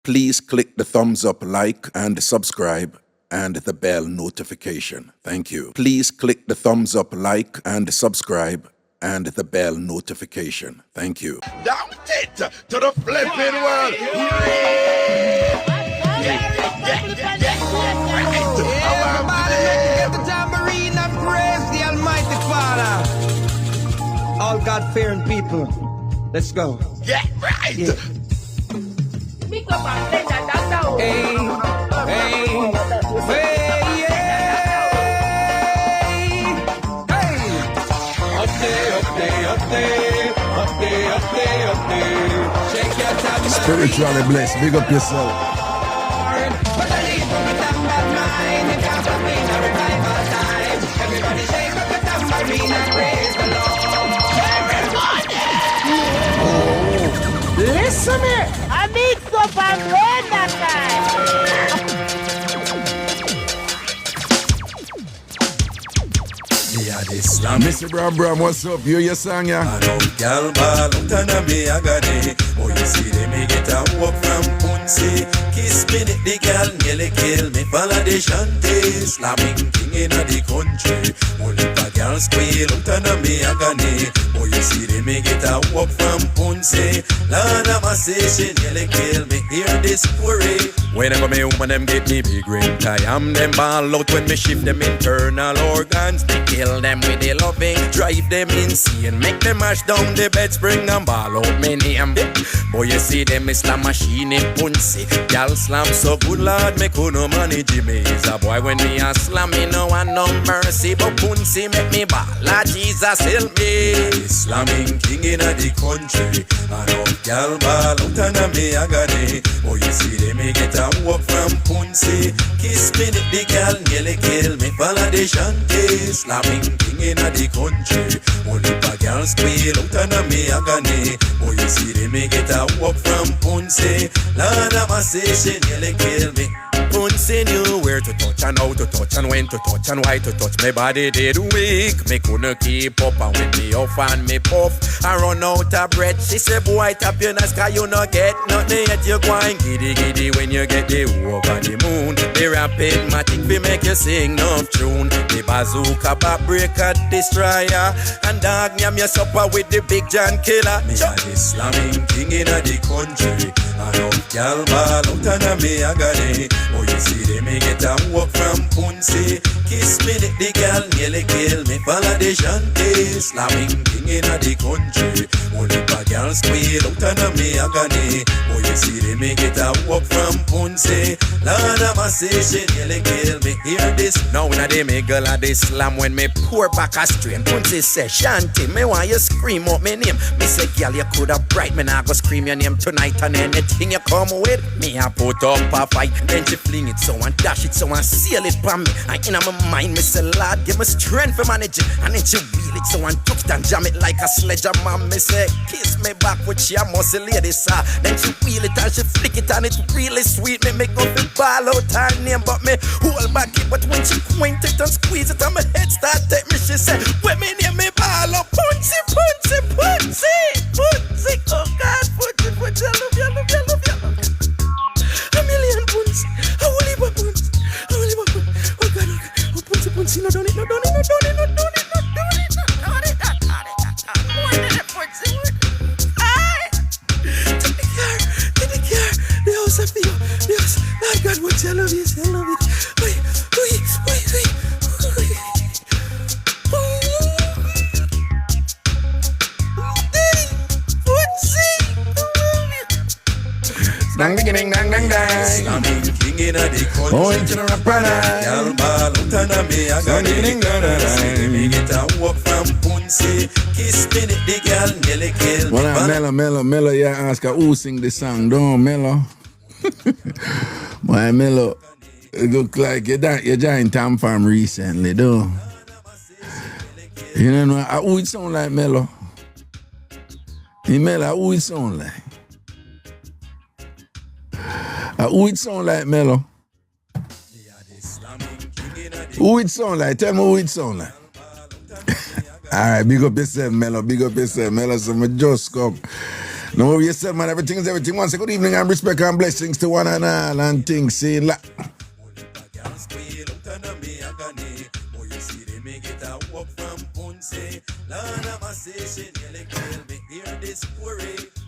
Please click the thumbs up, like, and subscribe, and the bell notification. Thank you. Please click the thumbs up, like, and subscribe, and the bell notification. Thank you. Down it to the flipping world. Everybody, let's get the tambourine and praise the Almighty Father. All God-fearing people, let's go. Get right. Yeah. Mixup and Blenda, Dancehall. Hey, hey, hey, yeah. Hey. Up there, up there, up there, up there, up there, up there. Shake your tambourine. Spiritually blessed. Big up yourself. Everybody shake up the tambourine and praise the Lord. Listen here. A Mixup and Blenda time. Yeah, this slam. Mr. Bram, what's up? You your song, yeah? I don't gal ball out and me a gane. Oh, you see them me get a walk from Punsi. Kiss me the gal nearly kill me. Follow the shanty, slamming king in the country. Only a gal squeal out and me a gane. Oh, you see them me get a walk from Punsi. Lord, I'm a say she nearly kill me. Hear this story. Whenever me woman them get me big ring tie, I'm them ball out when me shift them internal organs. Me kill them with the loving, drive them insane, make them mash down the bed spring and ball out me name. Boy, you see them is a machine in Punsi. Y'all slam so good, Lord, me couldn't manage me. Is a boy when me a slam, me no one no mercy, but Punsi make me ball. Lord Jesus help me. Slamming king in the country, I know y'all ball out and me a gane. Boy, you see them me get a walk from Punsi. Kiss me the girl nearly kill me. Follow the shanty, slamming king in the country. Only a girl squeal out and me a gane. Oh, you see them me get a walk from Punsi. Lord, I'm a say she nearly kill me. Punsi knew where to touch and how to touch and when to touch and why to touch. My body did weak, me couldn't keep up. And when me off and me puff, I run out of breath. She said, boy, tap your nice cause you no get nothing yet. You going giddy giddy when you get the over the moon. The rapid matic we make you sing no tune. The bazooka bop break a destroyer. And dog yam your supper with the big John killer. Me a the slamming king in the country. I know y'all ball out and me a gane. Oh, you see them me get a walk from Punsi. Kiss me the girl nearly kill me. Follow the shanty, slamming king in the country. Only a girl squeal out and me a gane. Oh, you see them me get a walk from Punsi. Lord, I'm a say she nearly kill me. Hear this. Now when I dey me girl a dey slam when me pour back a strain. Punsi say, Shanty, me want you scream out me name. Me say, girl, you coulda bright. Me nah go scream your name tonight and anything you come with. Me a put up a fight. Then she fling it so and dash it so and seal it for me. And in my mind, me say, Lord, give me strength for manage it. And then she wheel it so and took it and jam it like a sledgehammer. Me say, kiss me back with your muscle lady, sir. Then she wheel it and she flick it and it's really sweet. Me make nothing ball out her name, but me hold back it. But when she point it and squeeze it and my head start take me, she say, when me name me ball out, Punsi, Punsi, Punsi, Punsi. Oh God, Punsi, Punsi, I love you, I love you, I love you, I love you. A million Punsi, I will leave a Punsi, I will leave a Punsi. Oh God, oh Punsi, Punsi, no done it, no done it, no done it, no done it, no done it, no done it, no done it. More than a Punsi, aye. Take the car, the house of you, the house. Lord God, Punsi, I love you, I love you. Wait, wait, wait, wait. Dang, ding, ding, dang, dang, dang. Slamming king in the country. Oh, it's a rapana. Y'all ball out and me a gane. See me get a walk from Punsi. Kiss me the girl nearly kill me. Well, Mello, yeah, ask her who sing the song, don't Mello? Why, Mello, it look like you joined TamFam recently, though. You know, who it sound like, Mello? Mello, who it sound like? Who it sound like, Mello? Who it sound like? Tell me who it sound like. All right, big up yourself, Mello. Big up yourself, Mello. So I just come. Know yourself, man. Everything is everything. Once a good evening and respect and blessings to one and all and things. See,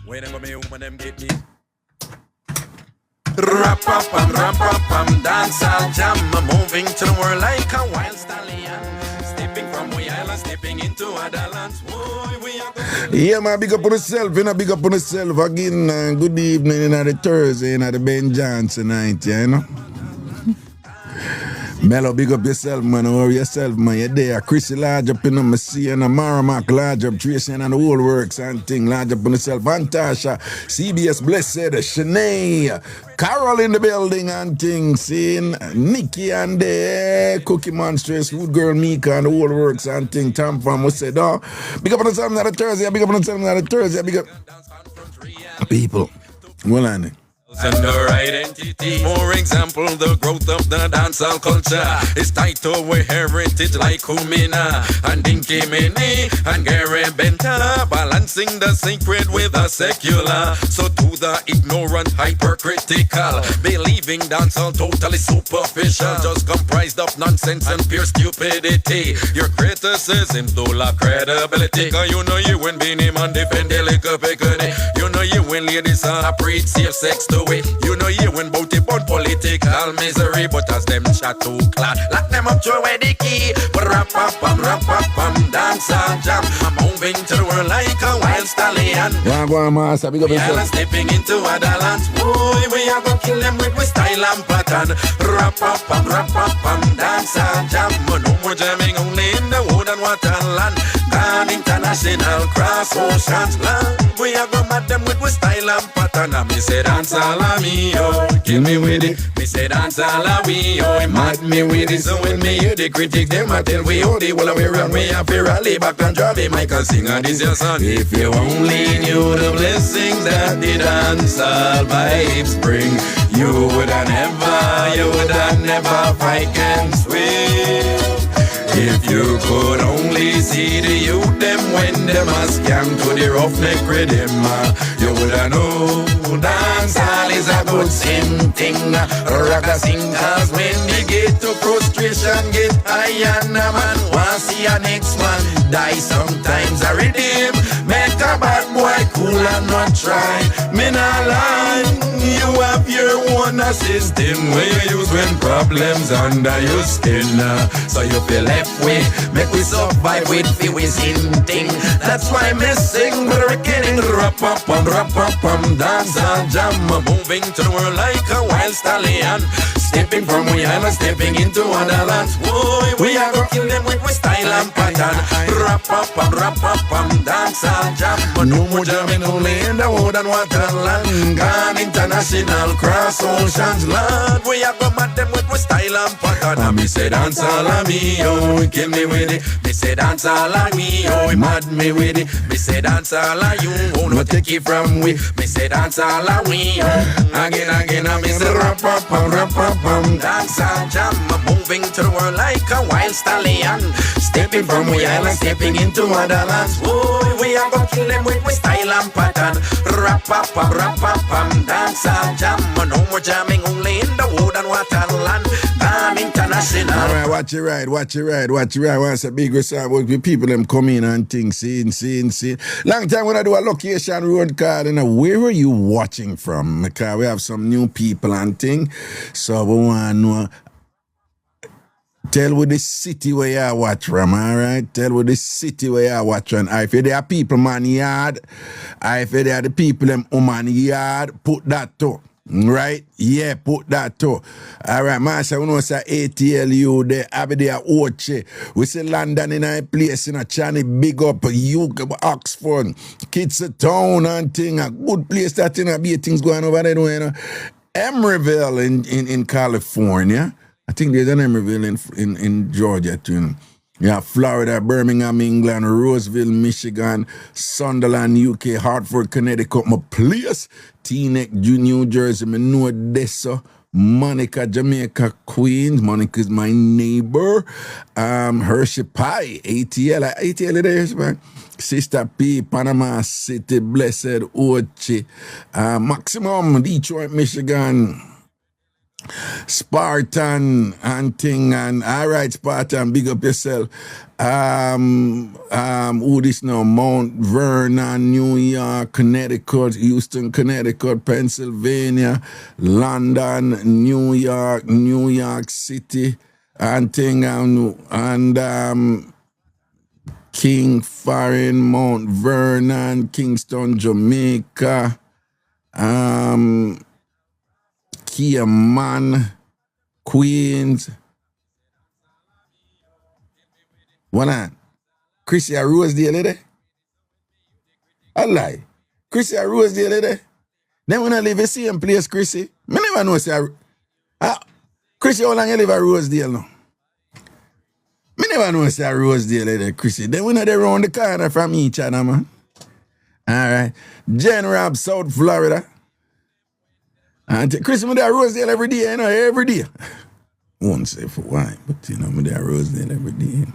whenever me woman them get me. Rap-a-pam, dancehall jam. I'm moving to the world like a wild stallion. Stepping from we island, stepping into other lands. yeah, man, big up on yourself, you know, big up on yourself again. Good evening, the Thursday, the Ben Johnson night, you know. Mellow, big up yourself, man. Over yourself, man. You're there. Chrissy large up in them, see and Maramac large up, Tracy and the whole works and thing. Large up on yourself. Antasha, CBS Blessed, Shanae, Carol in the building and things. Seeing Nikki and the Cookie Monstrous, Food Girl Mika and the whole works and thing. TamFam was said, oh, big up on yourself on the Thursday. Big up on yourself on the Thursday. Big up. People, well, on it. And our identity. For example, the growth of the dancehall culture is tied to our heritage like Kumina and Dinky Mini and Gary Benta, balancing the sacred with the secular. So to the ignorant, hypercritical, believing dancehall totally superficial, just comprised of nonsense and pure stupidity. Your criticism to lack credibility, cause you know you when Beanie Man defend the liquor pickery. You know you when ladies are preach safe sex to it. You know you when bout it on political misery, but as them chat too clad, lock them up throw away the key. But rap-a-pam, dancehall jam. I'm moving to the world like a wild stallion. Go on, master, big up We are yourself. stepping into other lands. Boy, we are gonna kill them with style and pattern. Rap-a-pam, dancehall jam. No more jamming only in the wood and waterland. Gone international, cross oceans land. We are gonna mad them with style and pattern. And me say dancehall a me, oh, kill me with it. Me say dancehall a we, oh, mad me with it. So when me hear the critics, them a tell we, oh, the whole way run. We have to rally back and drive it, Michael sing and this your song. If you only knew the blessings that the dancehall vibes bring, you would have never fight and swim. If you could only see the youth them when them a scam to the roughneck rhythm, you woulda know dancehall is a good same thing. Ragashanti, cause when they get to frustration, get high and a man want see a next man die. Sometimes I redeem, make a bad boy cool and not try. Me not lie, you have your own system where you use when problems under your skin. So you feel left way, make we survive with few thing. That's why me sing, but we're getting rap-a-pam, dancehall jam. Moving to the world like a wild stallion. Stepping from we island, stepping into other lands. Boy, we are gonna kill them with style and pattern. Rap-a-pam, dancehall jam. No more jamming only in the wood and waterland. Gone international, cross oceans land. We are gonna mad them with style and pattern. And me say dancehall a me, oh, kill me with it. Me say dancehall a me, oh, mad me with it. Me say dancehall a you, oh, no take it from we. Me say dancehall a we, oh, again, I me say rap-a-pam, dancehall jam. Moving to the world like a wild stallion. Stepping from we island, stepping into other lands. Boy, we are gonna kill them with style and pattern. Rap-a-pam, dancehall jam. No more jamming only in the wood and waterland. Gone international. Alright, watch it right. Once a big research with people them come in and things, see. Long time when I do a location road card, and where were you watching from? Because we have some new people and thing. So we want to know. Tell with the city where you watch from, alright? Tell with the city where you watch from. If there are people man yard, if there are the people them man yard, put that too. Right? Yeah, put that too. Alright, Master, we know say ATLU, the Aberdeen Oche. We say London in a place in a Chani, big up UK, Oxford, Kingston and thing. A good place that in a be things going over there, you know. Emeryville in California. I think there's an Emeryville in Georgia too. Yeah, Florida, Birmingham, England, Roseville, Michigan, Sunderland, UK, Hartford, Connecticut, my place, Teaneck, New Jersey, me know Odessa, Monica, Jamaica, Queens. Monica is my neighbor. Hershey Pie, ATL, ATL it is, man. Sister P, Panama City, Blessed, Ochi, Maximum, Detroit, Michigan, Spartan and thing, and all right, Spartan, big up yourself. Who this now? Mount Vernon, New York, Connecticut, Houston, Connecticut, Pennsylvania, London, New York City, and thing, and King Foreign, Mount Vernon, Kingston, Jamaica, Cayman, Queens. One on. Chrissy a Rosedale there? I lie. Chrissy a Rosedale there? Then when I live the same place, Chrissy, me never know say Chrissy, how long you live at Rosedale now? Me never know say Rosedale there, Chrissy. Then when they round the corner from each other, man. Alright. Jen Rob, South Florida. And Chris, me there Rosedale every day, you know, every day. Won't say for why, but you know, me there Rosedale every day.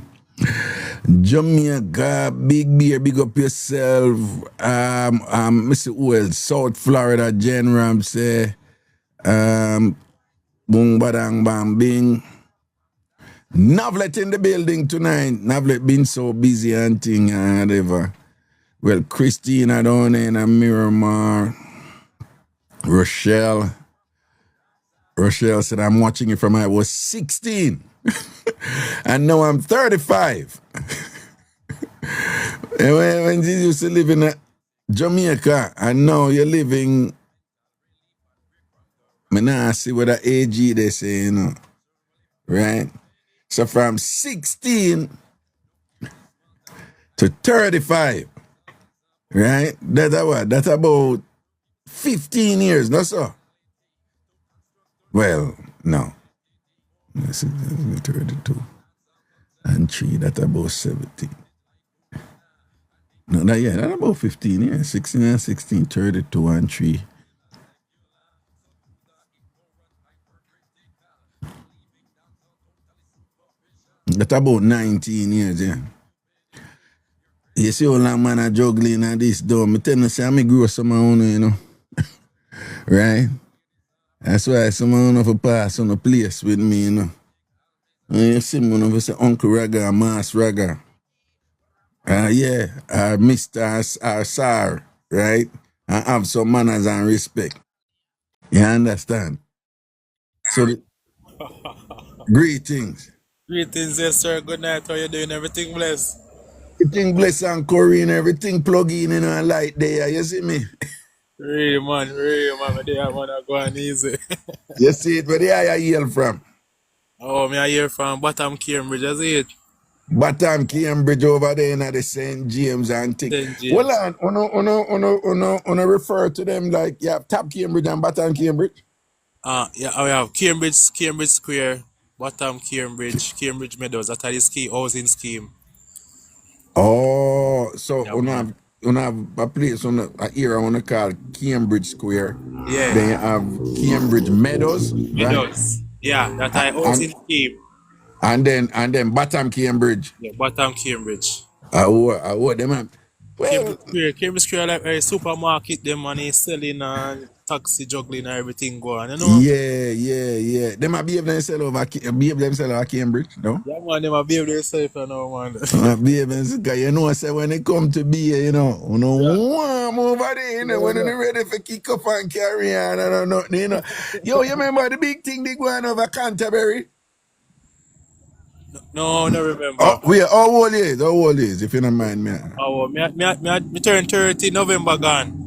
Jamaica, Big Beer, big up yourself. Mr. Well, South Florida, Jen Ramsey, Boom Badang Bang Bing. Navlet in the building tonight. Navlet been so busy and thing and whatever. Well, Christina down in a Miramar. Rochelle said, I'm watching it from I was 16. And now I'm 35. And when you used to live in Jamaica, and now you're living, I now see what the AG they say, you know. Right? So from 16 to 35, right? That's what? That's about 15 years, no so? Well, no. This is 32. And 3, that's about 17. No, that's about 15 years. 16 and 16, 32 and 3. That's about 19 years, yeah. You see how long man are juggling and this though. Me tell you, say I grow some own, you know. Right? That's why someone of a pass on a place with me, you know. And you see me of say Uncle Raga, Mass Raga. Yeah, Mr. Sir, right? And have some manners and respect. You understand? So, greetings. Greetings, yes, sir. Good night. How you doing? Everything blessed? Everything blessed and Corinne, everything plug in, you know, and light there, you see me? Real man. They are man go on easy. You see it, where the eye you hail from? Oh, me I hear from Bottom Cambridge, is it? Bottom Cambridge over there in the St. James and thing. St. James. Well, on refer to them like you have Top Cambridge and Bottom Cambridge. Yeah, we have Cambridge Square, Bottom Cambridge Meadows. That's the ski housing scheme. Oh, so Yeah, on have a place on a area on call Cambridge Square. Yeah. Then you have Cambridge Meadows. Meadows. Right? Yeah, that's a housing scheme. And then Bottom Cambridge. Yeah, Bottom Cambridge. Them have, well, Cambridge Square like a supermarket, them money selling and taxi juggling and everything going, you know? Yeah. They might be able to sell over Cambridge, no? Yeah, man, they might be able to sell it for now, man. Be able to, you know, say when it come to be, you know, warm over there, you know, when they're ready for kick up and carry on and nothing, you know. Yo, you remember the big thing they going over Canterbury? No, remember. Oh, how old is, if you don't mind me? Oh, me turn 30 November gone.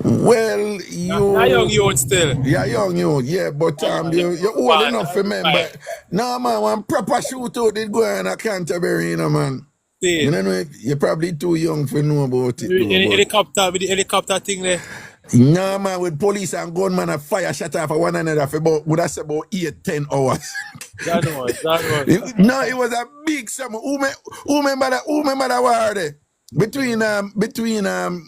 Well, You're young youth still. Yeah, young youth, yeah, but you're old enough to remember. No, man, one proper shootout did go on at Canterbury, you know, man. See. You know, you're probably too young to know about it. With the helicopter thing there. No, man, with police and gunmen and fire shut off for one another for about, would I say about 8-10 hours. That was. No, it was a big summer. Who remember that war there? Between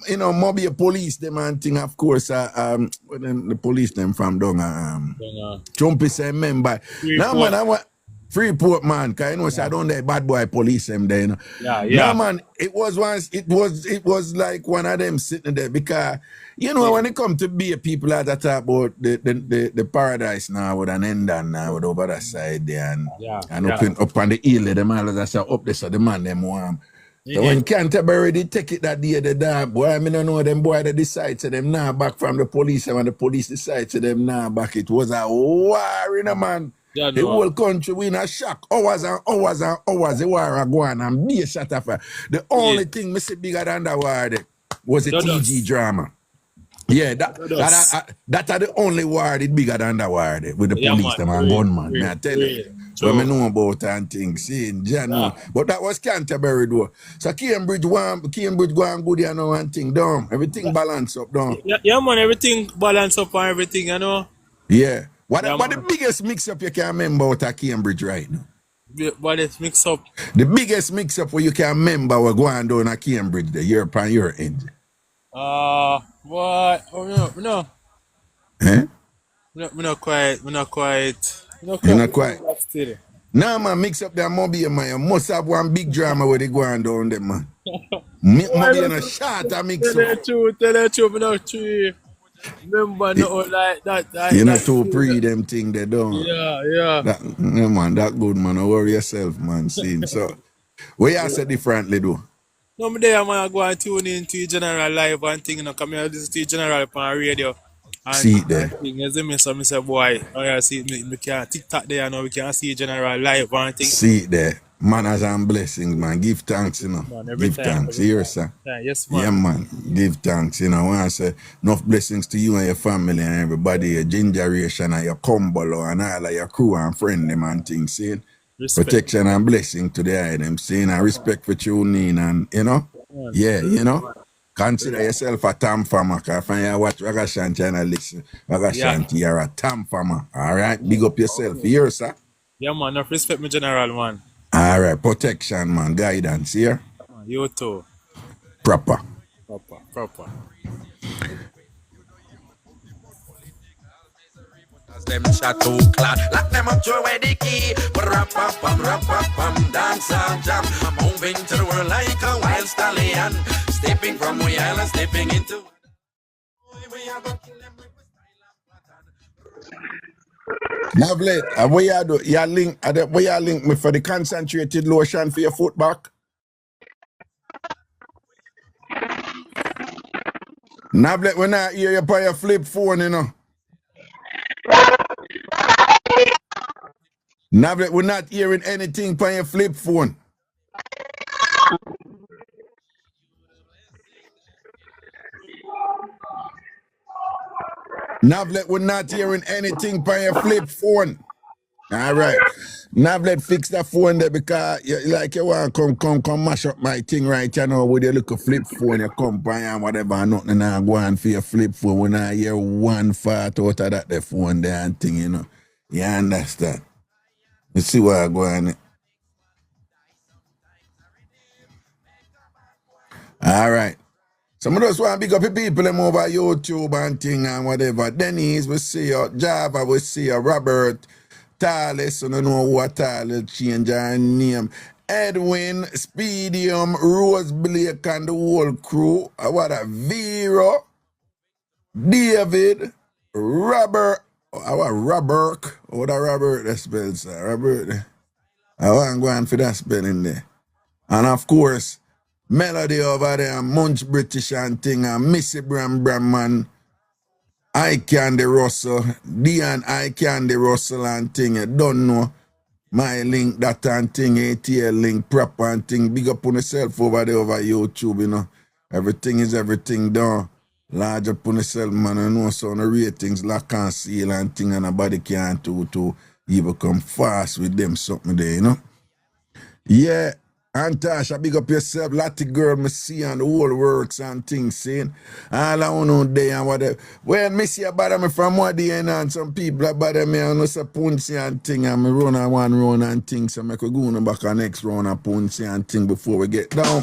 you know, Mobile police them and thing, of course, where them, the police them from down Chumpy say member. Now man, I want Freeport man, cause you know say I don't let bad boy police them there, you know. Yeah. Now man, it was like one of them sitting there because you know when it come to be people that talk about the paradise now with an end and now with over that side there and up on the hill them all that say up there so the man them warm. So when Canterbury they take it that day, the dog, boy, I don't know them boy that decide to them now back from the police, and when the police decide to them now back, it was a war in a man. Yeah, the whole country we in a shock. Hours and hours and hours the war go on and be a shut off. The only thing me see bigger than that war there was the TG drama. Yeah, that are the only war that bigger than that war there, with the police them and gunman. I tell you. So I know about and things, seeing January. But that was Canterbury though. So Cambridge go and good you know and thing down. Everything balance up down. Yeah man, everything balance up and everything, you know. Yeah. What the biggest mix up you can remember out of Cambridge right now? What is mix up? The biggest mix up where you can remember we're going down at Cambridge the year upon your end. What? Oh no. Eh? We're not quite. You're not quite. Nah, man, mix up that mobile, man. You must have one big drama where they go on down there, man. Mobile in a shot, I mix up. Tell the truth, me not true. Remember, no, like that. You're not too pre them thing they don't. Yeah. Yeah, man, that good, man. Don't worry yourself, man. See, so, what you say differently, though? No, me there, man, I go and tune into General live and thing, you know, come here, listen to General on radio. And see it there. You see me, so me say, boy, oh yeah, see me can TikTok there, you know, we can see General live and thing. See it there. Manners and blessings, man. Give thanks, you know. Man, give thanks. Here, sir. Yeah, yes, man. Yeah, man. Give thanks, you know. I want to say enough blessings to you and your family and everybody, your gingeration and your combo and all of your crew and friend them and things, see? Protection and blessing to the eye them, seeing and respect for tuning and, you know? Yeah, you know? Consider yourself a TamFam, because when you watch Ragashanti and listen, Ragashanti, you're a TamFam. All right? Big up yourself. Here, sir. Yeah, man. Enough respect me, General, man. All right. Protection, man. Guidance, here. You too. Proper. Them shot too clad, lock them up, throw away the key. Rap-a-pam, dance and jam. I'm moving to the world like a wild stallion. Stepping from we island, stepping into. Lovely. What you do? You link me for the concentrated lotion for your foot back? Nablet, when I hear you by your flip phone, you know. Nablet, we're not hearing anything by your flip phone. Nablet, we're not hearing anything by your flip phone. All right. Nablet, fix that phone there because you want to come mash up my thing right, you know, with your little flip phone, you come by and whatever, and nothing now go on for your flip phone when I hear one fart out of that the phone there and thing, you know. You understand? You see what I go on. All right. Some of those want to big up the people them over YouTube and thing and whatever. Dennis, we see you. Java, we see you. Robert, Thales, I don't know what Thales change our name. Edwin, Speedium, Rose Blake and the whole crew. What a Vero, David, Robert. What Robert? What a Robert that spells, Robert. I want to go on for that spelling there. And of course, Melody over there, Munch British and thing, and Missy Bram, I Candy Russell, Dion I Candy Russell and thing, you don't know. My link, that and thing, ATL link, proper and thing, big up on yourself over there over YouTube, you know. Everything is everything done. Large up on yourself, man, you know, so the ratings, lock and seal and thing, and nobody can't to even come fast with them something there, you know. Yeah. Antasha, big up yourself. Lottie girl, me see on the whole works and things, saying. All I want on day and whatever. Well, me see about me from one day and some people about me and us a punchy and thing and me run a one round and things. So I could go on back a next round and punchy and thing before we get down.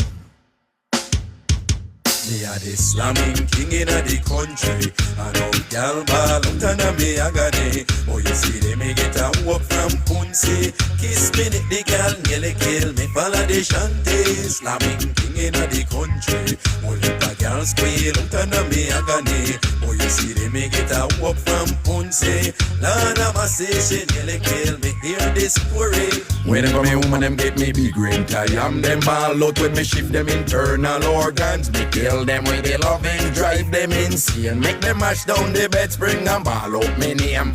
Me a the slamming king in a the country. And now gal ball out and me a got it. Oh, you see them me get a walk from Punsi. Kiss me the gal nearly kill me. Follow the shanty. Slamming king in a the country. Oh, you a gal squeal out and me a got it. Oh, you see them me get a walk from Punsi. Lord of my say she nearly kill me. Hear this story. Whenever me woman them get me big rent, I am them ball out when me shift them internal organs. Me kill them with the loving, drive them insane. Make them mash down the bed spring and ball out me name.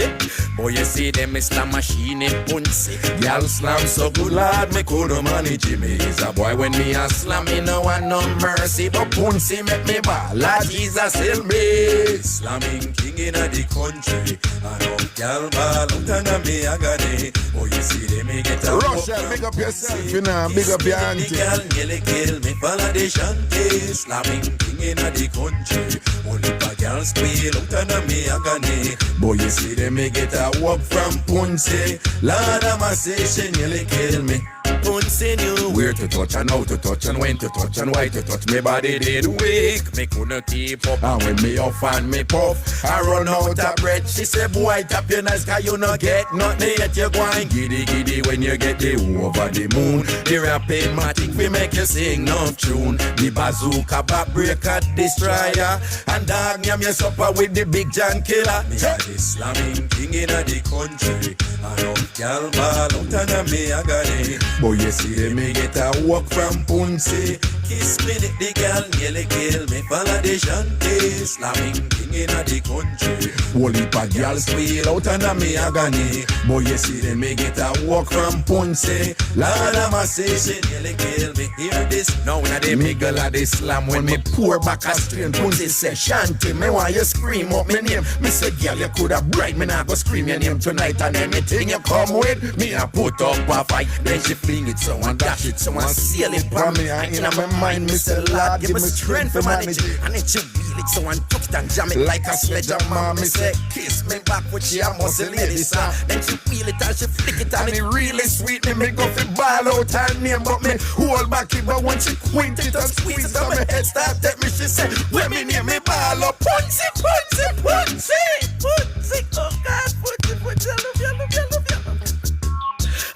Boy, you see them is slam machine in Punsi. Y'all slam so good, lad, me could manage me. Is a boy when me a slam, me no want no mercy. But Punsi make me ball, lad, Jesus help me. Slamming king in the country. I know y'all ball out and me a got it. Oh, you see them me get a Rochelle, big up yourself, you know, big up your auntie. Girl nearly kill me, follow the shanty. Slamming king in the country. Only a girl squeal out and me a gani. Boy, you see them me get a walk from Punsi. Lord of my say she nearly kill me. Punsi knew where to touch and how to touch and when to touch and why to touch. Me body did weak, me couldn't keep up. And when me off and me puff, I run out of breath. She said, boy, tap your nice guy, you no get nothing yet. You going giddy giddy when you get the over the moon. The rapping matic we make you sing no tune. The bazooka back break at destroyer. And dog yam your supper with the big John killer. Me a the slamming king in the country. I know y'all ball out and me a got it. Boy, you see me get a walk from Punsi. Kiss me the girl nearly kill me. Follow the shanty. Slamming king in the country. Whole heap of girls squeal out and me a gani. Boy, you see me get a walk from Punsi. Lord of my say she nearly kill me. Hear this? Now when the miggle of the slam. When me pour back a strain Punsi say shanty. Me want you scream up my name. Me say girl you coulda bright. Me not go scream your name tonight. And anything you come with me I put up a fight. Then she fling it so and dash it so and seal it for me. And in my mind me say Lord give me strength for manage it. And it you wheel it so and tuck it and jam it like a sledgehammer. Me say kiss me back with she a muscle lady son. Then she wheel it and she flick it and it really sweet me. Me go fi ball out her name but me hold back it. But when she quint it and squeeze it on my head start take me she say when me name me ball up. Punsi, Punsi, Punsi, Punsi. Oh God, Punsi, Punsi, I love you, I love you, I love you.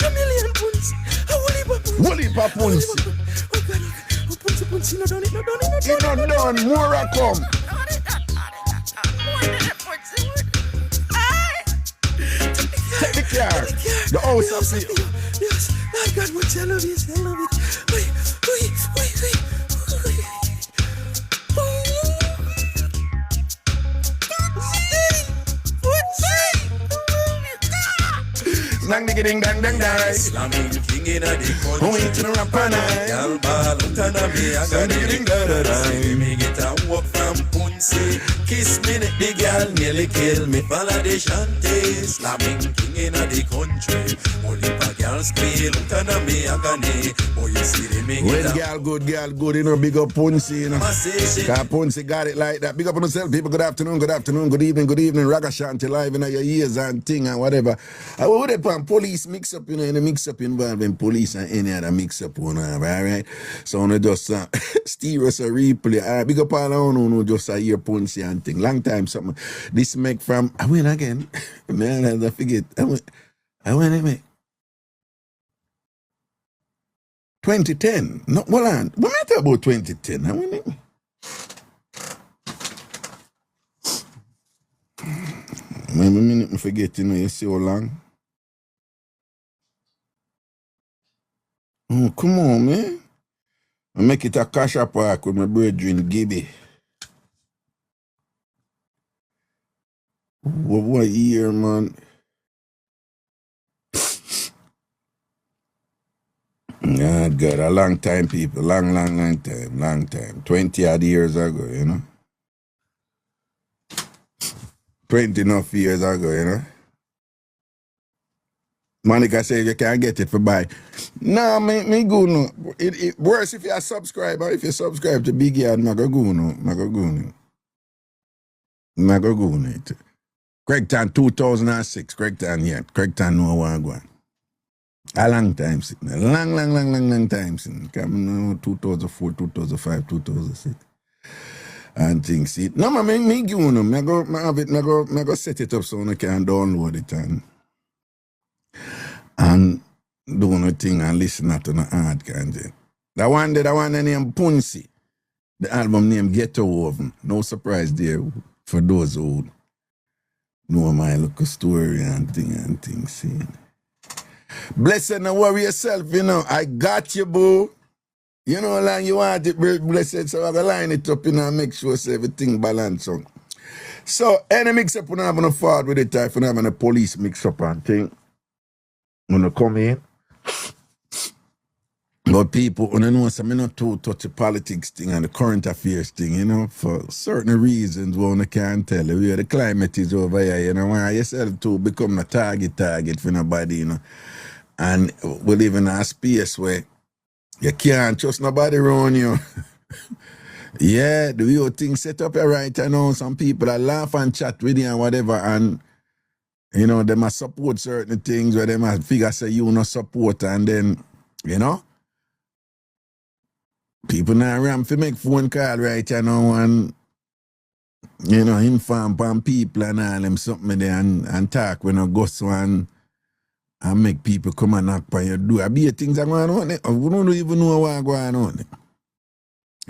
A million Punsi, a woolly Punsi. Oh God, oh Punsi, Punsi, no done it, no done it, no done it. It not done, more a come. Take the car, the house of the... Yes, I got what I love it, I love it. Wait. Nang digga ding dang dang dang. Slamming king in the country. Who ain't to the rapper night? Y'all ball out and me a got it. See me get a walk from Punsi. Kiss me the girl nearly kill me. Follow the shanty. Slamming king in the country. Only a girl squeal out and me a got it. Oh, you see me get a... Well, girl, good, you know, big up Punsi, you know. Cause Punsi got it like that. Big up on yourself, people. Good afternoon, good evening. Ragashanti live in your ears and thing and whatever. I would have police mix up, you know, in the mix up involving police and any other mix up, you know, alright? So, on just steer us a replay. Big up all on, no, just a ear Punsi and thing. Long time, something. This make from, I win again. Man, I forget. I win it, make. 2010. No, hold on. What matter about 2010? I win it. Maybe a minute, I forget, you know, you see how long. Oh, come on, man. I make it a cash park with my brethren, Gibby. What year, man? God, a long time, people. Long time. 20 odd years ago, you know. 20 enough years ago, you know. Monica say you can't get it for buy. Nah, me go no. It worse if you're a subscriber. If you subscribe to Big Yard, I go no. Craigtown 2006. Craigtown, yeah. Craigtown no one go. A long time sitting. A long time sitting. Come no 2004, 2005, 2006. And things. See, no, me give no. I go set it up so I can download it and do nothing and listen to no hard content. The one named Punsi. The album named Ghetto Oven. No surprise there for those who know my local story and things. See. Blessed, no worry yourself, you know. I got you, boo. You know how long you want it, blessed, so I gotta line it up, you know, and make sure so everything balance on. So, any mix-up, when I'm gonna forward with it, if I'm having a police mix-up and thing, when I come in. But people, when I know some, not too touch the politics thing and the current affairs thing, you know, for certain reasons, one I can't tell you where the climate is over here, you know, why yourself to become a target for nobody, you know. And we live in a space where you can't trust nobody around you. Yeah, the whole thing set up here right now. Some people that laugh and chat with you and whatever, and you know, they must support certain things where they must figure say you not support, and then, you know, people now ram to make phone call right now and, you know, inform on people and all them something there and talk when I go so and make people come and knock on your door. I be things are going on. We don't even know what's going on.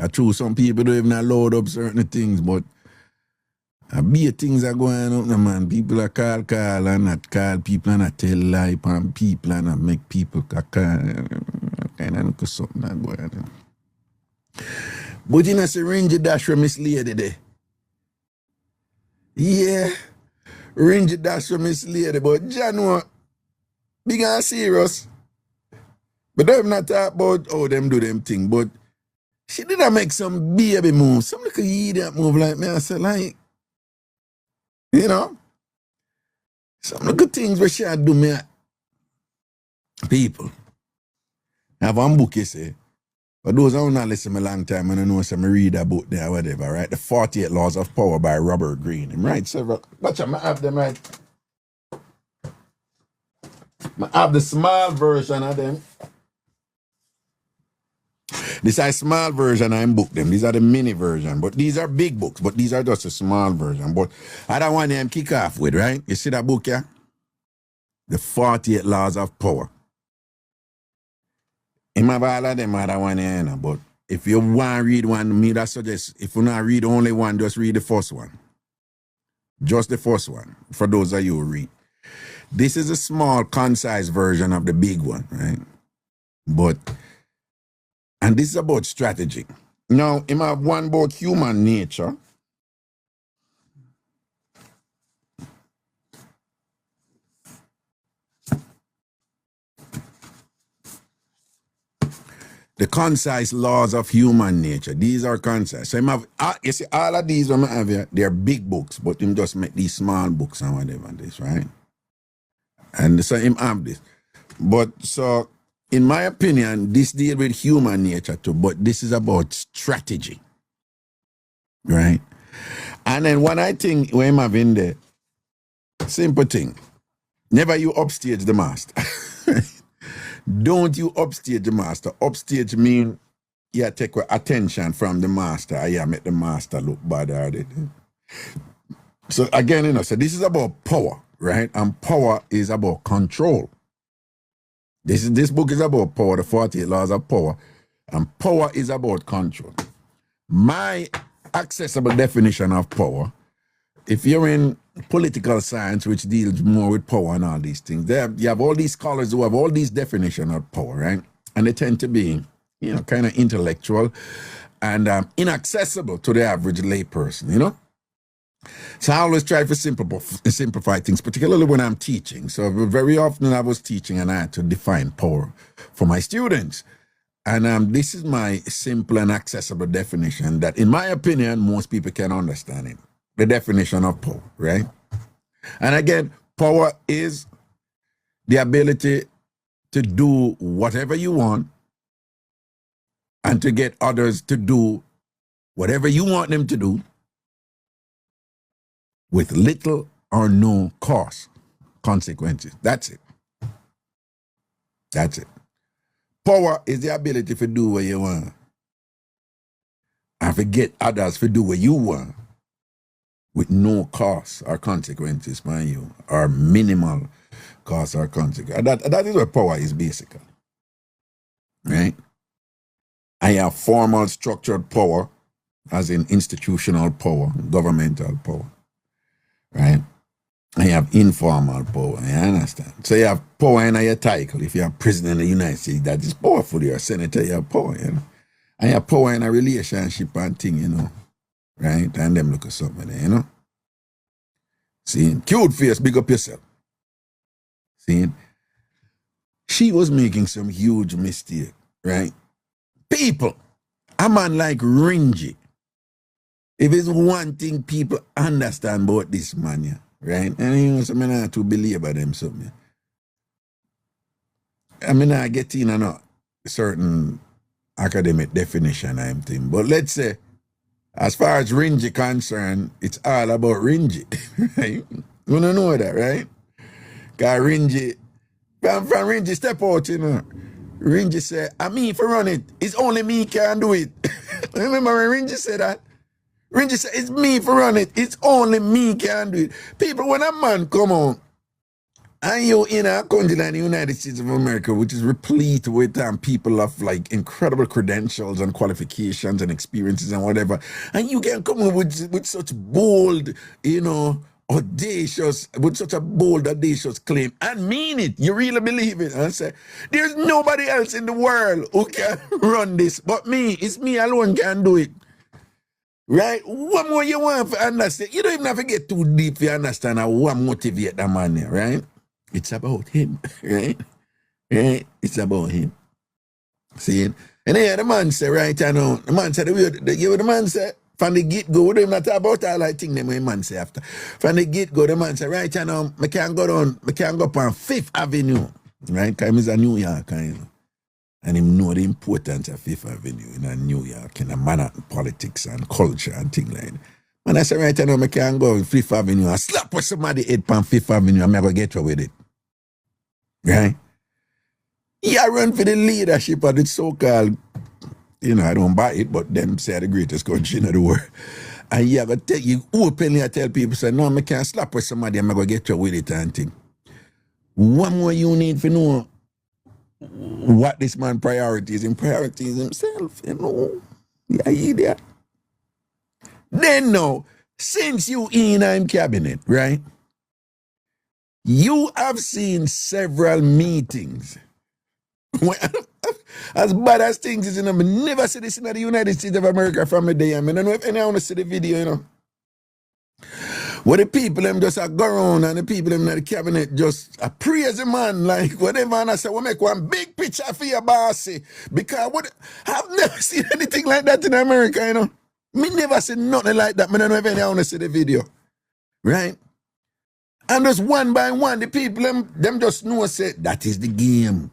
I true some people don't even load up certain things, but I be things are going on, man. People are call and not call people and not tell lie on people and not make people call. Kind of look something that going on. But you know, say Ranger Dash from Miss Lady there. Yeah, Ranger Dash from Miss Lady, but January, big and serious. But them not talk about how them do them thing, but she didn't make some baby move, some little idiot move like me. I said, like, you know, some little things where she do me. People. I have one book, you say. But those who not listen a long time and I know some read a book there or whatever, right? The 48 Laws of Power by Robert Greene. Right? Several. Watch out, I have them right. I have the small version of them. This is a small version I book them. These are the mini version. But these are big books. But these are just a small version. But I don't want them kick off with, right? You see that book here? The 48 Laws of Power. In my all of them, I don't want to, but if you want to read one, me that suggest, if you not read only one, just read the first one. Just the first one, for those of you who read. This is a small, concise version of the big one, right? But, and this is about strategy. Now, I have one about human nature. The concise laws of human nature. These are concise. So have, you see, all of these I have here, they're big books, but him just make these small books and whatever this, right? And so him have this. But so, in my opinion, this deal with human nature too, but this is about strategy. Right? And then when I think when I'm having the simple thing, never you upstage the master. Don't you upstage the master. Upstage mean you take attention from the master and you make the master look bad at it. So again, you know, so this is about power, right? And power is about control. This book is about power, the 48 Laws of Power. And power is about control. My accessible definition of power, if you're in political science, which deals more with power and all these things, you have all these scholars who have all these definitions of power, right? And they tend to be, you know, kind of intellectual and inaccessible to the average layperson, you know? So I always try to simplify things, particularly when I'm teaching. So very often I was teaching and I had to define power for my students. And this is my simple and accessible definition that, in my opinion, most people can understand it. The definition of power, right? And again, power is the ability to do whatever you want and to get others to do whatever you want them to do with little or no consequences. That's it. That's it. Power is the ability to do what you want and to get others to do what you want with no cost or consequences for you, or minimal cost or consequence. That is what power is, basically. Right? I have formal structured power, as in institutional power, governmental power. Right? I have informal power, you understand? So you have power in your title. If you're president of the United States, that is powerful. You're a senator, you have power, you know. And you have power in a relationship and thing, you know. Right? And them look at something there, you know. See? Cute face, big up yourself. See? She was making some huge mistake, right? People, a man like Ringy, if it's one thing people understand about this man, yeah, right? And you know, so I not to believe about them something. I mean, I get in a certain academic definition I'm thing, but let's say, as far as Ringy concerned, it's all about Ringy, right? You don't know that, right? Because Ringy, from Ringy step out, you know. Ringy said, I mean for run it, it's only me can do it. Remember when Ringy said that? Ringy said, it's me for run it, it's only me can do it. People, when a man come on, and you in a country like the United States of America, which is replete with people of like incredible credentials and qualifications and experiences and whatever, and you can come up with such bold, you know, audacious claim and mean it. You really believe it and say, there's nobody else in the world who can run this but me. It's me alone can do it. Right? What more you want to understand? You don't even have to get too deep to understand how what motivate that man there, right? It's about him, right? Right? It's about him. See? And then the man say, right, I know, the man said, the man said, from the get-go, we don't not talk about all I think them when man say after. From the get-go, the man say, right, I know, I can go up on 5th Avenue, right? Because he's a New Yorker, you know. And him know the importance of 5th Avenue in New York, in a Manhattan politics and culture and things like that. And I say, right, I know, I can go on 5th Avenue and slap with somebody head on 5th Avenue and I'm going to get you with it. Right? Yeah, run for the leadership of the so-called, you know, I don't buy it, but them say the greatest country in the world. And you have to you openly tell people, say, no, I can't slap with somebody, I'm going to get you with it and thing. One more you need to know what this man priorities and priorities himself, you know. Yeah, idiot. Then now, since you in him cabinet, right? You have seen several meetings. As bad as things is, you know, I never see this in the United States of America from a day. I mean, I don't know if anyone see the video, you know. Where the people them just go around and the people them in the cabinet just praise the man like whatever, and I say, we'll make one big picture for your bossy. Because I've never seen anything like that in America, you know. Me never seen nothing like that. I don't know if anyone see the video. Right? And just one by one, the people them just know, say, that is the game.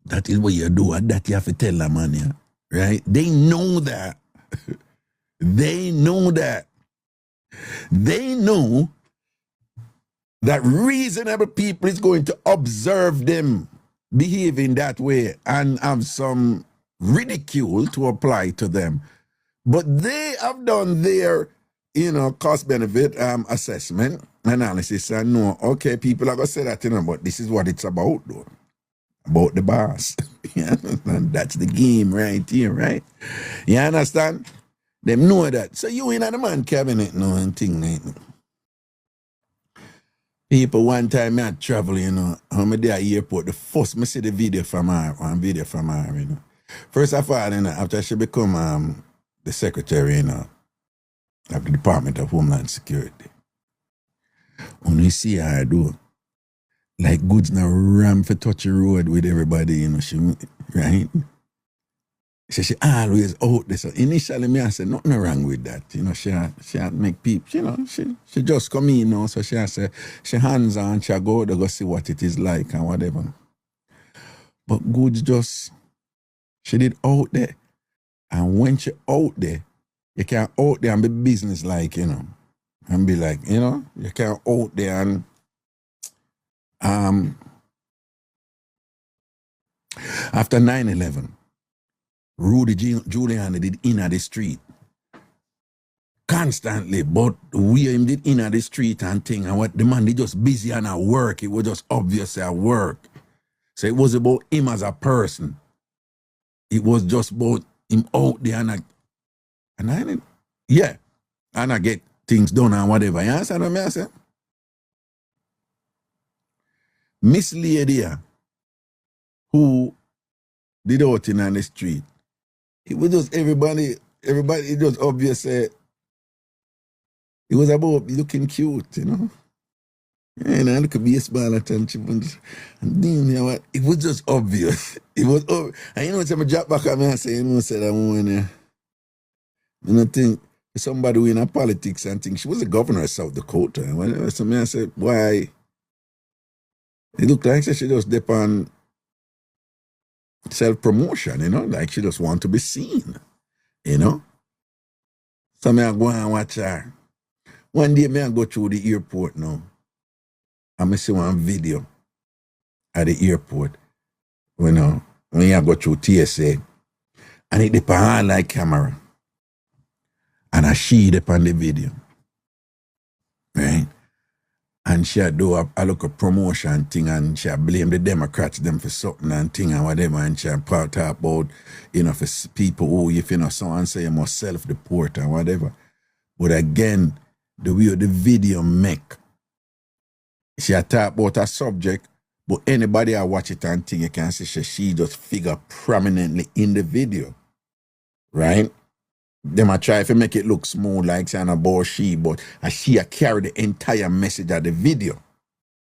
That is what you do, and that you have to tell them, man, yeah? Right? They know that. They know that. They know that reasonable people is going to observe them behaving that way and have some ridicule to apply to them. But they have done their, you know, cost-benefit assessment, analysis, and know, okay, people are going to say that, you know, but this is what it's about, though. About the boss. You understand? That's the game right here, right? You understand? Them know that. So you in the man cabinet now and thing like that. People one time I travel, you know, I'm there at the airport, the first I see the video from her, you know. First of all, you know, after she become the secretary, you know, of the Department of Homeland Security. When you see her do, like goods now ram for touch the road with everybody, you know, she, right? She always out there. So initially, me I said nothing wrong with that. You know, she make people. You know, she just come in now. So she say she hands on. She go to go see what it is like and whatever. But Goods just she did out there, and when she out there, you can't out there and be business like, you know, and be like, you know, you can't out there and after 9/11. Rudy Giuliani did in the street constantly, but we him did in the street and thing, and what the man did just busy and at work. It was just obvious at work. So it was about him as a person. It was just about him out there and I didn't, yeah, and I get things done and whatever. You understand what I say? Miss Lady who did out in the street. It was just everybody, it was obvious. It was about looking cute, you know. And I look at baseball at and you know what? It was just obvious. It was obvious. And you know, when I drop back at me and say, you know, said I want to, you know, think somebody who in a politics and think she was the governor of South Dakota. And whatever. So I said, why? It looked like she just dip on self-promotion, you know, like she just want to be seen, you know. So I go and watch her. One day I go through the airport now, and I see one video at the airport, you know, when I go through TSA, and it dip on like camera, and I she dip on the video, right? And she do a look of promotion thing, and she blame the Democrats them for something and thing and whatever, and she talk about, you know, for people who, if you know, someone say you must self-deport and whatever. But again, the way the video make, she talk about a subject, but anybody I watch it and think you can see she just figure prominently in the video, right? Them I try to make it look smooth like saying about she, but she carry the entire message of the video.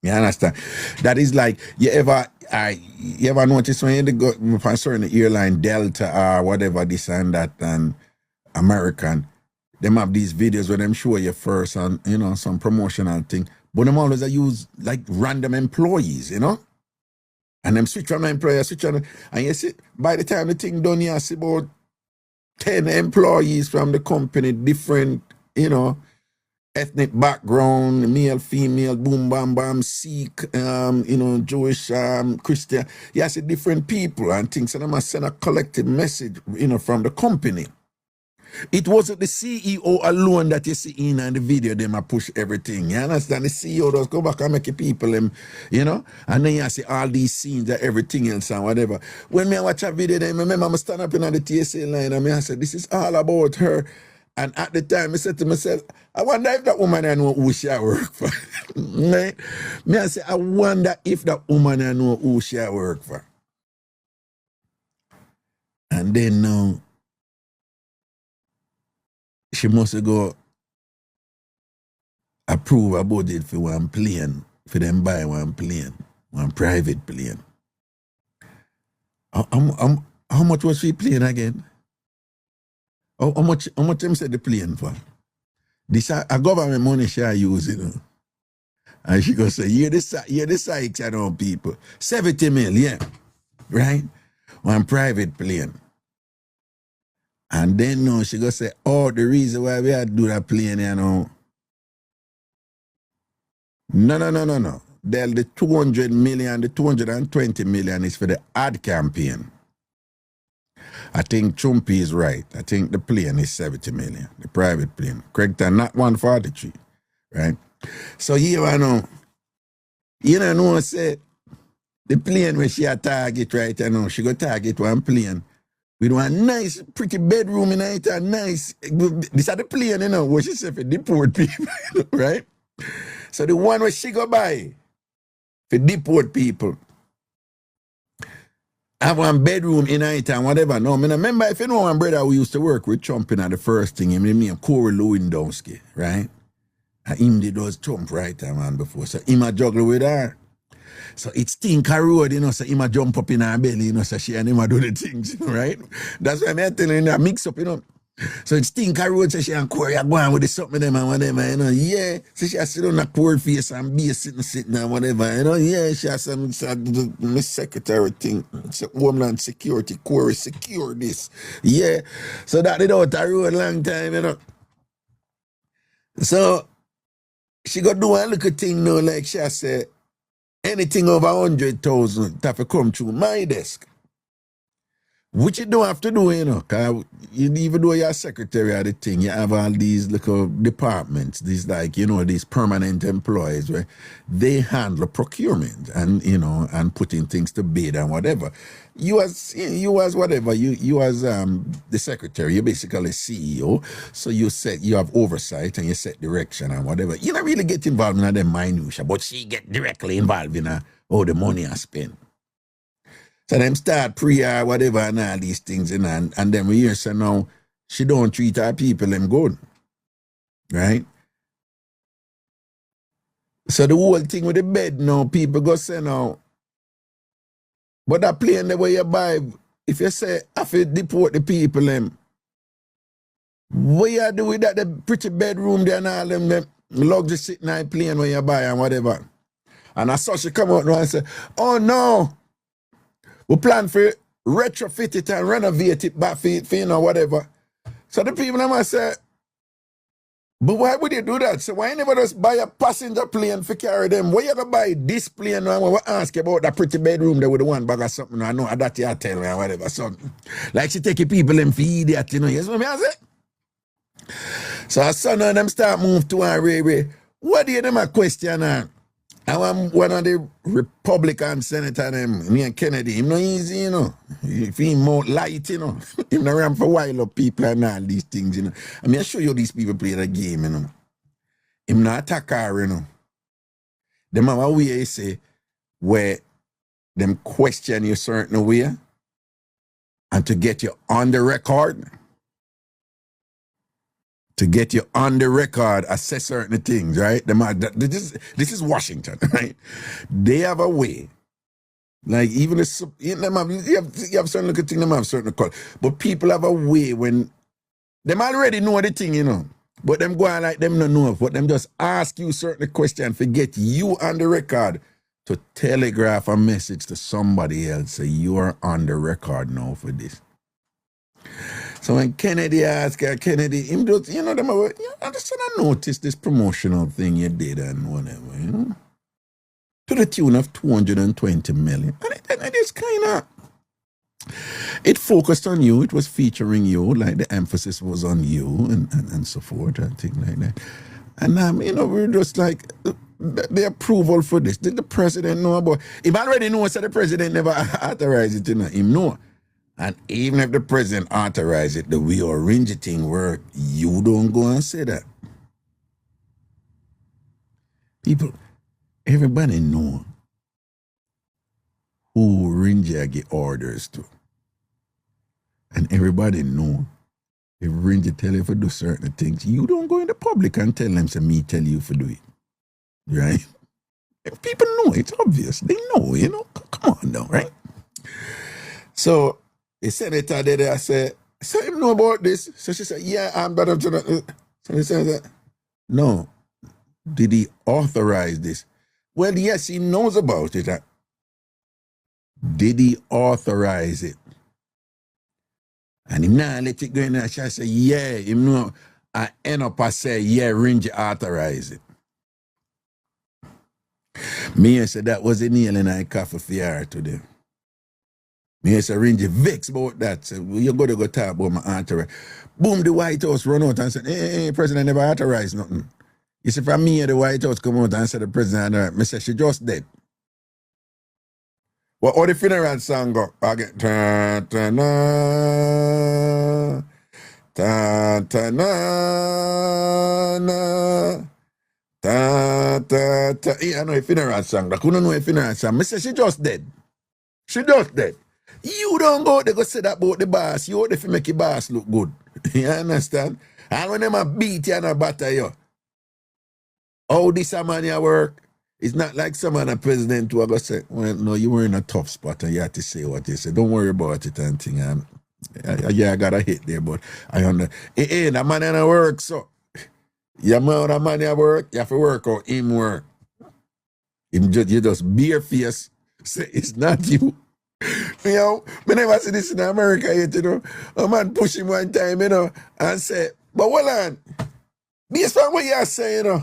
You understand? That is like, you ever notice when you go concerning the airline Delta or whatever this and that and American, them have these videos where them show you first and, you know, some promotional thing, but them always use like random employees, you know? And them switch from the employer, and you see, by the time the thing done, you see about 10 employees from the company, different, you know, ethnic background, male, female, boom, bam, bam, Sikh, you know, Jewish, Christian. You see different people and things, and I must send a collective message, you know, from the company. It wasn't the CEO alone that you see in the video, them I push everything. You understand? The CEO does go back and make the people them, you know, and then you see all these scenes and everything else and whatever. When me watch a video, then remember I stand up in the TSA line and I said, this is all about her. And at the time I said to myself, I wonder if that woman I know who she work for. Right? Me I say, I wonder if that woman I know who she work for. And then now, she must go approve a budget for one plane, for them buy one plane, one private plane. How much was she plane again? How much them said the plane for? This a government money she use, you know. And she go say, hear the Sykes, you know, people. 70 million, right? One private plane. And then no, she go say, oh, the reason why we had to do that plane, you know. No. The 200 million, the 220 million is for the ad campaign. I think Chumpy is right. I think the plane is 70 million, the private plane. Craigton, not 143, right? So here I know, you know, say, the plane where she a target right now, she go target one plane. We do a nice, pretty bedroom in it, a nice, this is the plane, you know, where she say for deport people, right? So the one where she go buy for deport people, have one bedroom in it and whatever. No, I mean, remember, if you know one brother we used to work with Trumping at the first thing, him named Corey Lewandowski, right? And him did those Trump right man before. So him a juggle with her. So it stink a road, you know, so him a jump up in her belly, you know, so she and him a do the things, you know, right? That's why I'm telling you, that mix up, you know. So it stink a road, so she and Corey are going with the something them and whatever, you know. Yeah. So she has sit on a poor face and be sitting and whatever, you know. Yeah, she has some Miss Secretary thing, Homeland Security, Corey secure this. Yeah. So that did out a road long time, you know. So she got do a little thing now, like she has said, anything over 100,000 have to come through my desk. Which you don't have to do, you know, because even though you're a secretary of the thing, you have all these little departments, these like, you know, these permanent employees where they handle procurement and, you know, and putting things to bid and whatever. You as whatever, you as the secretary, you're basically CEO, so you have oversight and you set direction and whatever. You don't really get involved in the minutia, but she get directly involved in how the money I spend. So them start prayer, whatever, and all these things, you know, and then we hear so now she don't treat her people them good. Right? So the whole thing with the bed now, people go say now, but that plane the way you buy, if you say I feel deport the people them, what you do with that the pretty bedroom there and all them luxury sitting on plane when you buy and whatever. And I saw she come out now and say, oh no. We plan for retrofit it and renovate it back for you know, whatever. So the people might say, but why would you do that? So why you never just buy a passenger plane for carry them? Why you gonna buy this plane? And we ask you about that pretty bedroom there with the one bag or something. I know that you tell me or whatever. So, like she take people and feed it, you know. You know what I say? So a son of them start move to our Ray. What do you them a question on? I'm one of the Republican senator them, me and Kennedy, him no easy, you know. If he more light, you know. Him no ram for while up people and all these things, you know. I mean, I show you these people play the game, you know. Him not attack her, you know. Them have a way you say where them question you certain way and to get you on the record. To get you on the record, assess certain things, right? This is Washington, right? They have a way. Like even you have certain little thing, them have certain call. But people have a way when them already know the thing, you know. But them go on like them not know, but them just ask you certain questions to get you on the record to telegraph a message to somebody else. So you are on the record now for this. So when Kennedy asked him just, you know, I just noticed this promotional thing you did and whatever, you know, to the tune of 220 million. And it is kind of, it focused on you, it was featuring you, like the emphasis was on you and so forth, and things like that. And, you know, we're just like, the approval for this. Did the president know about it? He already knows that the president never authorized it, you know, him know. And even if the president authorized it, the way orange thing work, you don't go and say that. People, everybody know who Ranger get orders to. And everybody know if Ranger tell you to do certain things, you don't go in the public and tell them, say, me tell you to do it. Right? If people know, it's obvious. They know, you know. Come on now, right? So, the senator there said, so you know about this? So she said, yeah, I'm better to the. So he said, no. Did he authorize this? Well, yes, he knows about it. Did he authorize it? And him now let it go in there. She said, yeah, him know. I end up I say, yeah, Ranger authorize it. Me I said that was a nail in a coffee for her today. Me say Ranger vex about that. So you gotta go talk about my authorize. Boom, the White House run out and said, hey, President never authorized nothing. You see, from me, the White House come out and said the president, me say she just dead. Well, all the funeral song go, I get ta ta na ta ta na na ta ta ta. I know a funeral song. I couldn't know a funeral song. Me say she just dead. She just dead. You don't go there go say that about the boss. You out there to make your boss look good. You understand? And when them a beat you and a batter you, how this a man you work? It's not like some other president who are going to say, well, no, you were in a tough spot and you had to say what you say. Don't worry about it and thing. I got a hit there, but I understand. Hey, that man ain't work, so. You know that man at work, you have to work out him work. You just bare face, say it's not you. You know, I never see this in America yet, you know. A man push him one time, you know, and say, but hold on, based on what you say, you know,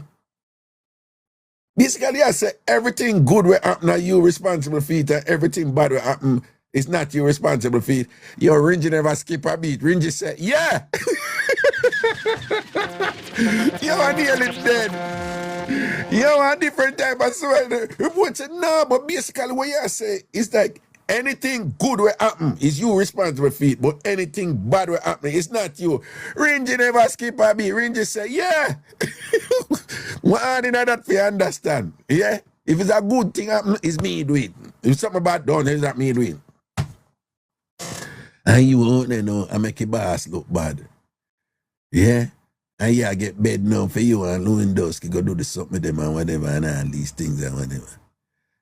basically I say everything good will happen are you responsible for it, and everything bad will happen is not you responsible for it. Yo, Ringy never skip a beat. Ringy said, yeah. Yo, I nearly dead. Yo, a different type of someone. Report said, no, but basically what you say is like anything good will happen is you responsible for it, but anything bad will happen, it's not you. Ringy never skip a beat. Ringy said, yeah. What in that for you understand? Yeah? If it's a good thing happen, it's me do it. If something bad done, it's not me do it. And you won't know, I make your boss look bad. Yeah? And yeah, I get bed now for you and Lewandowski go do the something with them and whatever and all these things and whatever.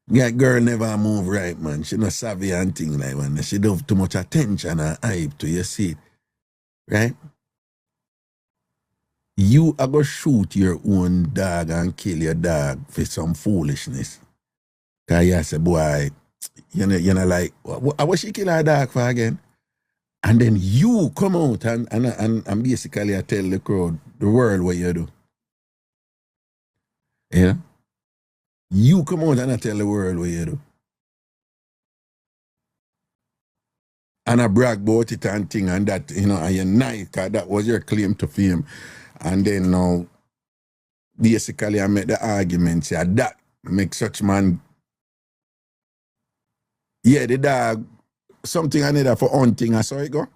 That girl never move right, man. She not savvy and things like that. She don't have too much attention and hype to you see it. Right? You are going to shoot your own dog and kill your dog for some foolishness. Because you say, boy, you know like, what she kill her dog for again? And then you come out and basically I tell the crowd, the world what you do. Yeah? You come out and I tell the world what you do. And I brag about it and thing and that, you know, and you're nice, because that was your claim to fame. And then now, basically I make the argument, say that make such man, yeah, the dog, something I need for hunting, I saw it go.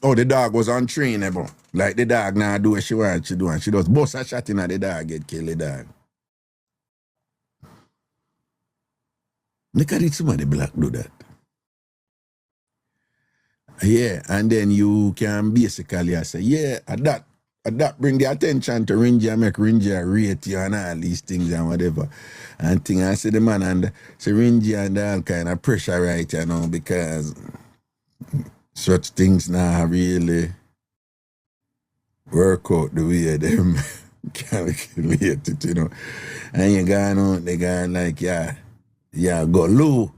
Oh, the dog was untrainable. Like the dog now do what she wants to do, and she does bust a shot in at the dog, get kill the dog. Look at it, somebody black do that. Yeah, and then you can basically say, yeah, that bring the attention to Ringy and make Ringy rate you and all these things and whatever. And thing I say the man and say Ringy and all kind of pressure right, you know, because such things now really work out the way them calculate it, you know. And you going on, they going like, yeah, go low,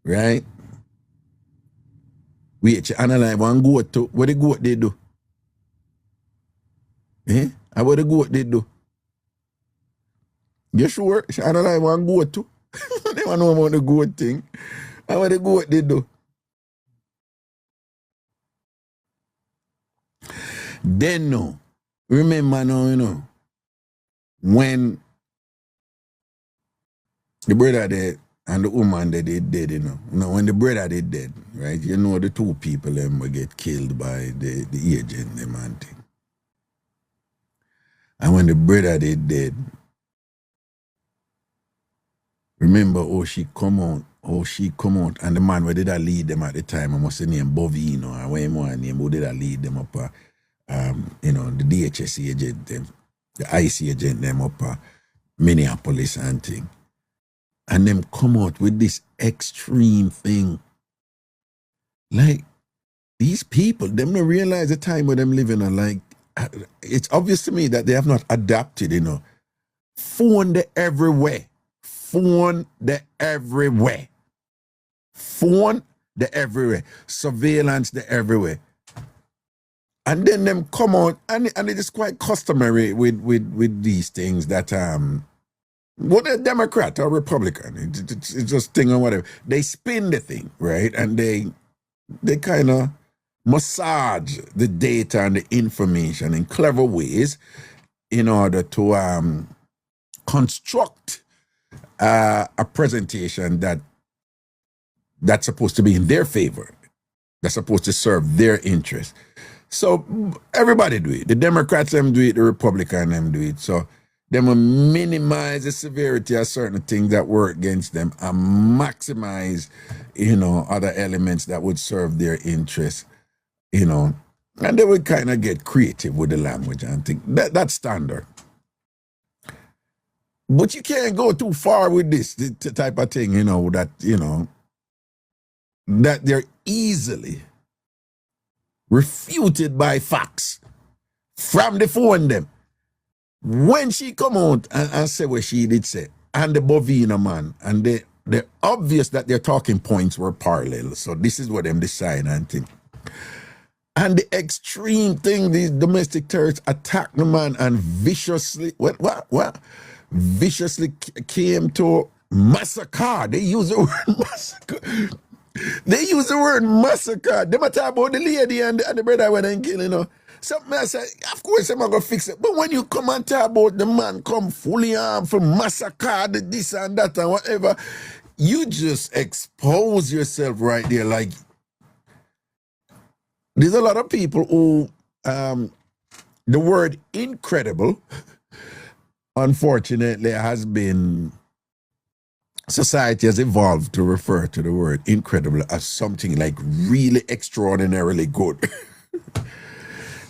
right? Wait, you analyze one goat to what the goat they do. Eh? And what the goat they do? You sure? She analyze one goat too. They want to know about the goat thing. And what the goat they do? Then no. Remember now, you know, when the brother dead and the woman they dead, you know. Now when the brother they dead, right? You know the two people them will get killed by the agent them and thing. And when the brother they dead, remember how she come out, and the man where did I lead them at the time, I must say name Bovino, or where more name, who did I lead them up, you know, the DHS agent them, the IC agent them up, Minneapolis and thing. And them come out with this extreme thing. Like, these people, them don't realize the time where them living on, like, it's obvious to me that they have not adapted, you know. Phone the everywhere. Phone the everywhere. Phone the everywhere. Surveillance the everywhere. And then them come out, and it is quite customary with these things that, whether Democrat or Republican, it's just thing or whatever. They spin the thing, right? And they kind of massage the data and the information in clever ways in order to construct a presentation that's supposed to be in their favor, that's supposed to serve their interest. So everybody do it. The Democrats them do it, the Republicans them do it. So they will minimize the severity of certain things that work against them and maximize, you know, other elements that would serve their interests, you know. And they would kind of get creative with the language and think that's standard. But you can't go too far with this type of thing, that they're easily refuted by facts from the phone them. When she come out and say what she did say, and the Bovina man, and they're obvious that their talking points were parallel. So this is what them decide and think. And the extreme thing, these domestic terrorists attacked the man and viciously, viciously came to massacre. They use the word massacre. They use the word massacre. They might talk about the lady and the brother when they kill, Something I say, of course I'm going to fix it. But when you come and talk about the man come fully armed for massacre, this and that and whatever, you just expose yourself right there. Like, there's a lot of people who, the word incredible, unfortunately, has been, society has evolved to refer to the word incredible as something like really extraordinarily good.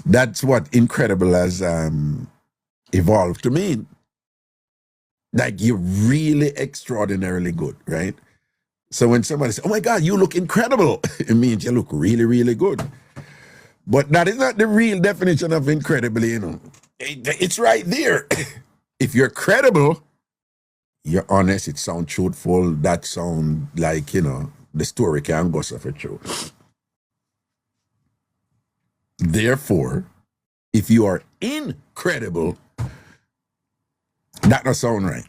That's what incredible has evolved to mean. Like you're really extraordinarily good, right? So when somebody says, oh my God, you look incredible, it means you look really, really good. But that is not the real definition of incredibly, It's right there. If you're credible, you're honest, it sounds truthful, that sound like, the story can go for true. Therefore, if you are incredible, that don't sound right.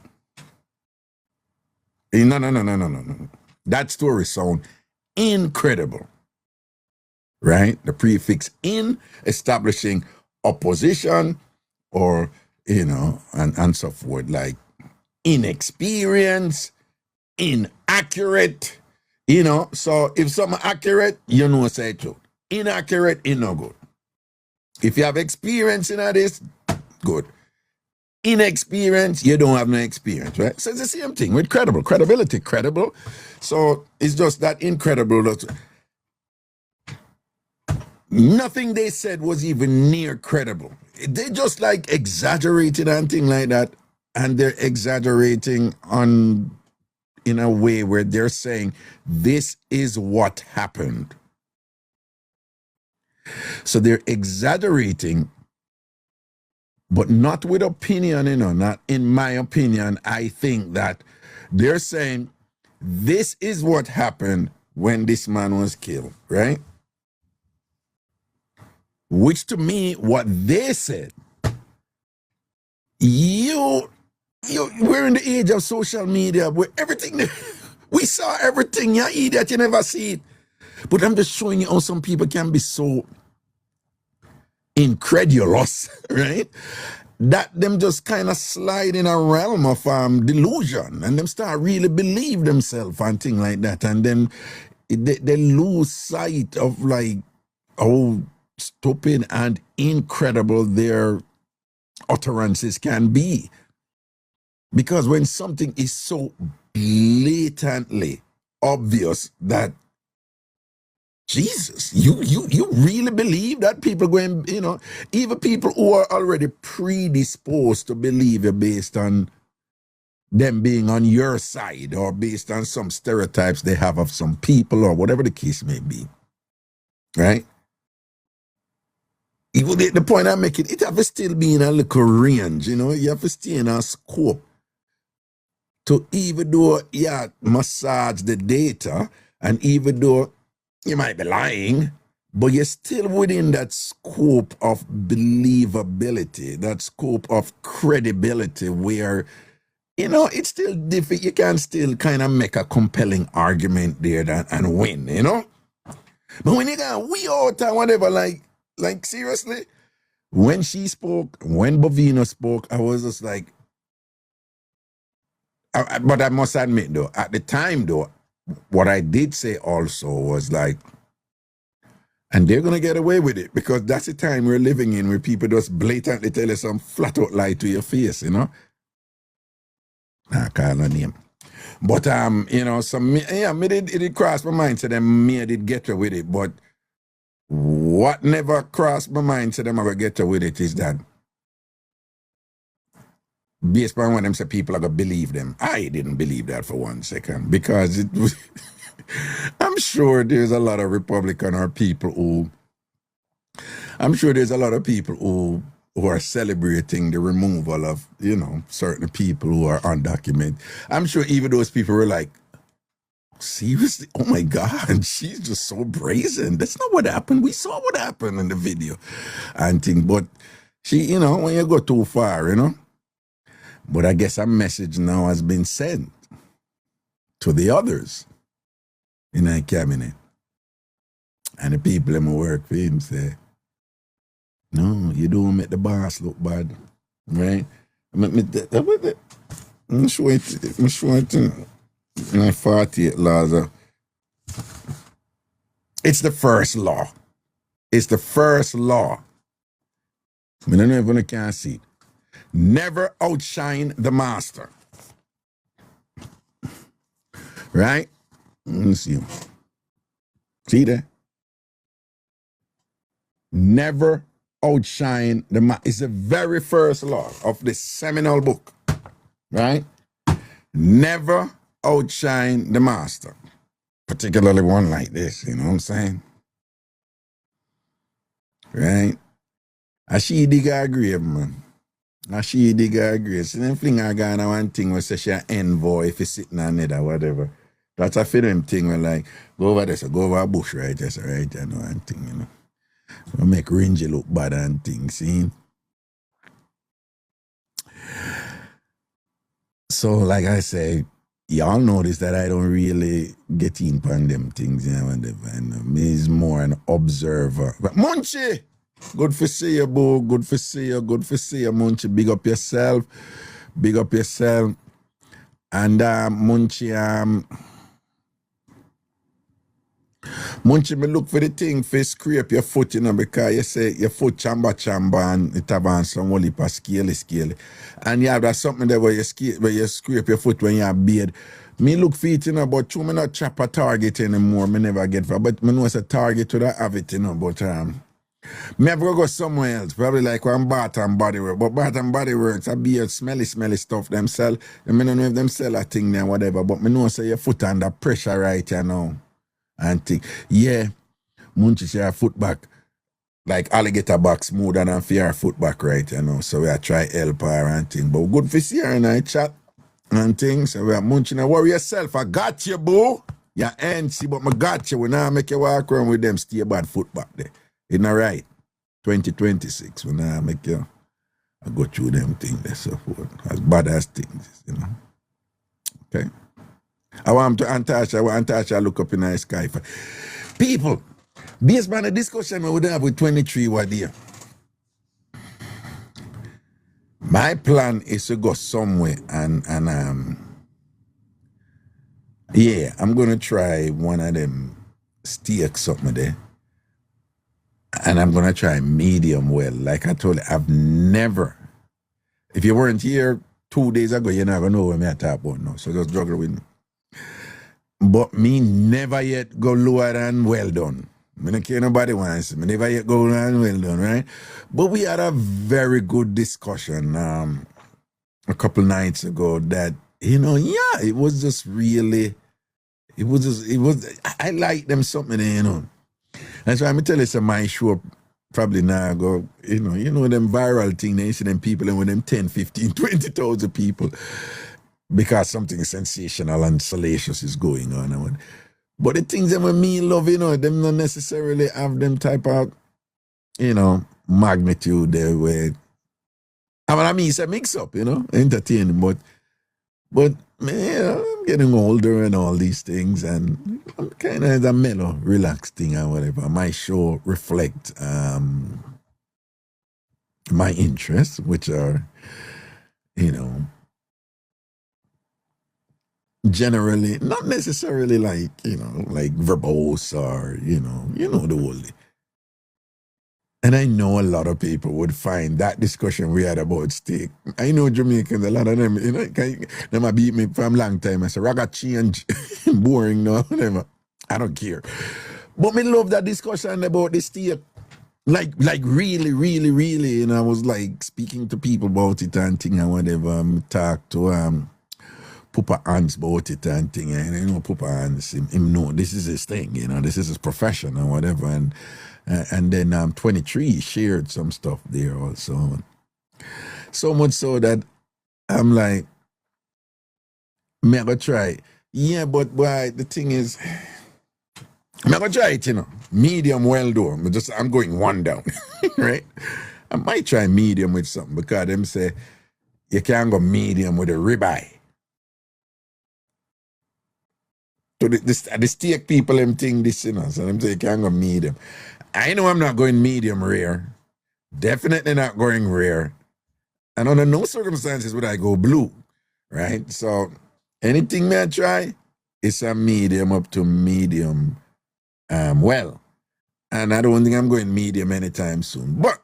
No. That story sound incredible. Right? The prefix in establishing opposition or, and so forth, like inexperience, inaccurate, So if something accurate, say it true. Inaccurate, it no good. If you have experience in this, good. Inexperience, you don't have no experience, right? So it's the same thing with credibility, credible. So it's just that incredible. Nothing they said was even near credible. They just like exaggerated and things like that. And they're exaggerating in a way where they're saying, this is what happened. So they're exaggerating, but not with opinion, not in my opinion. I think that they're saying, this is what happened when this man was killed, right? Which to me, what they said, we're in the age of social media where everything, we saw everything, you idiot, you never see it. But I'm just showing you how some people can be so incredulous, right? That them just kind of slide in a realm of delusion and them start really believe themselves and things like that. And then they lose sight of like how stupid and incredible their utterances can be. Because when something is so blatantly obvious that Jesus, you really believe that people going, even people who are already predisposed to believe it based on them being on your side or based on some stereotypes they have of some people or whatever the case may be, right? Even the point I'm making, it have to still be in a little range, you have to stay in a scope to even though, massage the data and even though you might be lying, but you're still within that scope of believability, that scope of credibility where, it's still difficult. You can still kind of make a compelling argument there and win, But when you go, we out and whatever, like seriously, when she spoke, when Bovino spoke, I was just like, but I must admit though, at the time though, what I did say also was like, and they're going to get away with it because that's the time we're living in where people just blatantly tell you some flat out lie to your face, I call no name. But, it did cross my mind to them, me I did get away with it, but what never crossed my mind to them I will get away with it is that based on what them say, people are gonna believe them. I didn't believe that for 1 second because it was. I'm sure there's a lot of Republican or people who. I'm sure there's a lot of people who are celebrating the removal of, you know, certain people who are undocumented. I'm sure even those people were like, seriously? Oh my God, she's just so brazen. That's not what happened. We saw what happened in the video and thing. But she, you know, when you go too far, you know. But I guess a message now has been sent to the others in our cabinet. And the people in my work for him say, no, you don't make the boss look bad, right? I'm sure it in 48 laws. It's the first law. It's the first law. I don't know if you can see it. Never outshine the master. Right? Let me see. See that? Never outshine the master. It's the very first law of the seminal book. Right? Never outshine the master. Particularly one like this, you know what I'm saying? Right? And she dig her grave, man. And she dig her grave. So then fling her gone one thing where say she an envoy if you sitting on it or whatever. That's a film thing where like, go over there, so go over a bush right there, so right there, no one thing, you know. So make Ringy look bad and things, see? So like I say, y'all notice that I don't really get in on them things, you know, whatever. And me is more an observer. But Munchie! Good for see you, boo. Good for see you. Good for see you, Munchie. Big up yourself. Big up yourself. And Munchie, Munchie, me look for the thing for scrape your foot, you know, because you say your foot chamba and it have on some whole heap of scaly. And you have that something there where you scrape your foot when you have beard. Me look for it, you know, but true, me not chop a target anymore. Me never get for, but me know it's a target to the have it, you know, but me have to go somewhere else, probably like one Bath and Body Works. But Bath and Body Works, I be a smelly stuff them sell. I don't know if them sell a thing there, whatever, but me know say your foot under pressure right, you know. And think, yeah, Munchie say her foot back, like alligator back smoother than for her foot back, right, you know. So we are try help her and thing. But good for see her and I chat and things. So we are Munchie, now worry yourself, I got you, boo. You're antsy, but I got you. We now make you walk around with them stay bad foot back there. It's not right. 2026, when I make you, I go through them things and so forth. As bad as things, you know. Okay. I want to Antasha look up in the sky. People, based on the discussion we would have with 23 what there. My plan is to go somewhere and yeah, I'm gonna try one of them steaks something there. And I'm gonna try medium well. Like I told you, I've never, if you weren't here 2 days ago, you never know what me I talk about now. So just juggle with me. But me never yet go lower than well done. Me don't care nobody wants. Me never yet go lower than well done, right? But we had a very good discussion a couple nights ago that, you know, yeah, it was just really, I like them something, you know. That's why I'm tell you some my show probably now go, you know them viral thing, they see them people and with them 10, 15, 20,000 people. Because something sensational and salacious is going on. But the things that me love, you know, them not necessarily have them type of, you know, magnitude there where, I mean, it's a mix-up, you know, entertaining, but man, you know, I'm getting older and all these things, and I'm kind of a mellow, relaxed thing or whatever. My show reflect my interests, which are, you know, generally, not necessarily like, you know, like verbose or, you know the whole. And I know a lot of people would find that discussion we had about steak. I know Jamaicans, a lot of them, you know, they might beat me from a long time. I say, Raga change, boring, no, whatever. I don't care. But me love that discussion about the steak. like really, really, really, and I was like speaking to people about it and thing and whatever. Talk to Papa Hans about it and thing, and you know, Papa Hans, him know this is his thing, you know, this is his profession or whatever, and then 23 shared some stuff there also, so much so that I'm like, me I go try, yeah, but boy, the thing is, I'm gonna try it, you know, medium well though. I'm going one down, right? I might try medium with something because them say you can't go medium with a ribeye. So the steak people them think this, you know, so them say you can't go medium. I know I'm not going medium rare. Definitely not going rare. And under no circumstances would I go blue, right? So anything may I try, it's a medium up to medium well. And I don't think I'm going medium anytime soon. But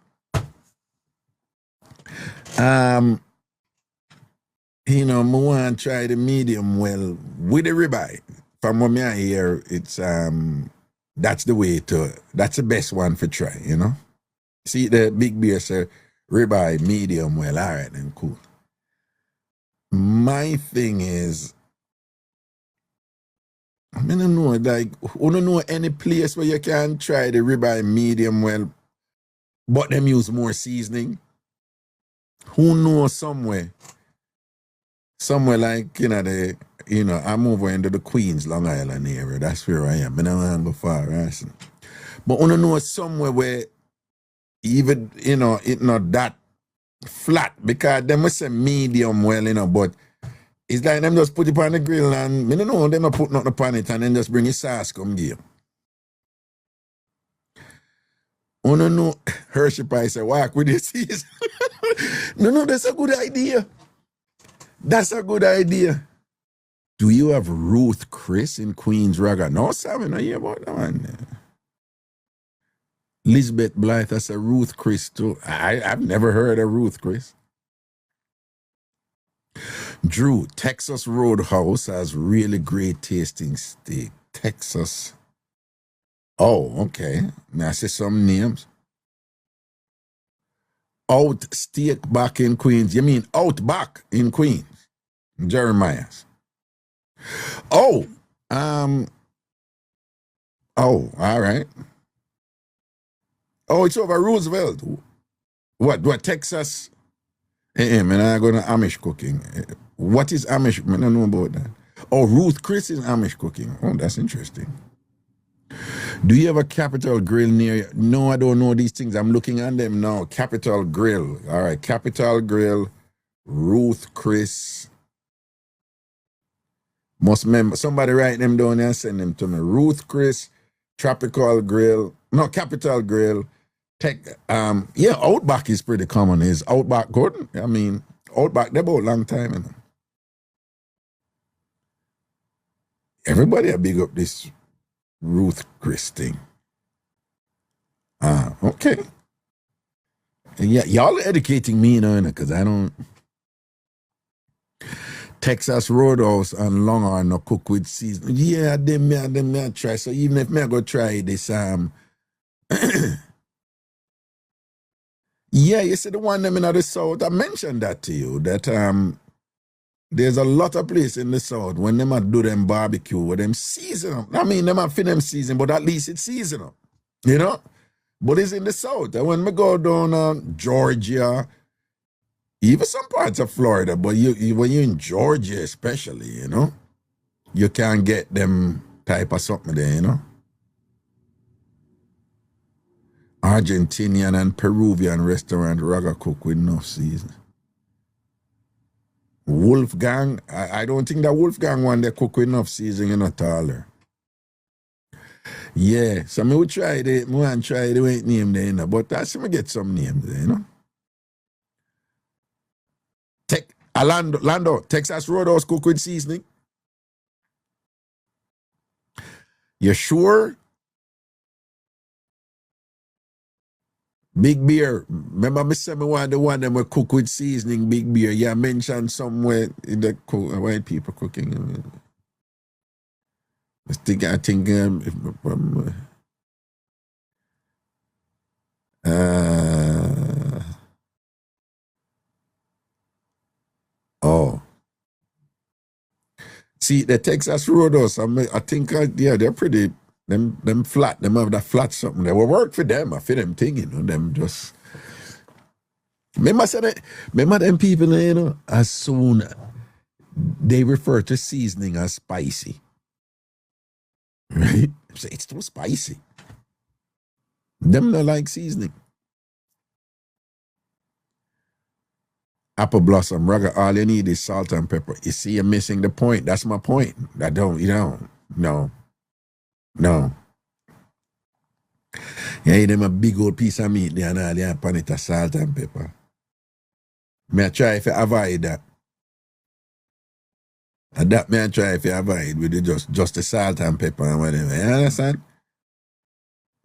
you know, I want to try the medium well with the ribeye. From what I hear, it's that's the best one for try, you know. See the big beer say ribeye medium well, all right, then cool. My thing is, I don't know, like, you don't know any place where you can try the ribeye medium well, but them use more seasoning. Who knows somewhere like, I'm over into the Queens, Long Island area. That's where I am. I don't want to go far, right? But you know somewhere where even, it's not that flat, because them must say medium well, but it's like them just put it on the grill and, I don't know, them not put nothing upon it and then just bring your sauce come give. Oh, no, Hershey Pie say, walk with your season. No, that's a good idea. That's a good idea. Do you have Ruth Chris in Queens Raga? No, Sam, I hear about that one. Lisbeth Blythe, that's a Ruth Chris too. I've never heard of Ruth Chris. Drew, Texas Roadhouse has really great tasting steak. Texas. Oh, okay. Now I see some names. Out Steak back in Queens. You mean Outback in Queens? Jeremiah's. Oh, all right. Oh, it's over Roosevelt. What, Texas? Man, I go to Amish cooking. What is Amish? I don't know about that. Oh, Ruth Chris is Amish cooking. Oh, that's interesting. Do you have a Capital Grill near you? No, I don't know these things. I'm looking at them now. Capital Grill. All right, Capital Grill, Ruth Chris. Must remember, somebody write them down there and send them to me. Ruth Chris, Capital Grill, Outback is pretty common. Is Outback good? I mean, Outback, they're about a long time. Everybody a big up this Ruth Chris thing. Okay. Yeah, y'all are educating me, because I don't. Texas Roadhouse and Long Island no cook with season. Yeah, them may try. So even if me go try this, yeah, you see the one them in the south, I mentioned that to you, that there's a lot of place in the south when them do them barbecue with them season them. I mean, them fit them season, but at least it's seasonal, But it's in the south. And when we go down Georgia, even some parts of Florida, but when you're in Georgia especially, you can't get them type of something there, Argentinian and Peruvian restaurant raga cook with enough season. Wolfgang, I don't think that Wolfgang one they cook with enough seasoning at all. Yeah, so me will try it. Me want try the way it name there, but I see me get some names there, Lando, Texas Roadhouse cook with seasoning. You sure? Big Beer. Remember me say me want the one that we cook with seasoning, Big Beer. You mentioned somewhere in the white people cooking. I think See, the Texas Roadhouse, I think, yeah, they're pretty, them flat, them have that flat something. They will work for them, I feel them thing, you know, them just. Remember them people, you know, as soon they refer to seasoning as spicy. Right? Say it's too spicy. Them not like seasoning. Apple blossom, Raga, all you need is salt and pepper. You see, you're missing the point. That's my point. No. You eat them a big old piece of meat there and all you pan it of salt and pepper. Me I try if you avoid that. And that me I try if you avoid with just the salt and pepper and whatever. You understand?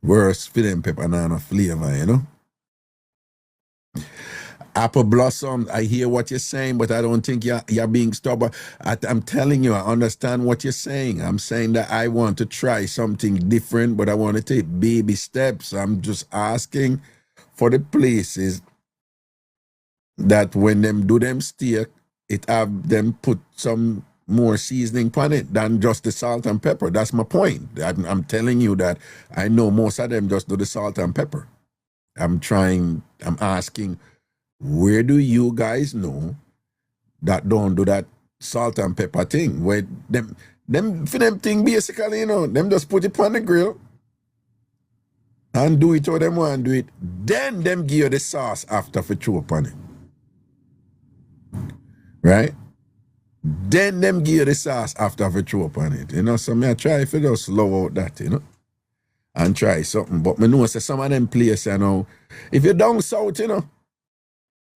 Worse for them pepper and no flavor, you know? Apple blossom, I hear what you're saying, but I don't think you're being stubborn. I'm telling you, I understand what you're saying. I'm saying that I want to try something different, but I want to take baby steps. I'm just asking for the places that when them do them steak, it have them put some more seasoning on it than just the salt and pepper. That's my point. I'm telling you that I know most of them just do the salt and pepper. I'm asking, where do you guys know that don't do that salt and pepper thing? Where them for them thing basically, you know, them just put it on the grill and do it how them want to do it. Then them give you the sauce after for throw upon it. Right? Then them give you the sauce after for throw upon it. You know, so me I try if you just slow out that, you know, and try something. But me know say some of them places, you know, if you're down south, you know,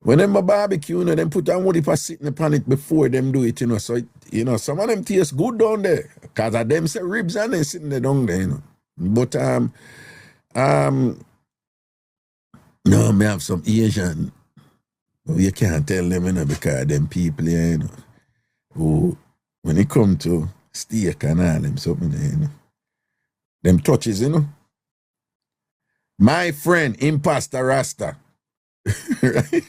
when them a barbecue, you know, them put on what if I sitting upon it before them do it, you know. So, you know, some of them taste good down there. Because of them say ribs and they sitting there down there, you know. But, no, me have some Asian. You can't tell them, you know, because them people, you know, who, when it come to steak and all them something, you know, them touches, you know. My friend, Impasta Rasta, right?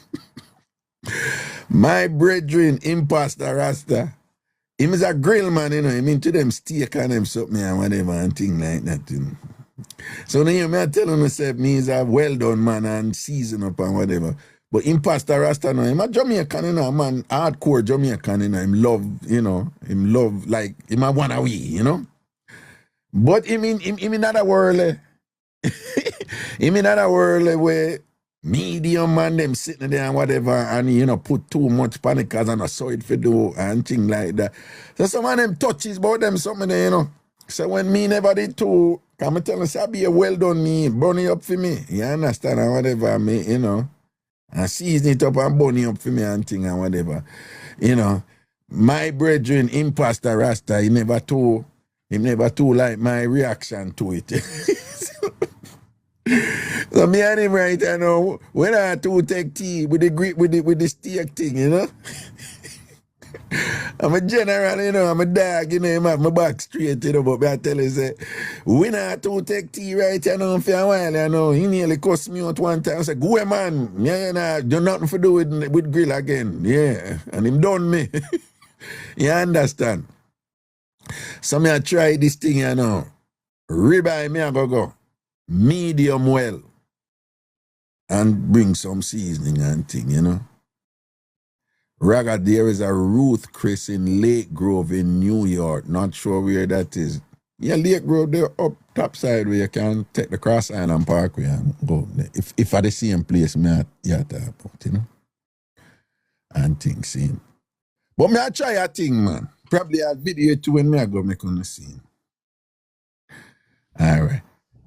My brethren, Impasta Rasta, him is a grill man, you know, him into them steak and them something and whatever and thing like that, you know. So then you may tell him, say, me is a well done man and season up and whatever. But Impasta Rasta, no, him a Jamaican, you know, man, hardcore Jamaican, you know, him love, like, him a one away, you know. But him in other world, him in other world where medium man them sitting there and whatever and you know put too much panic because I not saw it for do and thing like that. So some of them touches about them something there, you know. So when me never did too, come tell me, say be a well done me, burn it up for me. You understand and whatever me, you know. And season it up and burn it up for me and thing and whatever. You know. My brethren, Impasta Rasta, he never too like my reaction to it. So me and him right I know when I two take tea with the steak thing, you know. I'm a general, you know, I'm a dog, you know, him have my back straight, you know, but I tell you, say, when I two take tea right, you know, for a while, you know, he nearly cussed me out one time. I said, go away, man, yeah, you know, do nothing to do with grill again, yeah, and him done me. You understand? So me I try this thing, you know, ribeye me I go. Medium well and bring some seasoning and thing, you know. Raga, there is a Ruth Chris in Lake Grove in New York. Not sure where that is. Yeah, Lake Grove, they're up top side where you can take the Cross Island Parkway and go there. If at the same place, me talk about, you know. And things, see. But me I try a thing, man. Probably I'll video it too when me I go make on the scene. All right.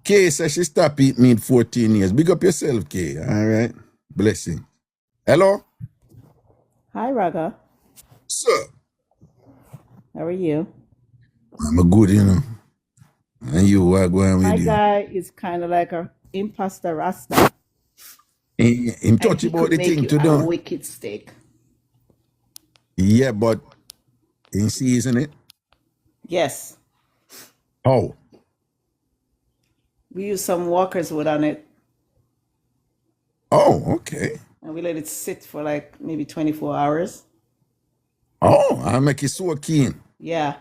Kay says she stopped eating meat 14 years. Big up yourself, Kay. All right. Blessing. Hello? Hi, Raga. Sir. How are you? I'm a good, you know. And you, what going with My you? guy is kind of like a imposter rasta. Him touch he about could the make thing you to a do. wicked steak. Yeah, but in season it? Yes. How? We use some walker's wood on it. Oh, okay. And we let it sit for like maybe 24 hours. Oh, I make it so keen. Yeah.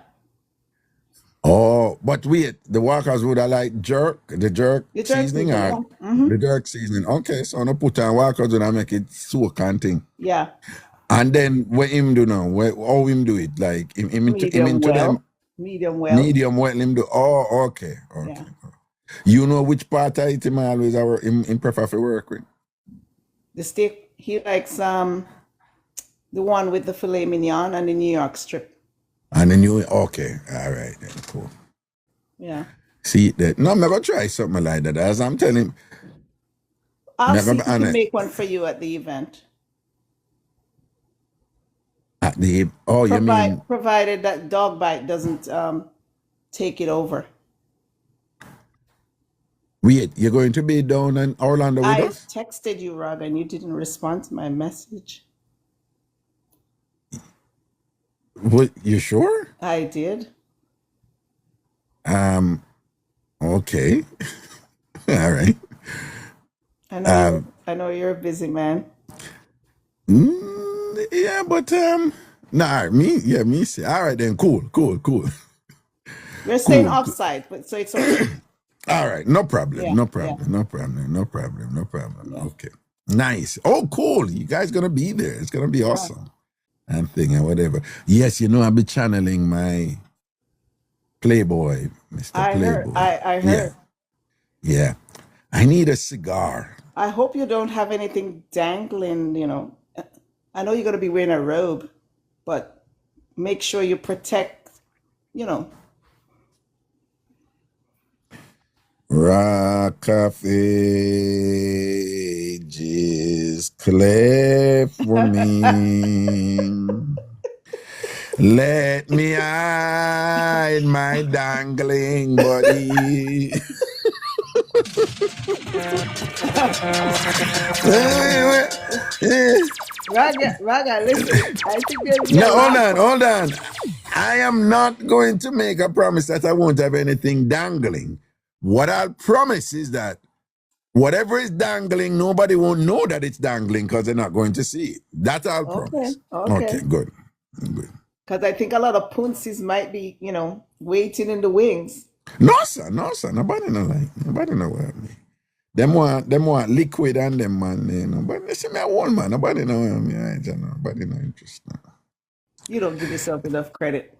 Oh, but wait, the walkers would have like the jerk The jerk seasoning seasoning, or yeah. Mm-hmm. the jerk seasoning. Okay, so no put on walkers would make it soak and thing. Yeah. And then what him do now? How him do it? Like him into Medium them well. Medium well. medium well him do. Oh, okay. Yeah. You know which part of it him always him prefer to work with? The steak, he likes the one with the filet mignon and the New York strip. And then you okay, all right then, cool. Yeah. See that? No, I'm gonna try something like that. As I'm telling him, I'll see never if we can make one for you at the event. at the you mean Provided that dog bite doesn't take it over. wait, you're going to be down in Orlando with I us? texted you, Rag, and you didn't respond to my message. What, you sure? I did. Okay. All right. I know you're a busy man. Yeah, but me see. All right then, cool. We're staying Cool. offside, but so it's okay. All right, no problem, Yeah, no problem. Okay, nice. Oh, cool. You guys gonna be there. It's gonna be awesome. And thing and whatever. Yes, I'll be channeling my Playboy, Mr. I heard. Playboy. I heard. Yeah. I need a cigar. I hope you don't have anything dangling, I know you're going to be wearing a robe, but make sure you protect, Rock of ages, cleft for me. Let me hide my dangling body. Raga, listen. I think there's No, hold on. I am not going to make a promise that I won't have anything dangling. What I'll promise is that whatever is dangling, nobody won't know that it's dangling because they're not going to see it. That's I'll promise. Okay, good. Because I think a lot of punsis might be, waiting in the wings. No, sir. Nobody know what me. Them want liquid and them man, But they see me a whole man. Nobody know me. Nobody no interest. No. You don't give yourself enough credit.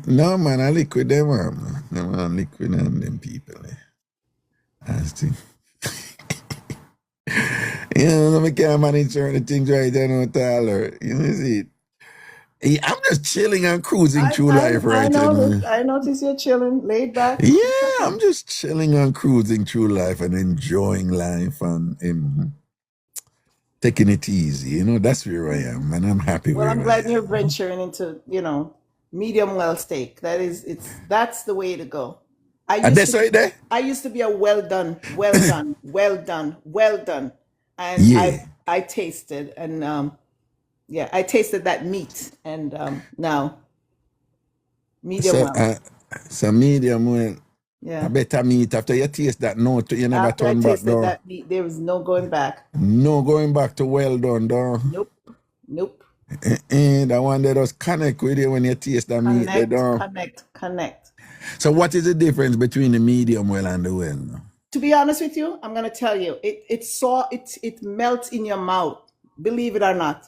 No, man, I liquid them, man. Them want liquid and them people. That's the I can't manage certain things right now, Tyler. See it. I'm just chilling and cruising through life right now. I notice you're chilling, laid back. Yeah, I'm just chilling and cruising through life and enjoying life and taking it easy. That's where I am, and I'm happy. Well, I'm glad you're venturing into, medium well steak. That's the way to go. I used to be a well done, and Yeah. I tasted and I tasted that meat, and now medium well. So medium well. Yeah. I better meat after you taste that note, you never After I turn back tasted down. that meat, there was no going back. No going back to well done, though. Nope. The one that does connect with you when you taste that meat. Connect. So what is the difference between the medium well and the well? No? To be honest with you, I'm gonna tell you, it melts in your mouth. Believe it or not.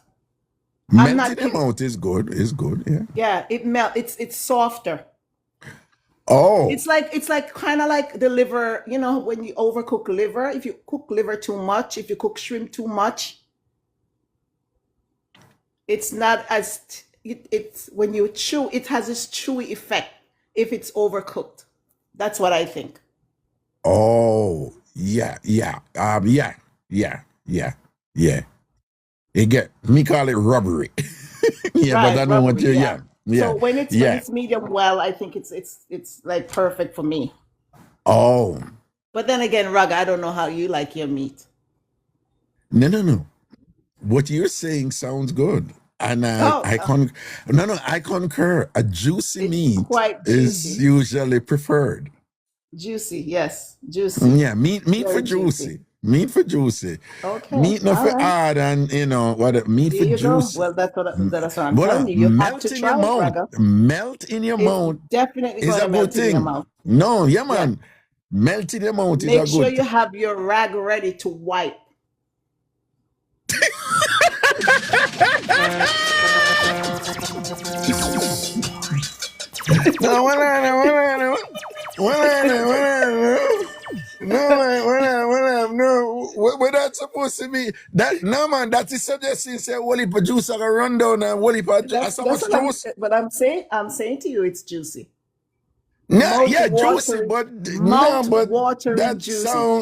Melt in the mouth is good. Yeah. Yeah, it melts. It's softer. Oh. It's like kind of like the liver. When you overcook liver, if you cook liver too much, if you cook shrimp too much, it's not as it's when you chew, it has this chewy effect if it's overcooked. That's what I think. Oh, yeah. Yeah. You get me call it rubbery. Yeah, Right, but I know what rubbery, you yeah. yeah. So when it's medium well, I think it's like perfect for me. Oh. But then again, Rug, I don't know how you like your meat. No. What you're saying sounds good. And I concur. A juicy meat quite is juicy. usually preferred. Juicy, yes, juicy. Yeah, meat for Very juicy. Meat for juicy. Okay. Meat not All for right. hard and what meat There for you go. juicy. Well, that's what I'm But telling you. You have to melt in your try it, mouth. Raga. Melt in your It's mouth definitely is going a to good melt in your thing. mouth. No, yeah, Yeah. man. Melt in your mouth is a Make sure good you thing. have your rag ready to wipe. No, what that's supposed to be? That no man, that is suggesting say Wally producer a rundown and Wally That's so much what I'm. juice. But I'm saying to you, it's juicy. Nah, Mouth yeah, juicy, watering, but no, mouth but watering juicy.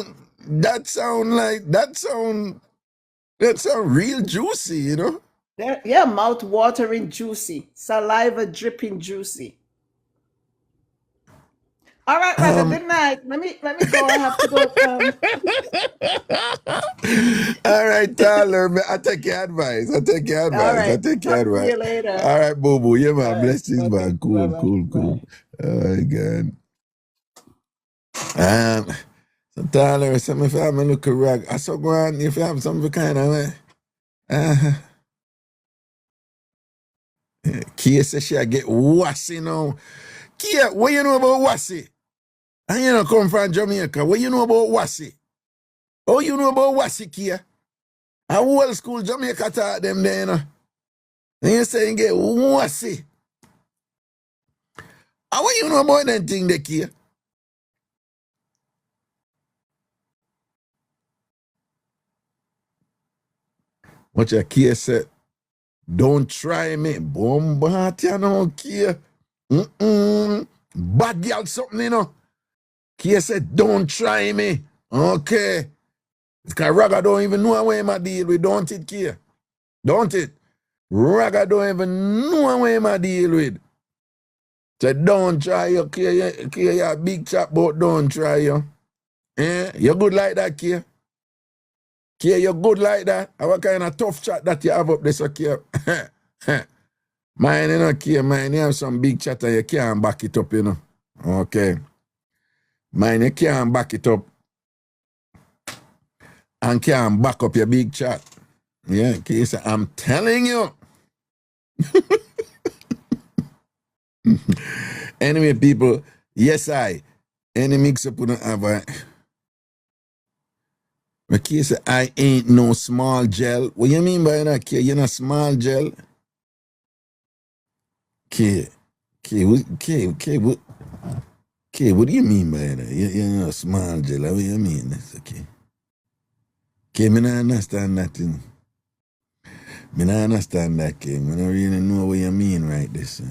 that sound real juicy, you know? Yeah, mouth watering juicy, saliva dripping juicy. All right, Raga. Good night. Let me go. I have to go. All right, Tyler, man, I take your advice. All right. Talk to you later. All right, boo boo. Yeah, man. All right. Blessings, Okay. man. Cool, Bye-bye. cool, cool. Bye. Oh my God. So Tyler, some if I have a look at rag, I saw go on if you have something kind of way. Kia says she get wassy now. Kia, what you know about wassy? And you know come from Jamaica. What you know about wassy? Oh, you know about wassy, Kia? A whole school Jamaica taught them there, you know. And you say you get wassy. And what you know about that thing there, Kia? What your Kia said? Don't try me. Bombat, you know, Kia. Bad girl something, you know. Kia said, don't try me. Okay. Because Raga don't even know where I deal with, don't it, Kia? Don't it? Raga don't even know where I deal with. So don't try you, Kia. Kia, you're a big chap, but don't try you. Eh? You're good like that, Kia. Kia, you're good like that. And what kind of tough chat that you have up there, so Kia? Mine, you know, Kia, mine, you have some big chat and you can't back it up, you know. Okay. Mine, you can't back it up. And can't back up your big chat. Yeah, Kia say, I'm telling you. Anyway, people, yes, any mix-up we don't have a... But Kia say, I ain't no small gel. What you mean by that, Kia? You're not small gel? Kia, what do you mean by that? You're not a small gel. What do you mean? That's okay. Kia, me not understand that thing. Me not understand that, Kia. Me don't really know what you mean right this.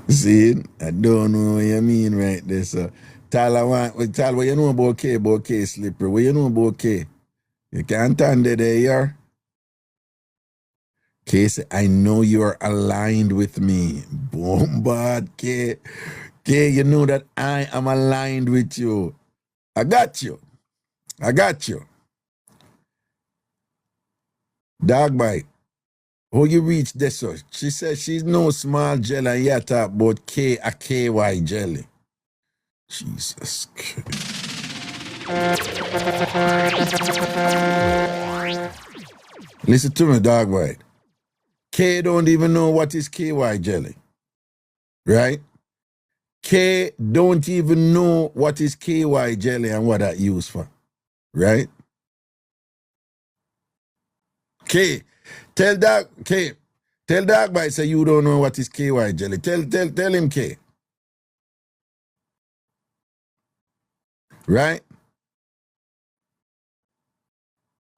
See, I don't know what you mean right there, so. Tal, what you know about K Slippery? What you know about K? You can't stand it there. K say, I know you're aligned with me. Bombard, K. K, you know that I am aligned with you. I got you. Dog bite. How you reach this? She said she's no small jelly and you talk about K a KY jelly. Jesus Christ. Listen to me, dog bite. K don't even know what is KY jelly. Right? K don't even know what is KY jelly and what that used for. Right? K, tell dog bite say you don't know what is KY jelly. Tell him K. Right?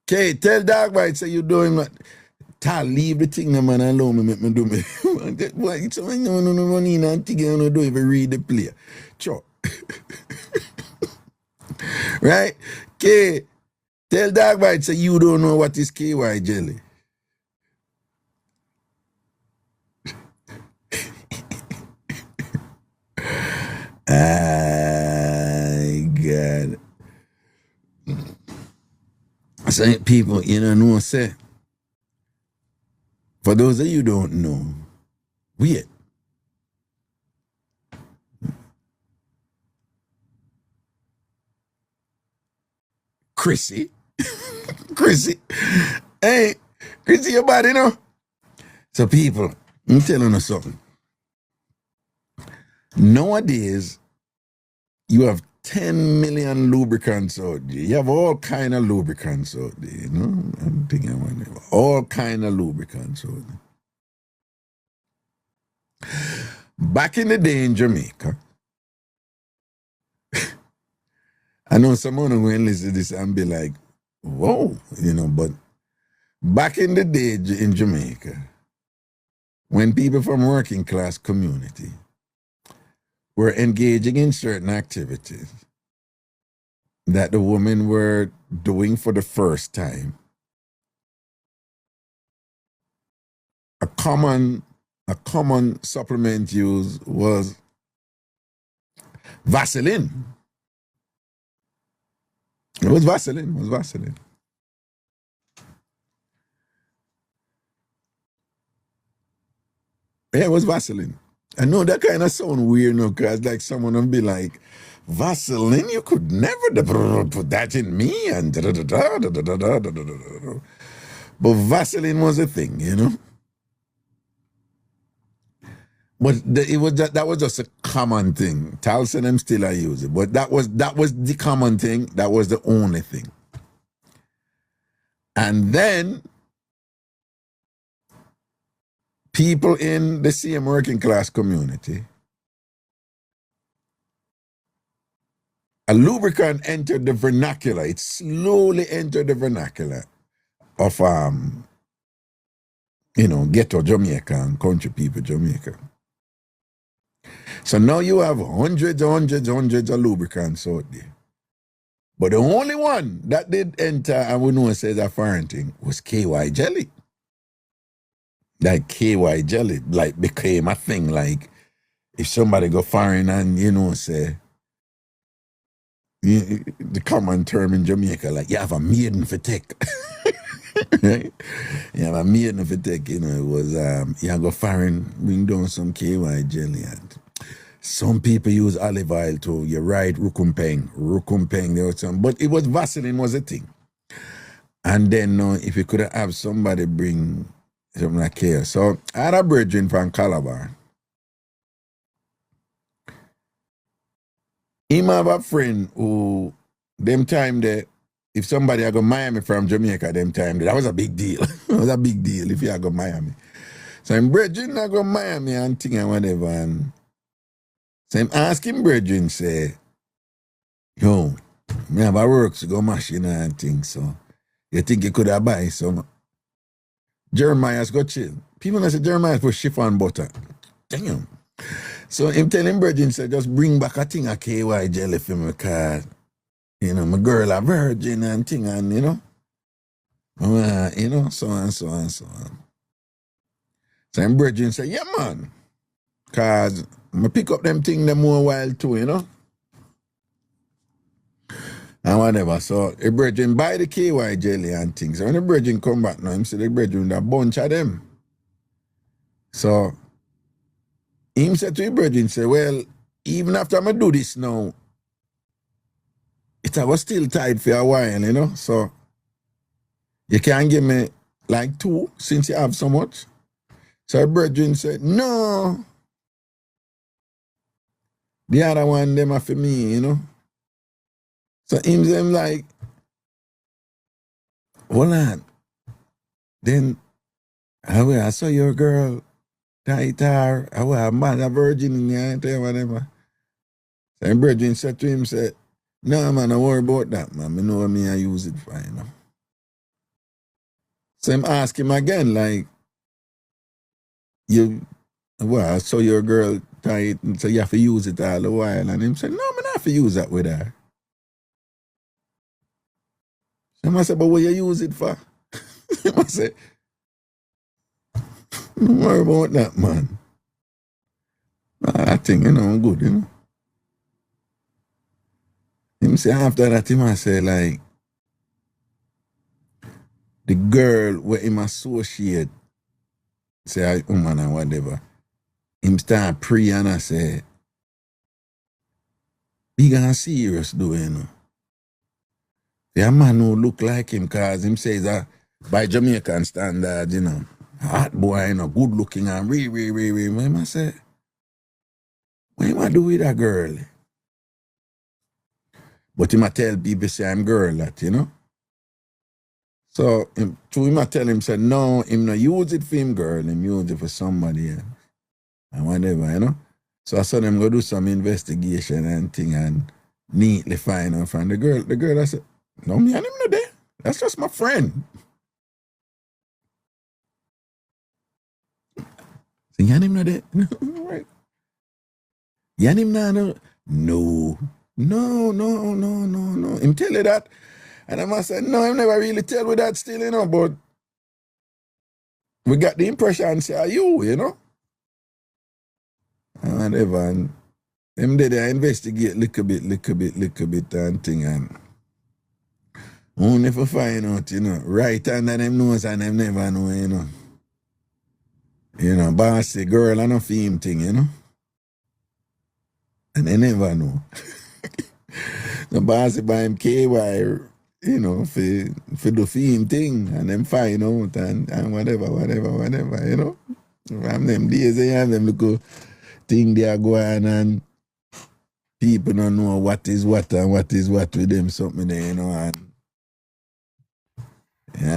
K, tell dog bite say you doing what. Tal, leave the thing, man, alone me, make me do me. Why, it's when you don't run in and think you don't even read the play. Sure. Right? K, tell dog bite say you don't know what is KY jelly. God. So people, you know, say, for those of you who don't know, wait. Chrissy. Chrissy. Hey, Chrissy, your body, you know? So people, I'm telling you something. Nowadays, you have 10 million lubricants out there. You have all kind of lubricants out there, you know? I'm thinking about all kind of lubricants out there. Back in the day in Jamaica, I know someone who will listen to this and be like, whoa, you know, but back in the day in Jamaica, when people from working class community were engaging in certain activities that the women were doing for the first time, a common supplement used was Vaseline. It was Vaseline. Yeah, it was Vaseline. I know that kind of sound weird, no, because like someone would be like, Vaseline, you could never put that in me, and but Vaseline was a thing, you know. But that was just a common thing. Talson them still I use it, but that was the common thing. That was the only thing. And then people in the same working class community, a lubricant entered the vernacular. It slowly entered the vernacular of ghetto Jamaica and country people Jamaica. So now you have hundreds of lubricants out there. But the only one that did enter, and we know it says a foreign thing, was KY jelly. Like KY jelly, like became a thing. Like if somebody go foreign and, you know, say, the common term in Jamaica, like you have a maiden for tech. Right? You have a maiden for tech, you know, it was, you go foreign, bring down some KY jelly. And some people use olive oil too. You're right, rukumpeng, there was some, but it was Vaseline was a thing. And then if you could have somebody bring something like here. So I had a brethren from Calabar. Him have a friend who, them time that if somebody had go Miami from Jamaica, them time that was a big deal. It was a big deal if you had go Miami. So him brethren I go Miami and thing and whatever, and so I'm asking brethren, say, yo, me have a work to go machine and things, so you think you could have buy some Jeremiah's got chill. People say Jeremiah's for chiffon butter. Damn. So him telling brethren, say, just bring back a thing of KY jelly for me, cause, you know, my girl a virgin and thing, and, you know, so on. So him brethren say, yeah, man, cause I pick up them thing them more while too, you know. And whatever. So the brethren buy the KY jelly and things. So when the brethren come back now, him say the brethren a bunch of them. So him said to the brethren, say, well, even after I do this now, it was still tight for a while, you know. So you can't give me like 2 since you have so much. So the brethren said, no. The other one, them are for me, you know. So him like, hold on. Then, I saw your girl, tight her, I was a man, a virgin in the whatever. So him brethren said to him, said, no, man, don't worry about that, man. I know what I use it for, you know. So him ask him again, like, I saw your girl tight, and so you have to use it all the while. And him said, no, I don't have to use that with her. So I said, but what you use it for? I said, don't worry about that, man. I think, you know, good, you know. Him say after that, him I say, like, the girl where him associate, say, a woman or whatever, him start pray and I say, be gonna serious though, you know. Yeah, man who look like him, cause him says by Jamaican standards, you know, hot boy, you know, good looking and re. When I say, what am I do with a girl? But him I tell people say I'm girl that, you know. So to him I tell him say no, him not use it for him girl, him use it for somebody else. And whatever, you know. So I saw them go do some investigation and thing and neatly find out from the girl. The girl I said, no, me and him not there. That's just my friend. So you and him not there? Right. You and him not there? No. Him tell you that. And I must say, no, I never really tell with that still, you know, but we got the impression, say, are you know? And whatever, and them did I investigate little bit and thing, and only for find out, you know, right under them nose and them never know, you know. You know, bossy girl and a fame thing, you know. And they never know. The bossy by him KY, you know, for the fame thing, and them find out and whatever, you know. From them days, they have them little thing they are going and people don't know what is what and what is what with them something there, you know, and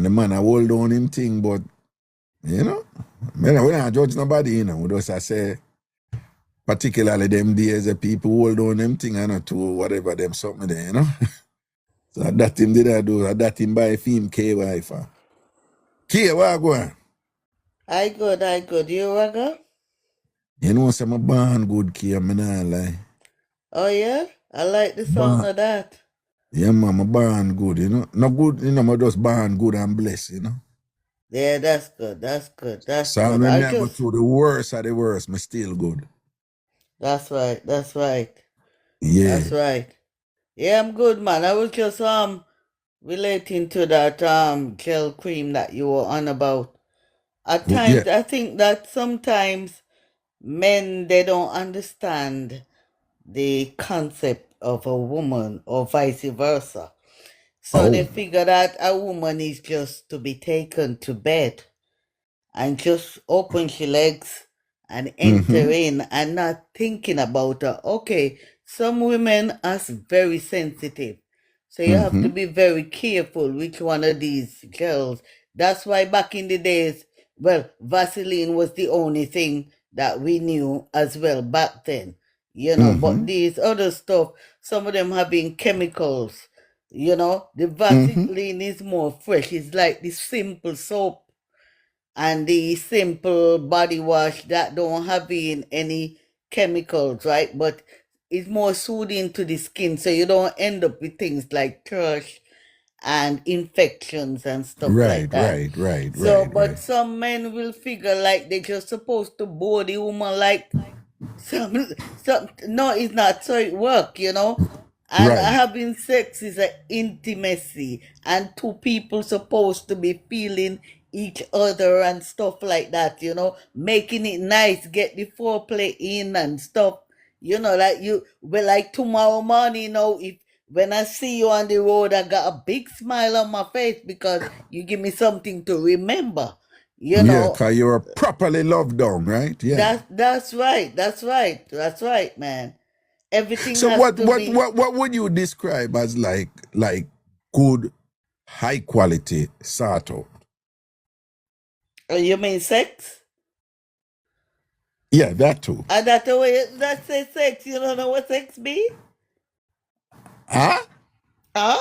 the man I hold on him thing, but you know, man, we don't judge nobody, you know. We just say particularly them days the people hold on them thing and not to whatever them something there, you know. So that him did I do, that him buy film KY for. K, what go on? I good. You Raga? You know, some born good K, I'm not lie. Oh yeah? I like the sound of that. Yeah, man, I'm born good, you know. Not good, you know, I'm just born good and blessed, you know. Yeah, that's good. So when I go through the worst of the worst, I'm still good. That's right. Yeah. That's right. Yeah, I'm good, man. I was just relating to that gel cream that you were on about. At times, Yeah. I think that sometimes men they don't understand the concept of a woman or vice versa. So they figure that a woman is just to be taken to bed and just open she legs and enter in and not thinking about her. Okay, some women are very sensitive. So you have to be very careful which one of these girls. That's why back in the days, well, Vaseline was the only thing that we knew as well back then. You know, but these other stuff, some of them having chemicals. You know, the Vaseline is more fresh. It's like the simple soap and the simple body wash that don't have in any chemicals, right? But it's more soothing to the skin, so you don't end up with things like thrush and infections and stuff like that. But some men will figure like they're just supposed to bore the woman like some no, it's not. So it work, you know. And having sex is an intimacy, and two people supposed to be feeling each other and stuff like that, you know, making it nice, get the foreplay in and stuff, you know, like tomorrow morning, you know, if when I see you on the road, I got a big smile on my face because you give me something to remember, you know. Yeah, because you're properly loved down, right? Yeah. That's right, man. Everything So has to be. what would you describe as like good, high quality sort of? You mean sex? Yeah, that too. That's the way that say sex. You don't know what sex be? Huh? Huh?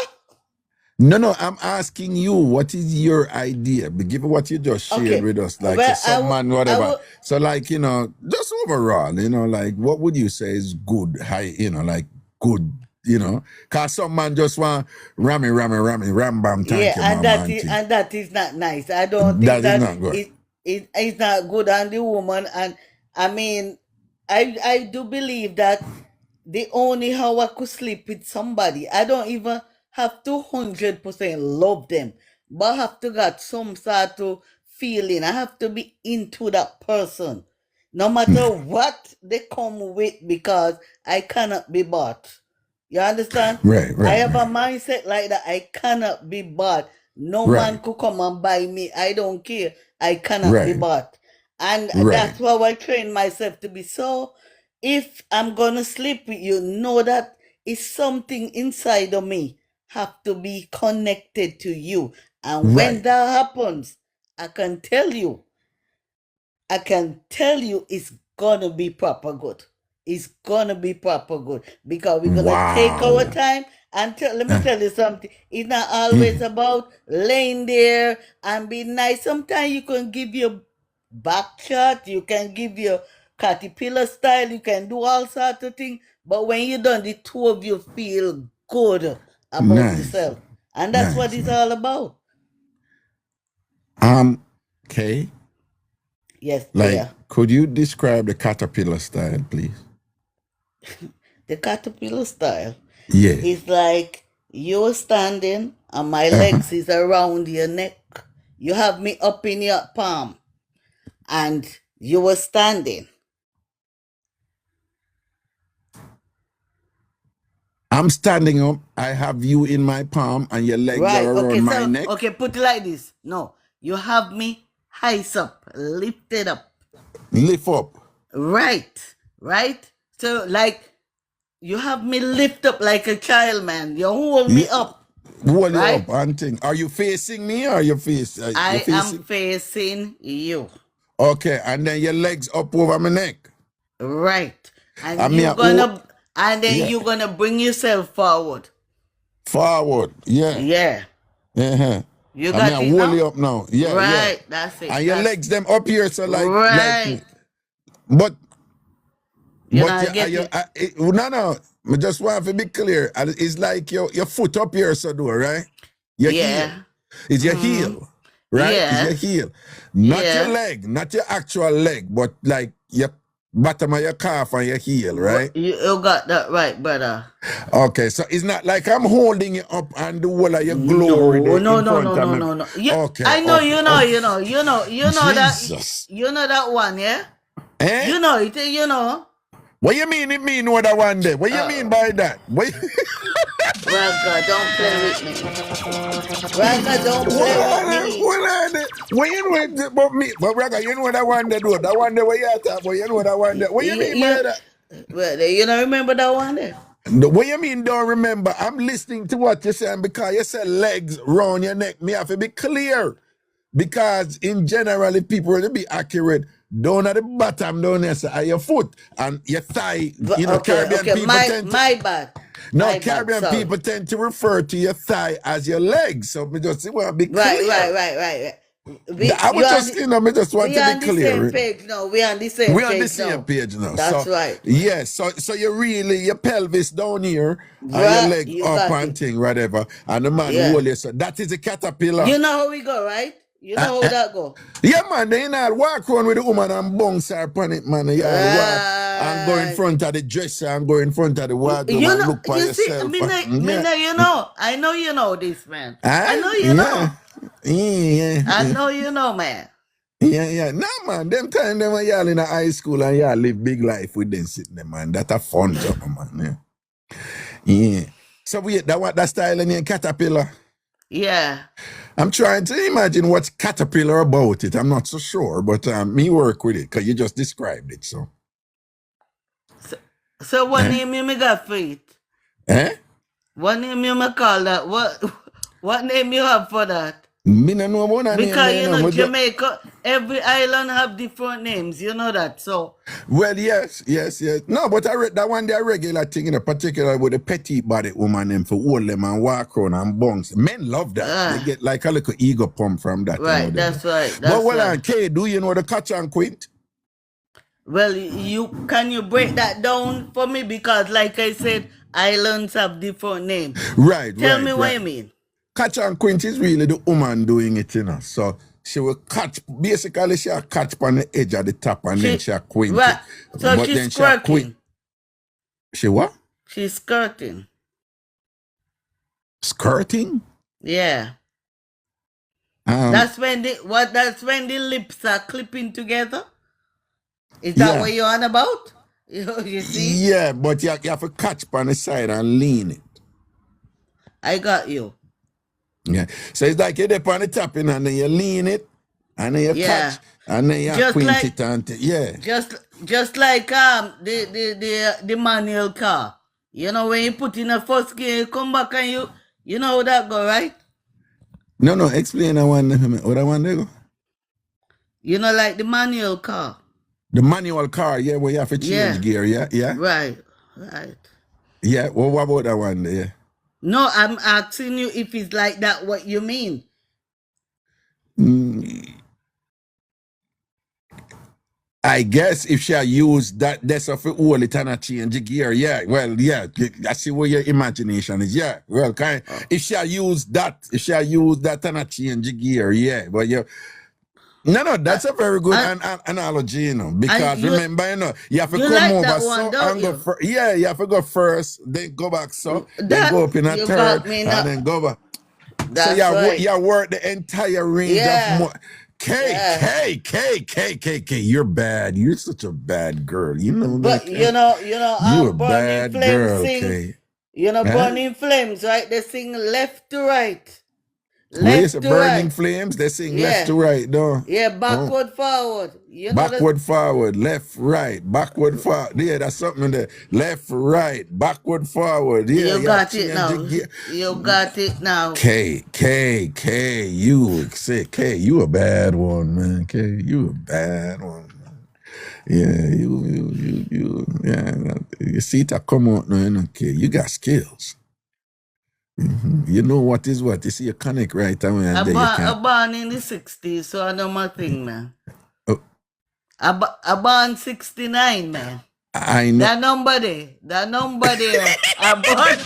No, I'm asking you, what is your idea? Given what you just shared with us, like Well, some man, whatever. So, like, you know, just overall, you know, like, what would you say is good, high, you know, like good, you know? Because some man just want ram bam, thank you, and mama. that is not nice. I don't think that is not good. It's not good on the woman. And I mean, I do believe that the only how I could sleep with somebody, I don't even have to 100% love them, but I have to got some sort of feeling. I have to be into that person, no matter what they come with, because I cannot be bought. You understand? Right, I right, have a right. mindset like that. I cannot be bought. No man Right, could come and buy me. I don't care. I cannot be right, bought. And right, that's how I train myself to be. So if I'm gonna sleep with you, know that it's something inside of me have to be connected to you. And when right. that happens, I can tell you it's gonna be proper good. It's gonna be proper good because we're gonna take our Wow. time and let me Uh, tell you something. It's not always mm, about laying there and being nice. Sometimes you can give your back shot, you can give your caterpillar style, you can do all sorts of things. But when you're done, the two of you feel good about nice, yourself. And that's what nice, it's nice. all about. Okay. Yes, Like, dear. could you describe the caterpillar style, please? The caterpillar style. Yeah. It's like you're standing and my Uh-huh. legs is around your neck. You have me up in your palm and you were standing. I'm standing up. I have you in my palm, and your legs are Right. around my neck. Okay, put it like this. No. You have me highs up, lifted up. Lift up. Right. Right? So like you have me lift up like a child, man. You hold me Yeah. up. Hold you Right? up and thing. Are you facing me or you you I am facing? facing you. Okay, and then your legs up over my neck. Right. I And mean, then yeah, you're gonna bring yourself forward. forward. Yeah. Yeah. Uh-huh. You I mean, got I it hold now? you up now. Yeah, yeah. Right. That's it. And your That's legs them up here, so right. but You but know, you, get it. no. I just want to be clear. It's like your foot up here, so do right? Your heel. Yeah. Is your Mm-hmm. heel, right? Is your Yes. heel. Not your Yeah. leg, not your actual leg, but like your bottom of your calf and your heel, right? You got that right, brother. Okay, so it's not like I'm holding you up and the whole of your glory No, there no, in no, front no, of no, me. no, no. You, Okay, I know, okay, okay. you know that, Jesus. you know that one, yeah. Eh? You know it, you know. What you mean it mean what I want there? What you mean by that? Raga, don't play with me. Raga, don't play with me. What you know about me? But Raga, you know what I want to do? That one there what you talk about, you know what I want to. What you mean by that? Well, you don't remember that one there? What you mean don't remember? I'm listening to what you're saying because you said legs round your neck. Me have to be clear. Because in general, if people were to be accurate, down at the bottom down there, so your foot and your thigh, Caribbean Okay, people tend to my bad. no, My bad, Caribbean sorry. people tend to refer to your thigh as your legs. So me just want to be clear. Right. I would just, me just want We to on be the same clear. page now. We on the same We're on the page same now. page now. That's So, right. yes, so you really, your pelvis down here and your Right, leg you up got and it. thing, whatever. And the man Yeah. hold you. So that is a caterpillar. You know how we go, right? You know how that go. Yeah, man, they not walk around with the woman and bounce her upon it, man. You walk and go in front of the dresser and go in front of the wardrobe You and know, look for you see, yourself. you know. I know you know this, man. I know you know. Yeah. I know you know, man. Yeah. Nah, man, them time them when y'all in a high school and y'all live big life with them sitting there, man. That's a fun job, man. Yeah. So that style in your caterpillar. Yeah. I'm trying to imagine what's caterpillar about it. I'm not so sure, but me work with it because you just described it. So what name you me got for it? Eh? What name you me call that? What name you have for that? Me no know about that Because name. you know Jamaica, every island have different names. You know that, so. Well, yes. No, but I read that one day a regular thing, in particular with the petite body woman them for hold them and walk around and bounce. Men love that. They get like a little ego pump from that. Right, that's right. But on K, do you know the catch and quint? Well, can you break that down for me? Because like I said, islands have different names. Right. Tell me what you mean. Catch and quint is really the woman doing it, So she will catch, basically she'll catch on the edge of the top and then she'll quint right. it. So but she's then skirting. She what? She's skirting. Skirting? Yeah. That's when the lips are clipping together? Is that what you're on about? You see? Yeah, but you have to catch on the side and lean it. I got you. Yeah. So it's like you're there on the top and then you lean it and then you catch and then you Just quint like- it and yeah. Just like the manual car. You know, when you put in a first gear, you come back and you know how that go, right? No, explain that one for me. What I want to go? You know, like the manual car. The manual car, yeah, where you have to change Yeah. gear, yeah? Right. Yeah, well, what about that one there? No, I'm asking you if it's like that, what you mean. I guess if she use that's of it hold it and a change the gear, yeah. Well, yeah, I see where your imagination is. Yeah. Well, if she use that and a change the gear, yeah. But no, that's a very good analogy, you know, because remember, you know, you have to come like over that one, so don't and you? go first. Yeah, you have to go first, then go back so, then That- go up in a you third, got me and now. then go back. That's So right. you work the entire range Yeah. of more. K, you're bad. You're such a bad girl. You know But that. you know, You're a Burning bad Flames girl, sing. K. You know, Huh? Burning Flames, right? They sing left to right. Where's the Left to burning right. flames? They sing Yeah. left to right, though. Yeah, backward, forward. You know Backward, forward, left, right, backward, forward. Yeah, that's something there. Left, right, backward, forward. Yeah, You got it change now. the gear. You got it now. K, you say K, you a bad one, man. K, you a bad one, man. Yeah, you see it come out now, you know, K. You got skills. You know what is what. You see, you connect right away and then you I can. born in the 60s, so I know my thing, man. Oh. I born 69, man. I know. That number there. I born.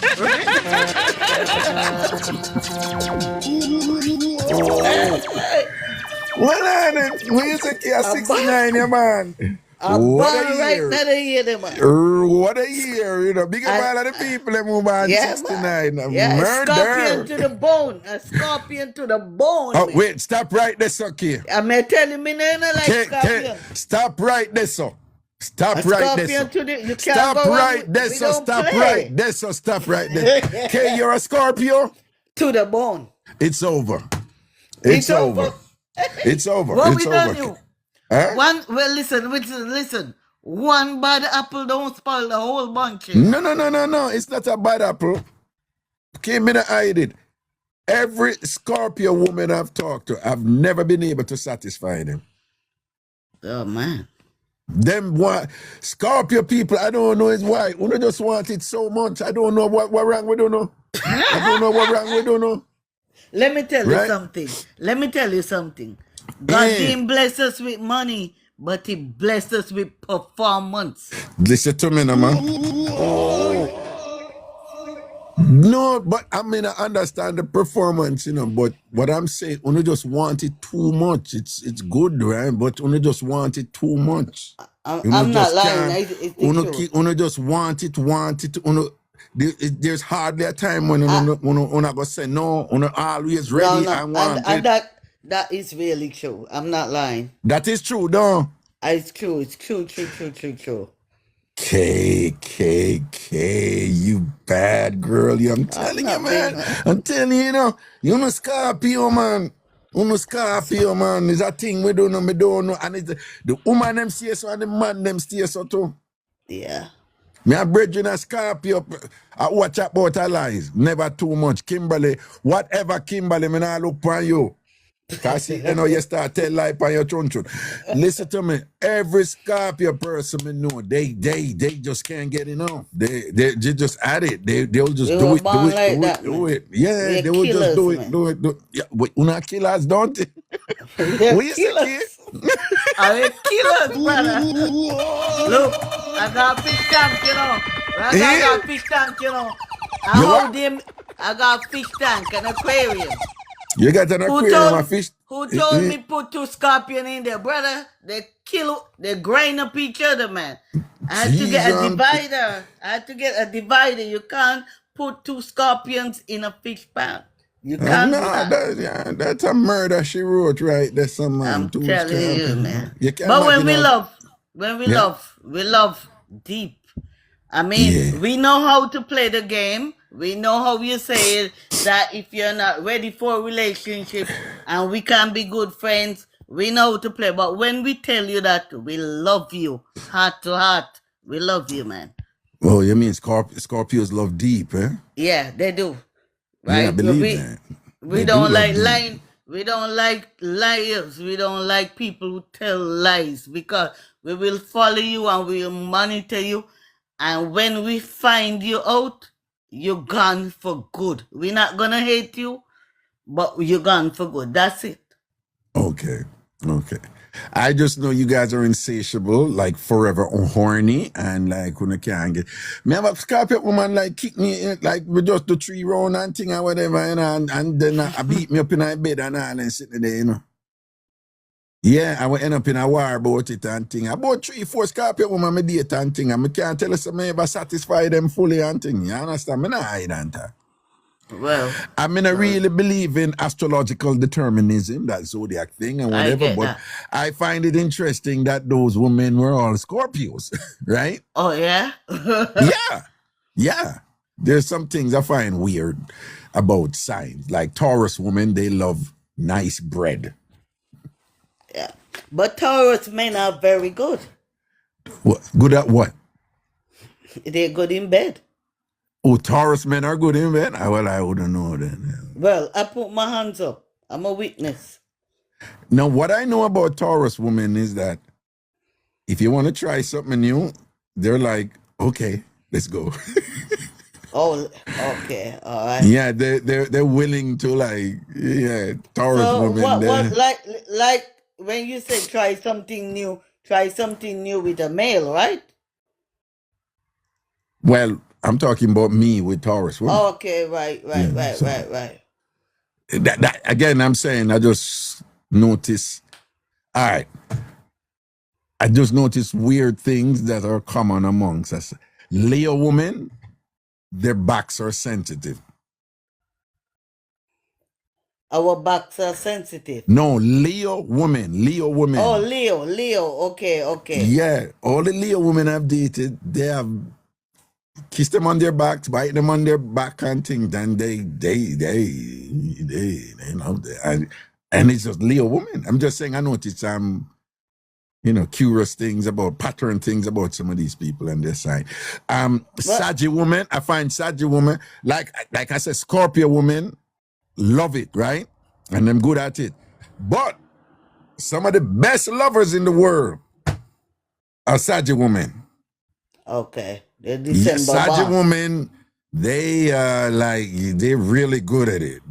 When you say you're 69, yeah, man. I born right now the year, them, man. What a year, you know. Big up all of the people that move on Yeah, 69. man. Yeah, Murder. scorpion to the bone. A scorpion to the bone. Oh, man. wait, stop right there, Sucky. I'm telling me now, like scorpion. Stop right there, so. Stop A right there, scorpion so. to the, you can't Stop go right on, there, we so. don't Stop play. right there, so. Stop right there. Okay, you're a Scorpio? To the bone. It's over. It's over. It's over. What It's we done over. you? Huh? Listen. One bad apple don't spoil the whole bunch. You know? No. It's not a bad apple. Came in and hide it. Every Scorpio woman I've talked to, I've never been able to satisfy them. Oh, man. Them what Scorpio people, I don't know is why. We just want it so much. I don't know what wrong we don't know. I don't know what wrong we don't know. Let me tell Right? you something. God didn't bless us with money, but He blessed us with performance. Listen to me now, man. No, but I mean I understand the performance, you know, but what I'm saying, you just want it too much. It's good, right? But you just want it too much. I'm not lying. It's the truth. You just want it. There's hardly a time when you go say no. You always ready and want and it. that is really true. I'm not lying. That is true, though. It's true. K, you bad girl. I'm telling you, man. I'm telling you, you know Scorpio, man. Scorpio, man. It's a thing we don't know. And it's the woman them stay so and the man them stay so too. Yeah. Me a brethren a Scorpio. I watch about her lies. Never too much. Kimberly, whatever Kimberly, me not look for you. Because you start tell lie on your chun. Listen to me. Every Scorpio person me know, they just can't get enough. They just at it. They'll just do it. Yeah, they will just do it. Yeah, we're not killers, don't they? They're killers. Are killers, brother? Look, I got a fish tank, you know. I got a fish tank, you know. I got a fish tank, an aquarium. You got an aquarium of fish? Who told me put 2 scorpions in there, brother? They grind up each other, man. I had to get a divider. You can't put 2 scorpions in a fish pan. You can't do that. That's a murder she wrote right there, some man. I'm telling you, man. You can't but when imagine we love, we love deep. I mean, we know how to play the game. We know how you say it, that if you're not ready for a relationship and we can be good friends, we know how to play. But when we tell you that we love you, heart to heart, we love you, man. Oh, you mean Scorpios love deep, eh? Yeah, they do. Right? Yeah, I believe that. We don't like lying. We don't like liars. We don't like people who tell lies, because we will follow you and we will monitor you. And when we find you out, you're gone for good. We're not going to hate you, but you're gone for good. That's it. Okay. I just know you guys are insatiable, like forever horny, and like when I can't get. Me have a Scorpio woman like kick me in, like with just the 3 round and thing or whatever, you know, and then I beat me up in my bed and all and sitting there, you know. Yeah, I will end up in a war about it and thing. About 3-4 Scorpio woman me date and thing, and I can't tell us I ever satisfy them fully and thing. You understand? Me not hide and that. Well, I mean, I really believe in astrological determinism, that zodiac thing and whatever, but I find it interesting that those women were all Scorpios, right? Oh, yeah? Yeah. There's some things I find weird about signs. Like Taurus women, they love nice bread. Yeah. But Taurus men are very good. What? Good at what? They're good in bed. Oh, Taurus men are good in bed? Well, I wouldn't know then. Well, I put my hands up. I'm a witness. Now, what I know about Taurus women is that if you want to try something new, they're like, okay, let's go. Oh, okay, all right. Yeah, they're willing to Taurus women. What like when you say try something new with a male, right? Well, I'm talking about me with Taurus women. Okay, right. That again, I'm saying I just notice. All right, I just notice weird things that are common amongst us. Leo women, their backs are sensitive. Our backs are sensitive. No, Leo women. Oh, Leo. Okay. Yeah, all the Leo women I've dated, they have kissed them on their backs, bite them on their back and things, and they know, and it's just Leo women. I'm just saying I noticed curious things about pattern things about some of these people and their side. Saggy woman, I find Saggy woman, like I said, Scorpio women love it, right? And I'm good at it. But some of the best lovers in the world are Saggy women. Okay. They're December Saggy women, they're really good at it.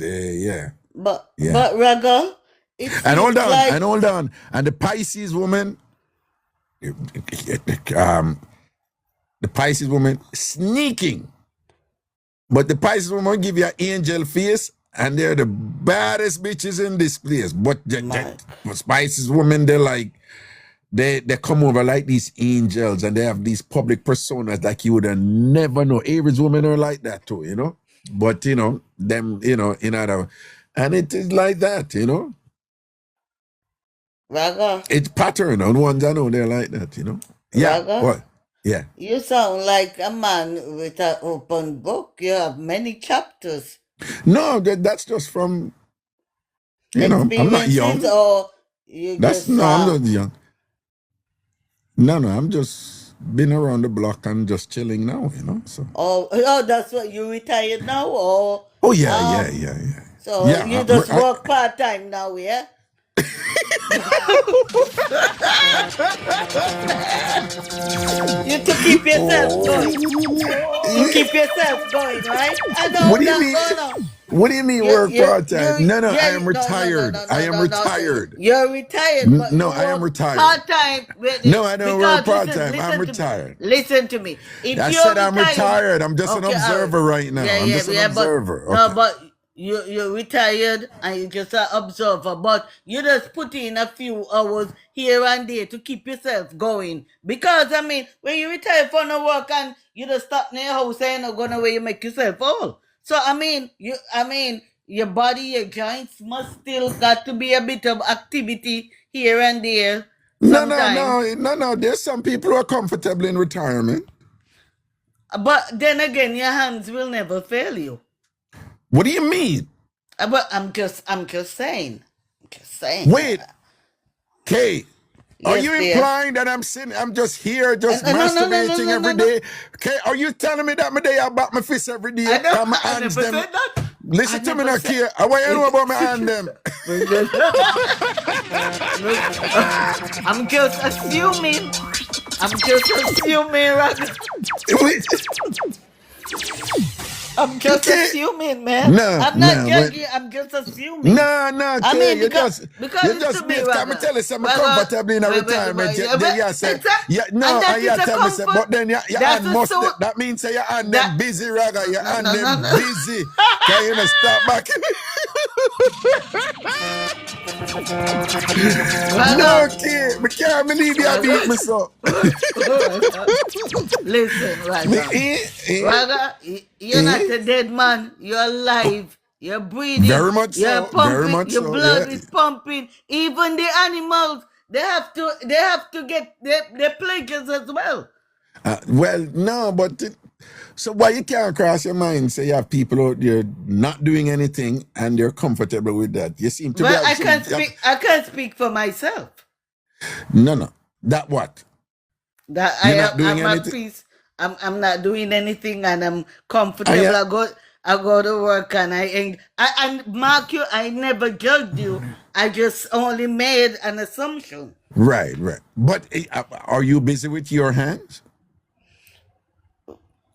But Raga, and hold on. And the Pisces woman, sneaking. But the Pisces woman give you an angel face, and they're the baddest bitches in this place. But the Pisces women, they're like, they come over like these angels, and they have these public personas like you would have never know. Aries women are like that too, you know. But them, and it is like that, you know. Raga, it's pattern on ones I know they're like that, you know. Yeah. Raga, what? Yeah. You sound like a man with an open book. You have many chapters. No, that's just from I'm not young. Or you I'm not young. No, I'm just been around the block and just chilling now, you know. So. Oh, that's what you retired now, or? Oh yeah. So you just work part time now, yeah? You to keep yourself going. You keep yourself going, right? I know. What do you mean? What do you mean work part time? No, I am retired. I am retired. You're retired. But no, I am retired. Part time. No, I don't work part time. I'm retired. Listen to me. I said I'm retired. I'm just an observer right now. I'm just an observer. No, but you're retired and you're just an observer, but you just put in a few hours here and there to keep yourself going. Because I mean, when you retire from the work and you just stop in your house and you're not going away, you make yourself all. So I mean, your body, your joints must still got to be a bit of activity here and there. Sometimes. No. There's some people who are comfortable in retirement. But then again, your hands will never fail you. What do you mean? But I'm just saying. Wait, Kay. Are Yes, you dear. implying that I'm just here, just masturbating every day? Okay, are you telling me that my day I bat my fist every day? I and my never hands said them? that. Listen I to me never now, said- Kay. What you know about my hand them? I'm just assuming. Raga. I'm just Okay. assuming, man. No, I'm not no, judging. I'm just assuming. No, I Kay. mean, you because just to me, made Raga, me tell you something Raga, comfortable in a wait, retirement. wait, Then you say, exactly. yeah, no, And that and you is a tell me, say, comfort. but then your That's hand a must. so- That means say your hand that- them busy, Raga. Your hand no, them no. busy. Can you not stop back? No, Kay. I can't believe you beat me so. Listen, Raga. Raga, you're not a dead man. You're alive. You're breathing. Very much You're so. pumping. Very much your so, blood yeah. is pumping. Even the animals, they have to get their pleasures as well. Well, no, but so why you can't cross your mind? Say you have people out there not doing anything and they're comfortable with that. You seem to be. Well, I can't speak for myself. No. That what? That You're not doing I'm at anything? peace. I'm not doing anything and I'm comfortable. I go to work and mark you, I never judged you. I just only made an assumption. Right. But are you busy with your hands?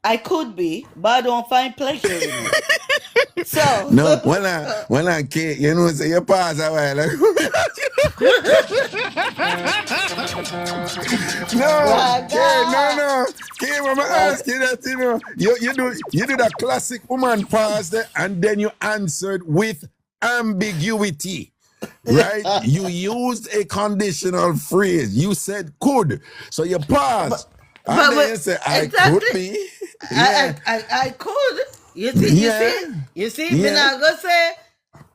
I could be, but I don't find pleasure in it. So No, when I can't, you know, say you pause a while ago. No. Kay, when I ask you that, you know, you do that classic woman pause there, and then you answered with ambiguity. Right? You used a conditional phrase. You said could. So you pause. And then you say, I could be. Yeah. I could. You see, me not gonna say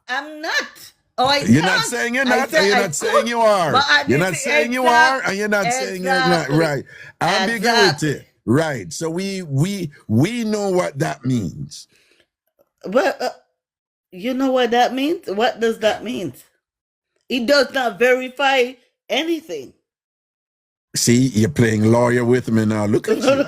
I'm not. Oh, You're not saying you're not, and you're not saying you are. You're not saying you are, and you're not saying you're not. Right. Ambiguity. Exactly. Right. So we know what that means. Well, you know what that means? What does that mean? It does not verify anything. See, you're playing lawyer with me now. Look at you.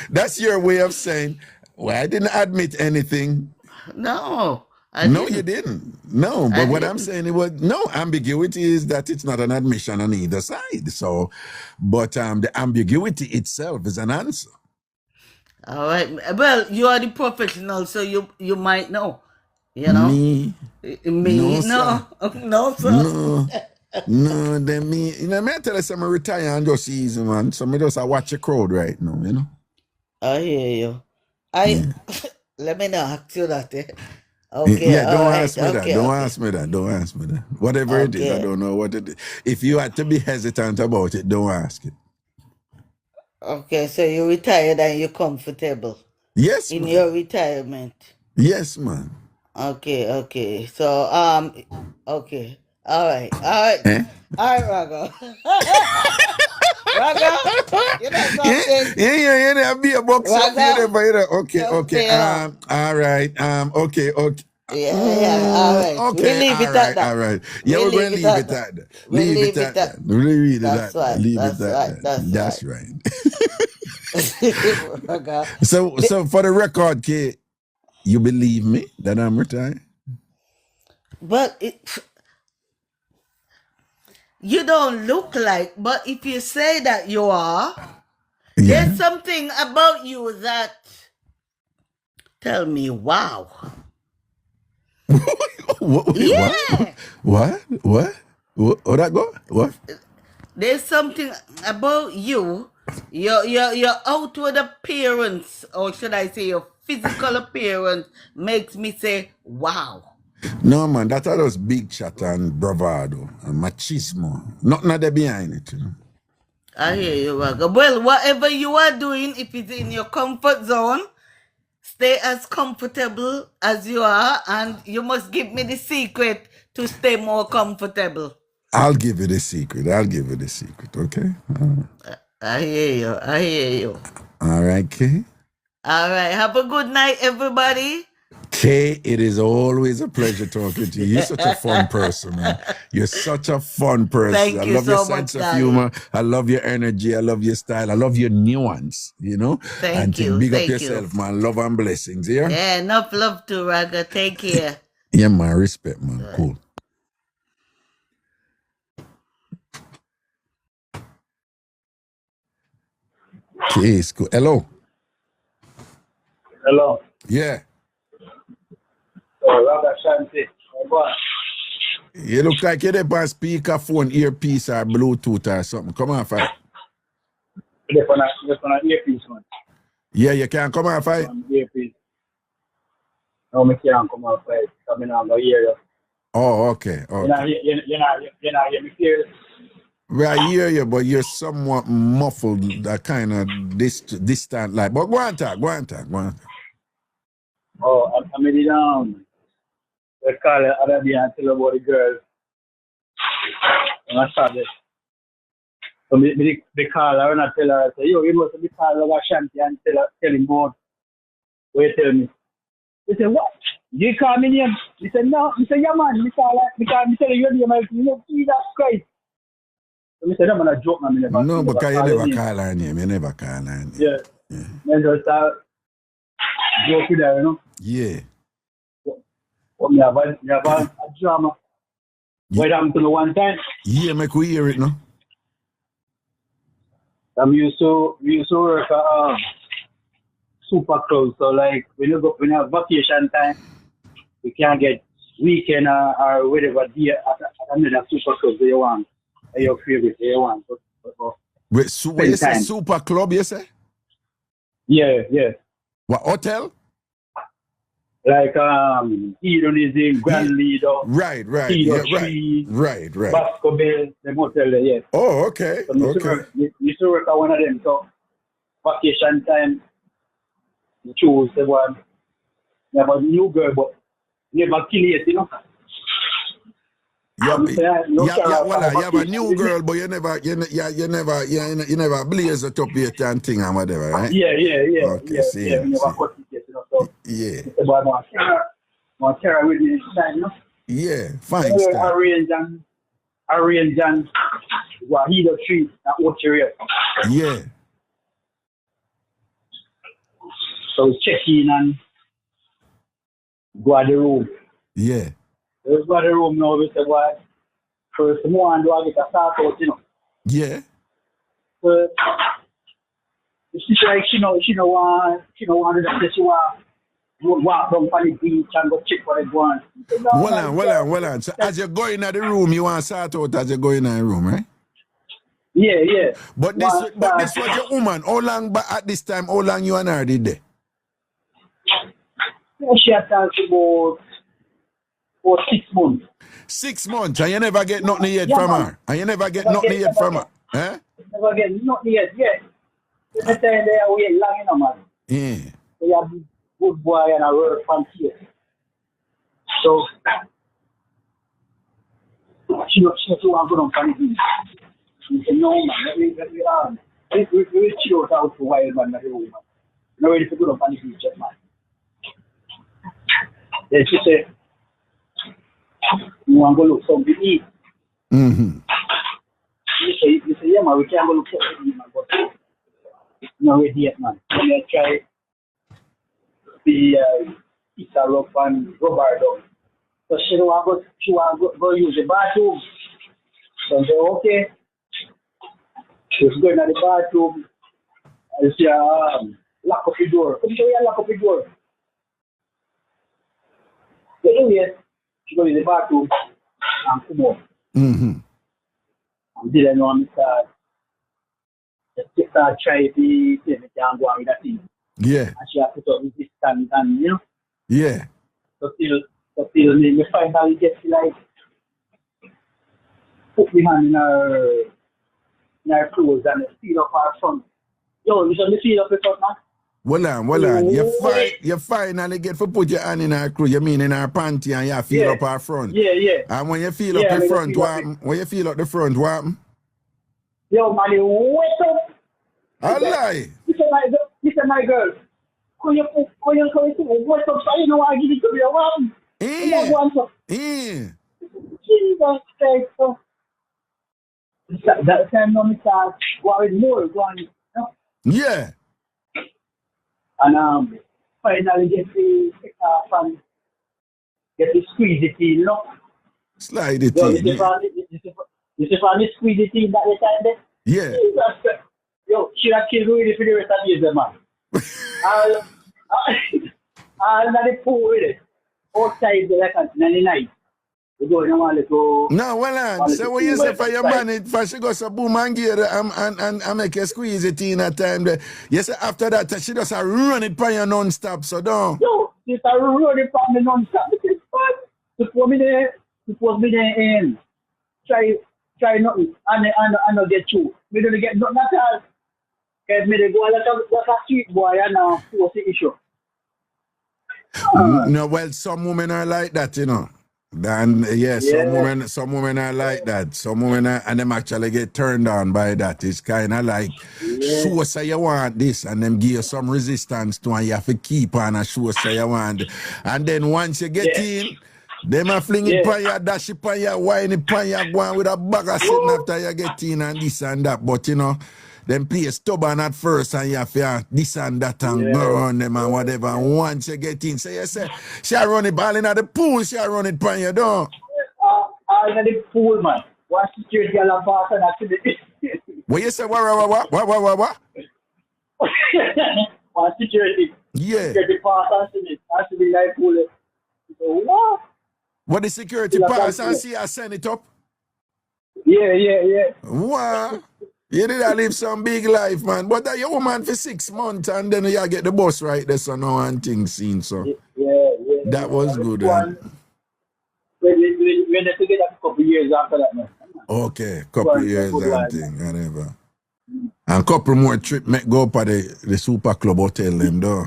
That's your way of saying, well, I didn't admit anything. No. You didn't. No, but what I'm saying, it was no ambiguity is that it's not an admission on either side. So, but the ambiguity itself is an answer. All right. Well, you are the professional, so you might know. You know? Me? No, sir. No, then me, you know, I tell you something, retire and just easy, man. So me just watch a crowd right now, you know. I hear you. Let me not ask you that. Okay. Yeah, don't right, ask me that. Don't ask me that. Don't ask me that. Whatever it is, I don't know what it is. If you had to be hesitant about it, don't ask it. Okay, so you're retired and you're comfortable. Yes, in man. your retirement. Yes, man. Okay. So okay. All right. Eh? All right, Raga. Raga, you know something? Yeah, be a box up here, okay. All right. Okay. Yeah, all right. Okay, We'll leave it at that. all right. Yeah, we're going to leave it at that. Leave it at that. Leave it at that. Leave it at that. That's right. Raga. So for the record, Kay, you believe me that I'm retired? But you don't look like, but if you say that you are, there's something about you that tell me, wow. What? That go? What? There's something about you, your outward appearance, or should I say your physical appearance, makes me say, wow. No, man, that was big chat and bravado and machismo. Nothing there behind it, you know. I hear you, Raga. Well, whatever you are doing, if it's in your comfort zone, stay as comfortable as you are, and you must give me the secret to stay more comfortable. I'll give you the secret. Okay? I hear you. All right, Kay? All right. Have a good night, everybody. Kay, it is always a pleasure talking to you. You're such a fun person, man. You're such a fun person. Thank you I love so your much, sense of darling. humor. I love your energy. I love your style. I love your nuance, Thank you. Big up Thank yourself, you. man. Love and blessings, yeah? Yeah, enough love to Raga. Take care. Yeah, man. Respect, man. Cool. Okay, it's cool. Hello. Hello. Yeah. Ragashanti. You look like you're on speakerphone, earpiece, or Bluetooth or something. Come on, fight. They're on an earpiece, man. Yeah, you can come on, fight. Earpiece. No, I can't come on, fight. Coming on, no hear you. Oh, okay. You're not hear me clearly. Well, I hear you, but you're somewhat muffled, that kind of distant like. But go on, talk. Oh, I made it down. They call it other day and tell about the girl. And I started. So they call her and I tell her, I say, yo, you must be called Ragashanti and tell him about what you tell me. He said, what? You call me name? He said, no. He said, yeah, man. Me tell you your name. I said, no, Jesus Christ. So I said, I'm going to joke, man. No, because you never call her name. You never call her name. Yeah. Then just start joking there, you know? Yeah. But me have a drama. What happened to me one time? Yeah, make we hear it, no? We used to work at super clubs. So like when you have vacation time, you can't get weekend or whatever day at another super club that you want. Your favorite that you want. Wait, what you say? Super club, you say? Yeah. What, hotel? Like Hedonism, Grand Leader. Right. Hedo Yeah, Tree, right. Basco Bay, the motel there, yes. Oh, okay. So we used to work at one of them. So vacation time, you choose the one. You have a new girl, but never kill it, you know. You have a new girl, but you never blaze it up your thing and whatever, right? Yeah. Okay, see. We never cut it yet, you know. So yeah. it's about more terror with me this time, you know. Yeah, fine stuff. Arrange and Hedo Tree at Oteria. Yeah. So check in and go to the room. Yeah. Let's go to the room now. We say, boy, first morning, do I get a start out, you know? Yeah. So, it's like she don't want to say she want walk down on the beach and go check what they want. Well on. So as you go in the room, you want to start out as you go in the room, right? Yeah. But this was your woman. How long at this time, how long you and her did there? She had talked about for 6 months. 6 months, and you never get nothing yet from her? And you never get nothing yet from her? Eh? Never get nothing yet, Every time they are waiting long enough, man. Yeah. They are good boy and I work from here. So, she want to go on the beach. She said, no, man, let me chill out for a while, man, not man. Not ready to go on the beach yet, man. Then she said, you want to go look something to eat? Mm-hmm. You say, yeah, man, we can't go look something to eat, man, but not ready yet, man. So you try the pizza rough and rubber down. So she want to go use the bathroom. So I say, okay. She's going to the bathroom. I say, lock up the door. Come show you lock up the door. So anyway, she goes to the bathroom and come on. Mm-hmm. And didn't know me start. Just start trying to say me can't go on with that thing. Yeah. And she has to put up resistance and, you know. Yeah. So till me finally get to like put my hand in her clothes and feel up her front. Yo, you should feel up the front, man. Hold on. You finally get to put your hand in her crew. You mean in her panty and you feel up her front. Yeah. And when you feel up the front, when you feel up the front, what? Yo, man, you wake up. I lie. Listen, my girl. When you wake up, so you know I give it to you. What? Jesus Christ. That time no me start going more, you know? Yeah. And finally get the and get the squeeze it in, you know? Slide it Yo, in. You see for me squeeze it in that time there? Yeah. Jesus Christ. Yo, she have killed me for the rest of the years, man. I'll not the pool with it. Outside like at 99. We go in a little. No, well on. So what you say for your man, it for she goes a boom and gear and make you squeeze it in a time there. You say after that she just a run it by you non-stop, so don't. Yo, she's a run it by me non-stop. This is fun. Suppose me there and try nothing and not get through. Me don't get nothing at all. Cause me they go like a street boy and force the issue. No, well, some women are like that, you know. And some women are like that. Some women are, and them actually get turned on by that. It's kind of like, show say you want this, and them give you some resistance to, and you have to keep on and show say you want it. And then once you get in, them a fling it pan you, dash it pan you, wine it pan you, go on with a bag of sitting after you get in and this and that. But you know, them play stubborn at first and you have to this and that and go around them and whatever. And once you get in, so you say, she run it ball in the pool, she run it pan you down. I'm in the pool, man. Watch the security girl and pass and actually. What you say, what? Watch security. Yeah. Security pass and see the life pool. So, what? What the security pass and see I send it up? Yeah. What? You did live some big life, man. But that your woman for 6 months and then you get the bus right there, so no one thing seen. So yeah. That was good. When they together a couple years after that, man. Okay, couple years and thing, whatever. And couple more trip make go up at the Super Club Hotel them though.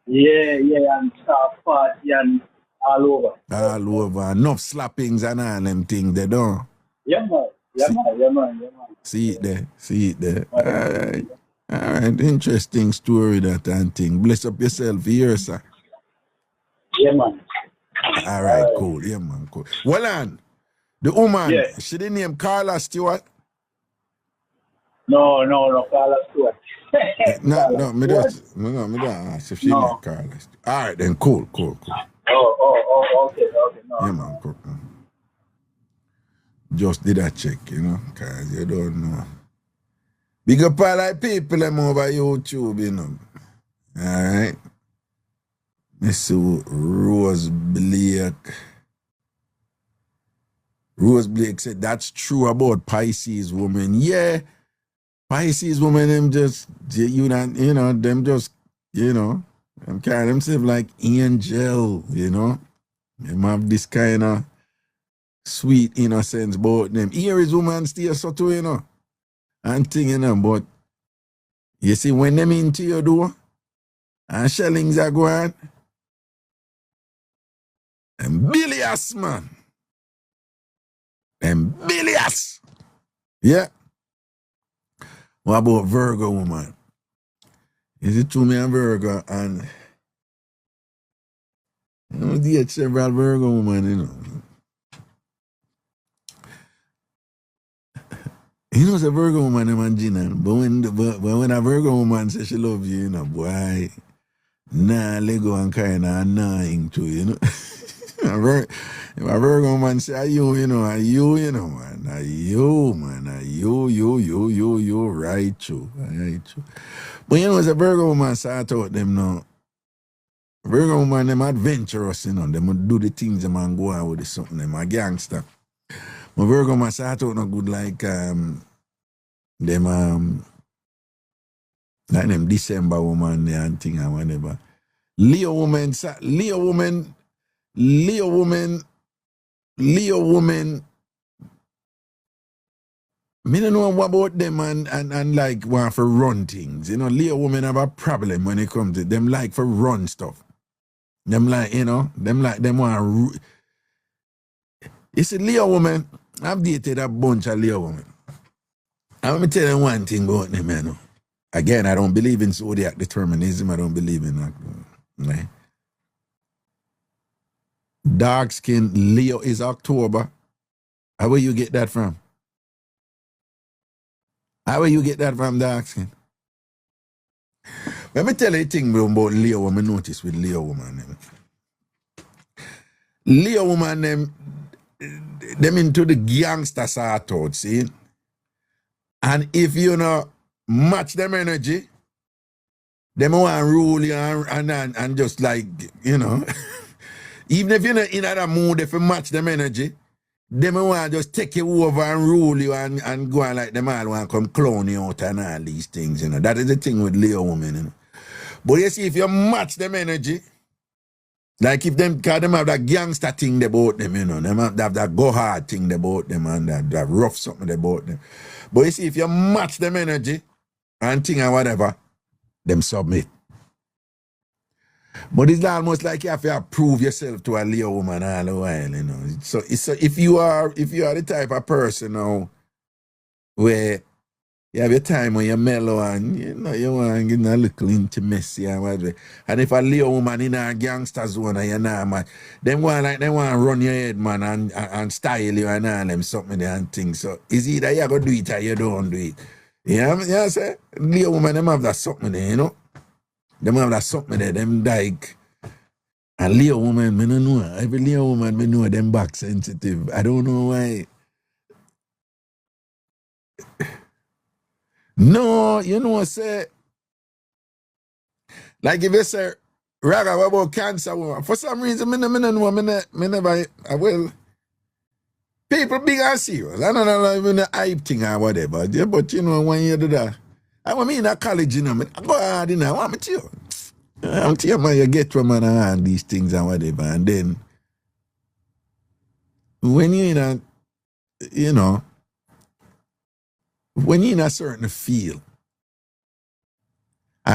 Yeah, and staff party and all over. Enough slappings and all them things they don't. Yeah, man. See it there. All right. Interesting story that and thing. Bless up yourself here, sir. Yeah, man. All right, cool. Yeah, man, cool. Well, on. The woman, she didn't name Carla Stewart? No, Carla Stewart. No, me don't ask if she named Carla Stewart. All right, then, cool. Oh, okay. No. Yeah, man, cool. Just did a check, you know, because you don't know. Big up all like people them over YouTube, you know. All right. Miss Rose Blake. Rose Blake said that's true about Pisces women. Yeah. Pisces women, them just, them just, them carry themselves like angel, you know. Them have this kind of sweet innocence about them. Aries women still so too, you know. And thing, you know, but you see when them into your door and shellings are going, and bilious, man. And bilious. Yeah. What about Virgo woman? Is it to me and Virgo and date several Virgo women, you know. You know, it's a Virgo woman, imagine, but when a Virgo woman says she love you, you know, boy, Lego and kind of annoying too, you know. If a Virgo woman say, are you, man, are you, right, true. But you know, as a Virgo woman start out them now, Virgo woman, them adventurous, you know, them do the things them and go out with something, them a gangster. But Virgo woman start out no good like them December woman and thing and whatever. Leo woman, Me don't know what about them and like want for run things. You know, Leo women have a problem when it comes to them like for run stuff. Them like, you know, them want. You see, Leo women, I've dated a bunch of Leo women. And let me tell you one thing about them, you know. Again, I don't believe in zodiac determinism. I don't believe in that. Right? Dark skin, Leo is October. How will you get that from? How will you get that from, dark skin? Let me tell you a thing about Leo woman. Notice with Leo woman. Them. Leo woman, them into the gangster sort out, see? And if you know match them energy, them want rule you and just like, you know, even if you're not in that mood, if you match them energy, them want just take you over and rule you and go on like them all want to come clown you out and all these things, you know. That is the thing with Leo women, you know. But you see, if you match them energy, like if them, cause them have that gangster thing about them, you know, them have that go hard thing about them and that rough something about them. But you see, if you match them energy and thing and whatever, them submit. But it's almost like you have to prove yourself to a Leo woman all the while, you know. So if you are the type of person now where you have your time when you're mellow and you know you want to get a little intimacy and whatever. And if a Leo woman in a gangster zone and you're not, man, they want to run your head, man, and style you and all them something there and things. So it's either you go do it or you don't do it. Yeah, I say Leo woman, them have that something there, you know. Them have that something there, them like a Leo woman, I don't know. Every Leo woman, I know them back sensitive. I don't know why. No, you know, say, like if you say, Raga, what about cancer woman? For some reason, I never, well, people big and serious. I don't know even the hype thing or whatever. Yeah, but you know, when you do that, I mean, in a college, you know, I go hard, you know, I want you. I'm telling you, man, you get from man and these things and whatever. And then, when you're in a, you know, when you're in a certain field,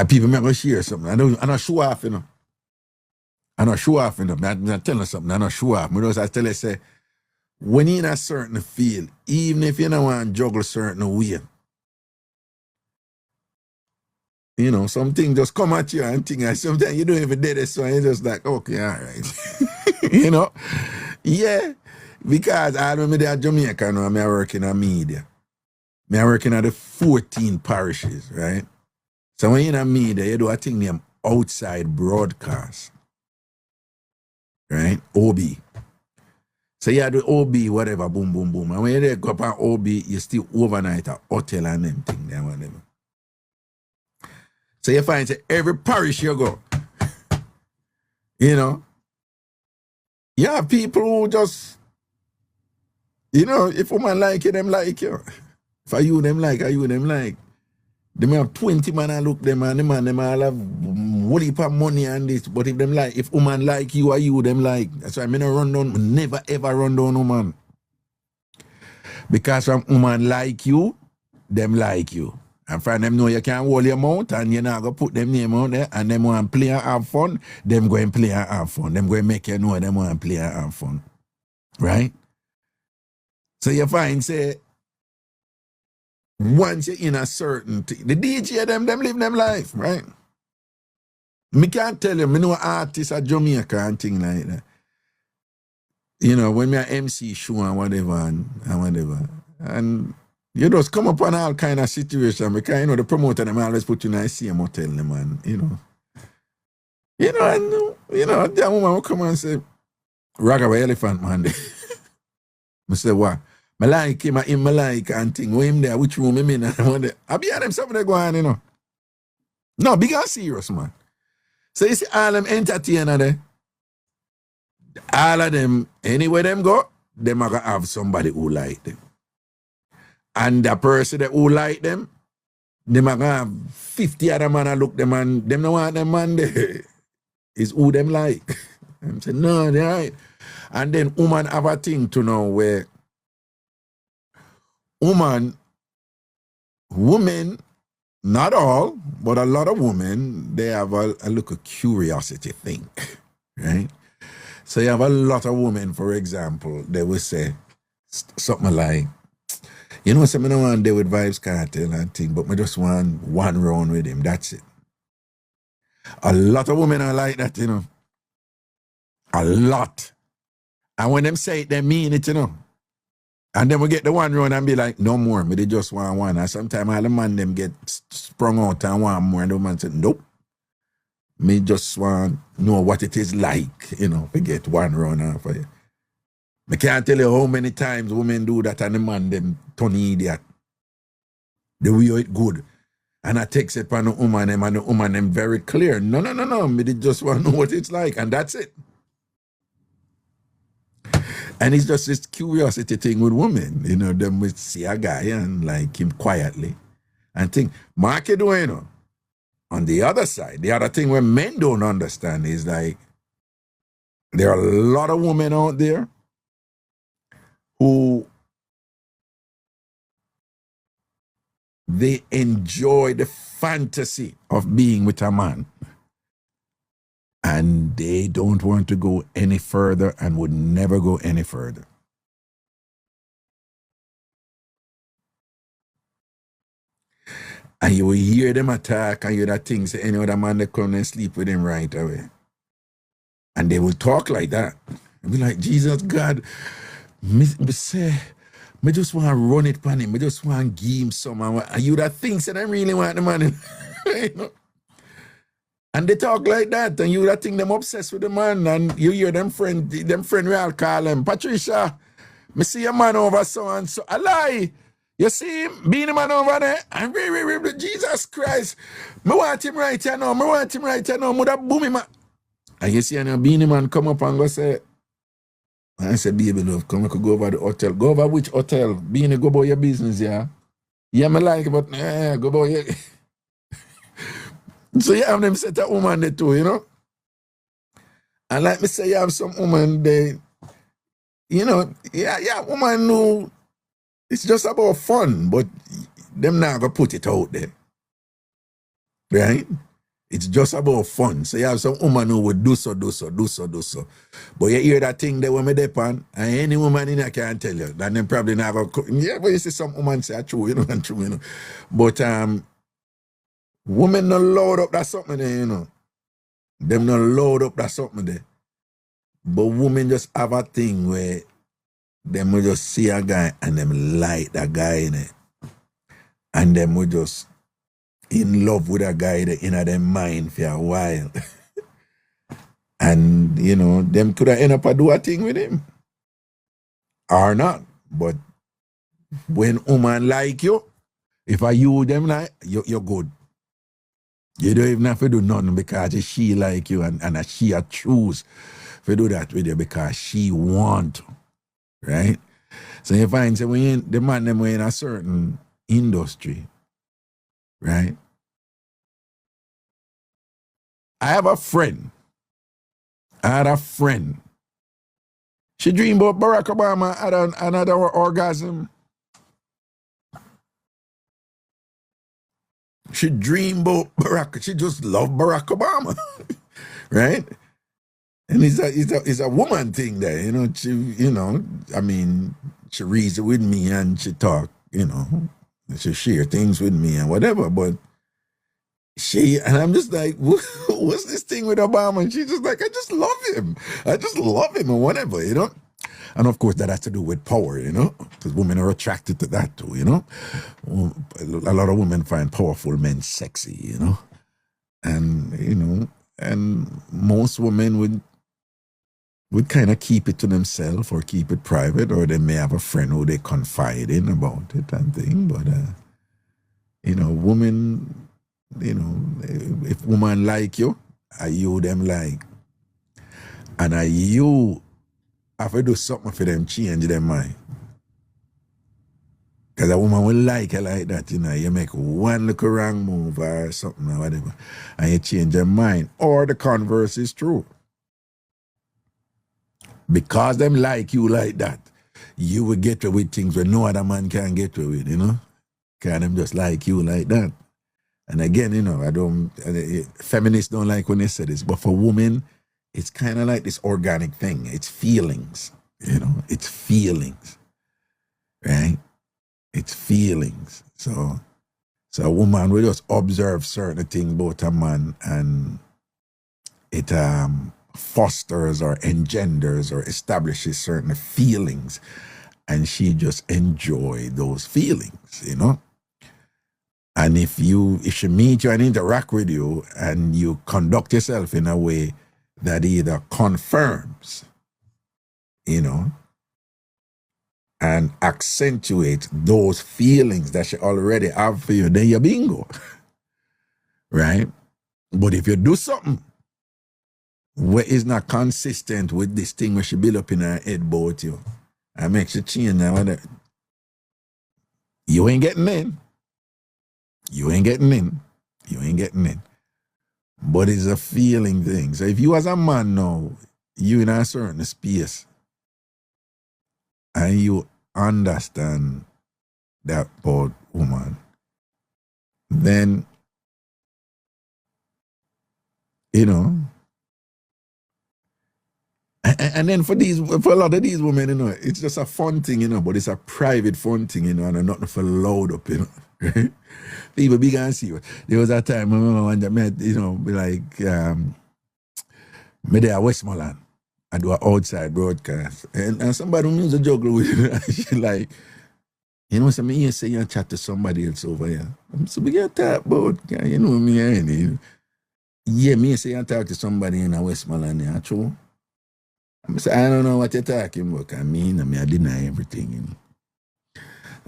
people may go share something. I don't show off, you know. I don't show off, you know. I'm telling you something. I don't show off. I tell you, say, when you're in a certain field, even if you don't want to juggle certain way, you know, something just come at you and think, and sometimes you don't even do this, so you're just like, okay, all right. You know? Yeah. Because I remember that Jamaica, now I'm working in media. I'm working at the 14 parishes, right? So when you're in media, you do a thing named outside broadcast. Right? OB. So you do OB, whatever, boom, boom, boom. And when you go up on OB, you still overnight at hotel and them thing there, whatever. So you find say every parish you go, you know, you have people who just, you know, if woman like you, them like you. If I you them like, I you them like. They may have 20 man and look them and them all have whole heap of money and this. But if woman like you, or you them like. That's why I never run down, never ever run down woman. Because from woman like you, them like you. And from them know you can't hold your mouth and you're not going to put them name out there and them want to play and have fun, them go and play and have fun. Them go and make you know them want to play and have fun. Right? So you find, say, once you're in a certain thing, the DJ, them live them life, right? Me can't tell you, me know artists at Jamaica and things like that. You know, when me a MC show and whatever and whatever. And you just come up on all kind of situation because, you know, the promoter them always put you in a same hotel them and, you know. And, you know, that woman will come and say, Ragga elephant man. I say, what? I like him, I like and thing. Where him there, which room him in? I be at them something they go on, you know. No, big and serious, man. So you see all them entertainer there, all of them, anywhere them go, them are going to have somebody who like them. And the person that who like them are going to have 50 other man that look them and them don't want them man there. Is who them like. I'm saying, no, they're right. And then woman have a thing to know where woman women, not all, but a lot of women, they have a little curiosity thing, right? So you have a lot of women, for example, they will say something like, you know, so I don't want to deal with Vibes Cartel and thing, but I just want one round with him, that's it. A lot of women are like that, you know. A lot. And when them say it, they mean it, you know. And then we get the one round and be like, no more, but they just want one. And sometimes all the man them get sprung out and want more, and the woman say, nope. Me just want to know what it is like, you know, to get one round off of you. I can't tell you how many times women do that and the man them turn idiot. The way it good. And I text it from the woman them and the woman them very clear. No. Me just want to know what it's like, and that's it. And it's just this curiosity thing with women. You know, them would see a guy and like him quietly and think, Mark, you doing, you know. On the other side, the other thing where men don't understand is like, there are a lot of women out there who they enjoy the fantasy of being with a man. And they don't want to go any further and would never go any further. And you will hear them attack and you hear that thing say any other man that come and sleep with him right away. And they will talk like that. And be like, Jesus God, me just want to run it on him. I just want to give him some. And you that thing said I really want the man. You know? And they talk like that, and you that think them obsessed with the man, and you hear them friend we all call them, Patricia, me see a man over so and so. I lie. You see him, being a man over there, and Jesus Christ, me want him right here now, mother boom him. And you see a beanie man come up and go say, I said, baby love, come, we could go over the hotel. Go over which hotel? Beanie, go about your business, yeah? Yeah, me like it, but go about your... So you have them set a woman there too, you know? And like me say, you have some woman, they, you know, yeah, woman who, it's just about fun, but them not gonna put it out there. Right? It's just about fun. So you have some woman who would do so. But you hear that thing there when me depend, and any woman in there can tell you, that them probably not gonna, yeah, but you see some woman say, true, you know, and true, you know. But, women not load up that something there, you know. Them not load up that something there. But women just have a thing where them will just see a guy and them like that guy in it. And them will just in love with a guy in their mind for a while. And, you know, them could have end up a do a thing with him. Or not. But when woman like you, if I you them like, you're good. You don't even have to do nothing because she like you and she a choose to do that with you because she want, right? So you find say when the man them in a certain industry, right? I had a friend. She dreamed about Barack Obama had another orgasm. She dreamed about Barack. She just loved Barack Obama, right? And it's a woman thing there, you know. She reads with me and she talk, you know, she share things with me and whatever. But and I'm just like, what's this thing with Obama? And she's just like, I just love him or whatever, you know. And of course, that has to do with power, you know, because women are attracted to that too, you know. A lot of women find powerful men sexy, you know. And, you know, and most women would kind of keep it to themselves or keep it private, or they may have a friend who they confide in about it and thing. But, you know, women, you know, if woman like you, are you them like? And are you have to do something for them change their mind? Because a woman will like you like that, you know. You make one little wrong move or something or whatever, and you change their mind. Or the converse is true. Because them like you like that, you will get away with things where no other man can get away with, you know. Cause them just like you like that. And again, feminists don't like when they say this, but for women, it's kind of like this organic thing. It's feelings, it's feelings, right? It's feelings. So a woman will just observe certain things about a man, and it fosters or engenders or establishes certain feelings, and she just enjoy those feelings, And if she meet you and interact with you, and you conduct yourself in a way that either confirms, and accentuates those feelings that she already have for you, then you're bingo, right? But if you do something where is not consistent with this thing where she build up in her head about you, and makes you change now, you ain't getting in. You ain't getting in. You ain't getting in. But it's a feeling thing. So if you as a man now, you in a certain space, and you understand that about woman, then, and then for a lot of these women, it's just a fun thing, but it's a private fun thing, and nothing for loud up, People big and see. There was a time my mama wanted me, be like, me there at Westmoreland. I do an outside broadcast. And somebody who knows a juggle with it, she like, so me here say you chat to somebody else over here. So we get talk about, me ain't. Yeah, me say you talk to somebody in Westmoreland, yeah, true. I say, I don't know what you're talking about. I deny everything,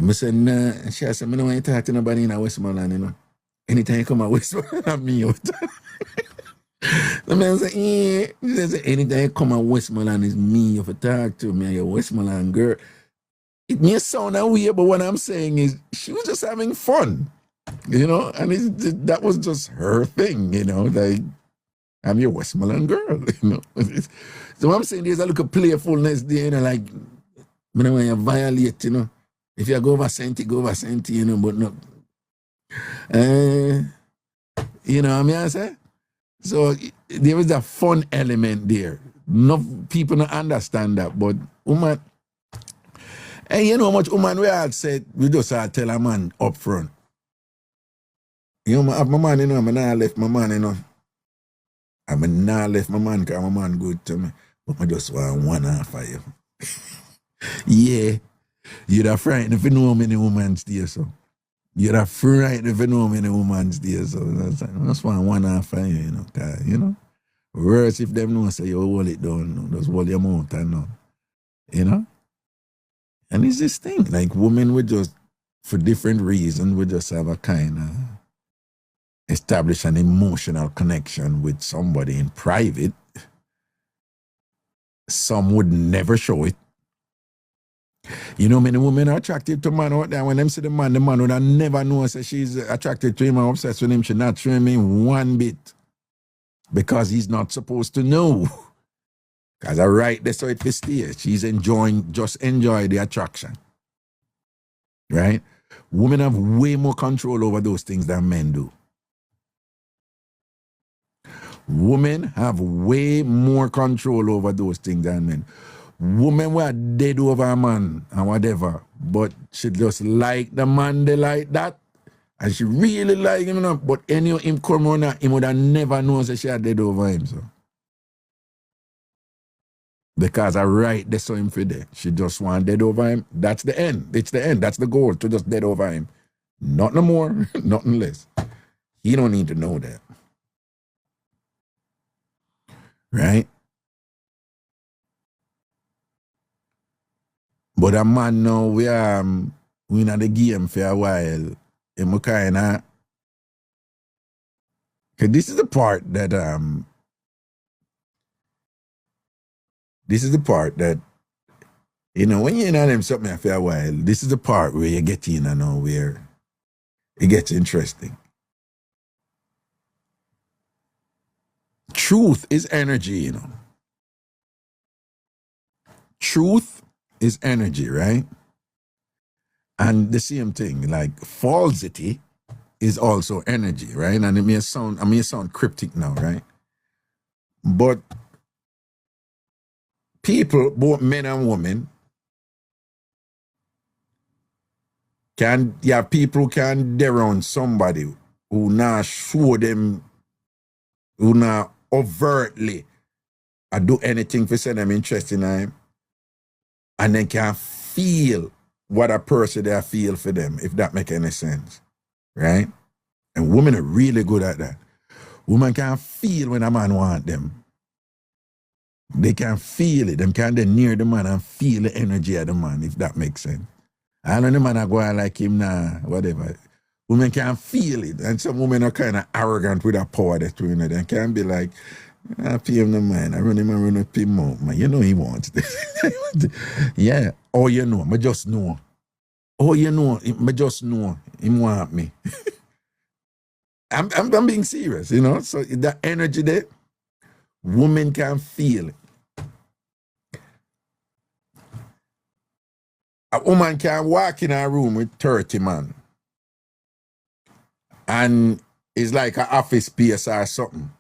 I said, nah. She said, I don't want to talk to nobody in Westmoreland, Anytime you come to Westmoreland, I'm me out. I said, yeah. She said, anytime you come to Westmoreland, it's me you have to talk to me, you're a Westmoreland girl. It may sound weird, but what I'm saying is she was just having fun, and that was just her thing, like, I'm your Westmoreland girl, So I'm saying there's a little playfulness there, like, when you violate, if you go over Senti, but no. I say? So there is a fun element there. No people don't understand that, but woman, and you know how much woman we all said, we just tell a man up front. My man, I'm not left my man, I'm not left my man because my man good to me, but I just want one half of you. Yeah. You'd have frightened if you know how many women's there, so. You'd have frightened if you know how many women's there, so. That's one half of you, cause, worse if them know say you hold it down, just hold your mouth and no. And it's this thing, like women would just, for different reasons, we just have a kind of establish an emotional connection with somebody in private. Some would never show it. Many women are attracted to man out there. When them see the man would have never know that she's attracted to him or obsessed with him. She's not showing him one bit. Because he's not supposed to know. Because I right there so it will stay. She's just enjoy the attraction. Right? Women have way more control over those things than men do. Women have way more control over those things than men. Women were dead over a man and whatever, but she just like the man they like that. And she really like him, but any of him come on, he would have never known that she had dead over him. So. Because I right they saw him for there. She just want dead over him. That's the end. It's the end. That's the goal, to just dead over him. Not no more, nothing less. He don't need to know that. Right? But a man now, we in the game for a while. And kind of, because this is the part that when you're in them something for a while, this is the part where you get in and now where it gets interesting. Truth is energy, Truth is energy, right? And the same thing, like falsity is also energy, right? And it may sound cryptic now, right? But people, both men and women, people can dare on somebody who not show them, who not overtly do anything for send them interest in them, and then can feel what a person they feel for them, if that make any sense, right? And women are really good at that. Women can feel when a man want them. They can feel it. Them can then near the man and feel the energy of the man, if that makes sense. I know the man are going like him now, whatever. Women can feel it. And some women are kind of arrogant with that power that you know. They can be like, I pay him the man. I run him and run up him out, man. You know he wants this. Yeah. Oh, you know. I just know. Oh, you know. I just know. He want me. I'm being serious, you know. So that energy there, women can feel it. A woman can walk in a room with 30 men, and it's like an office space or something.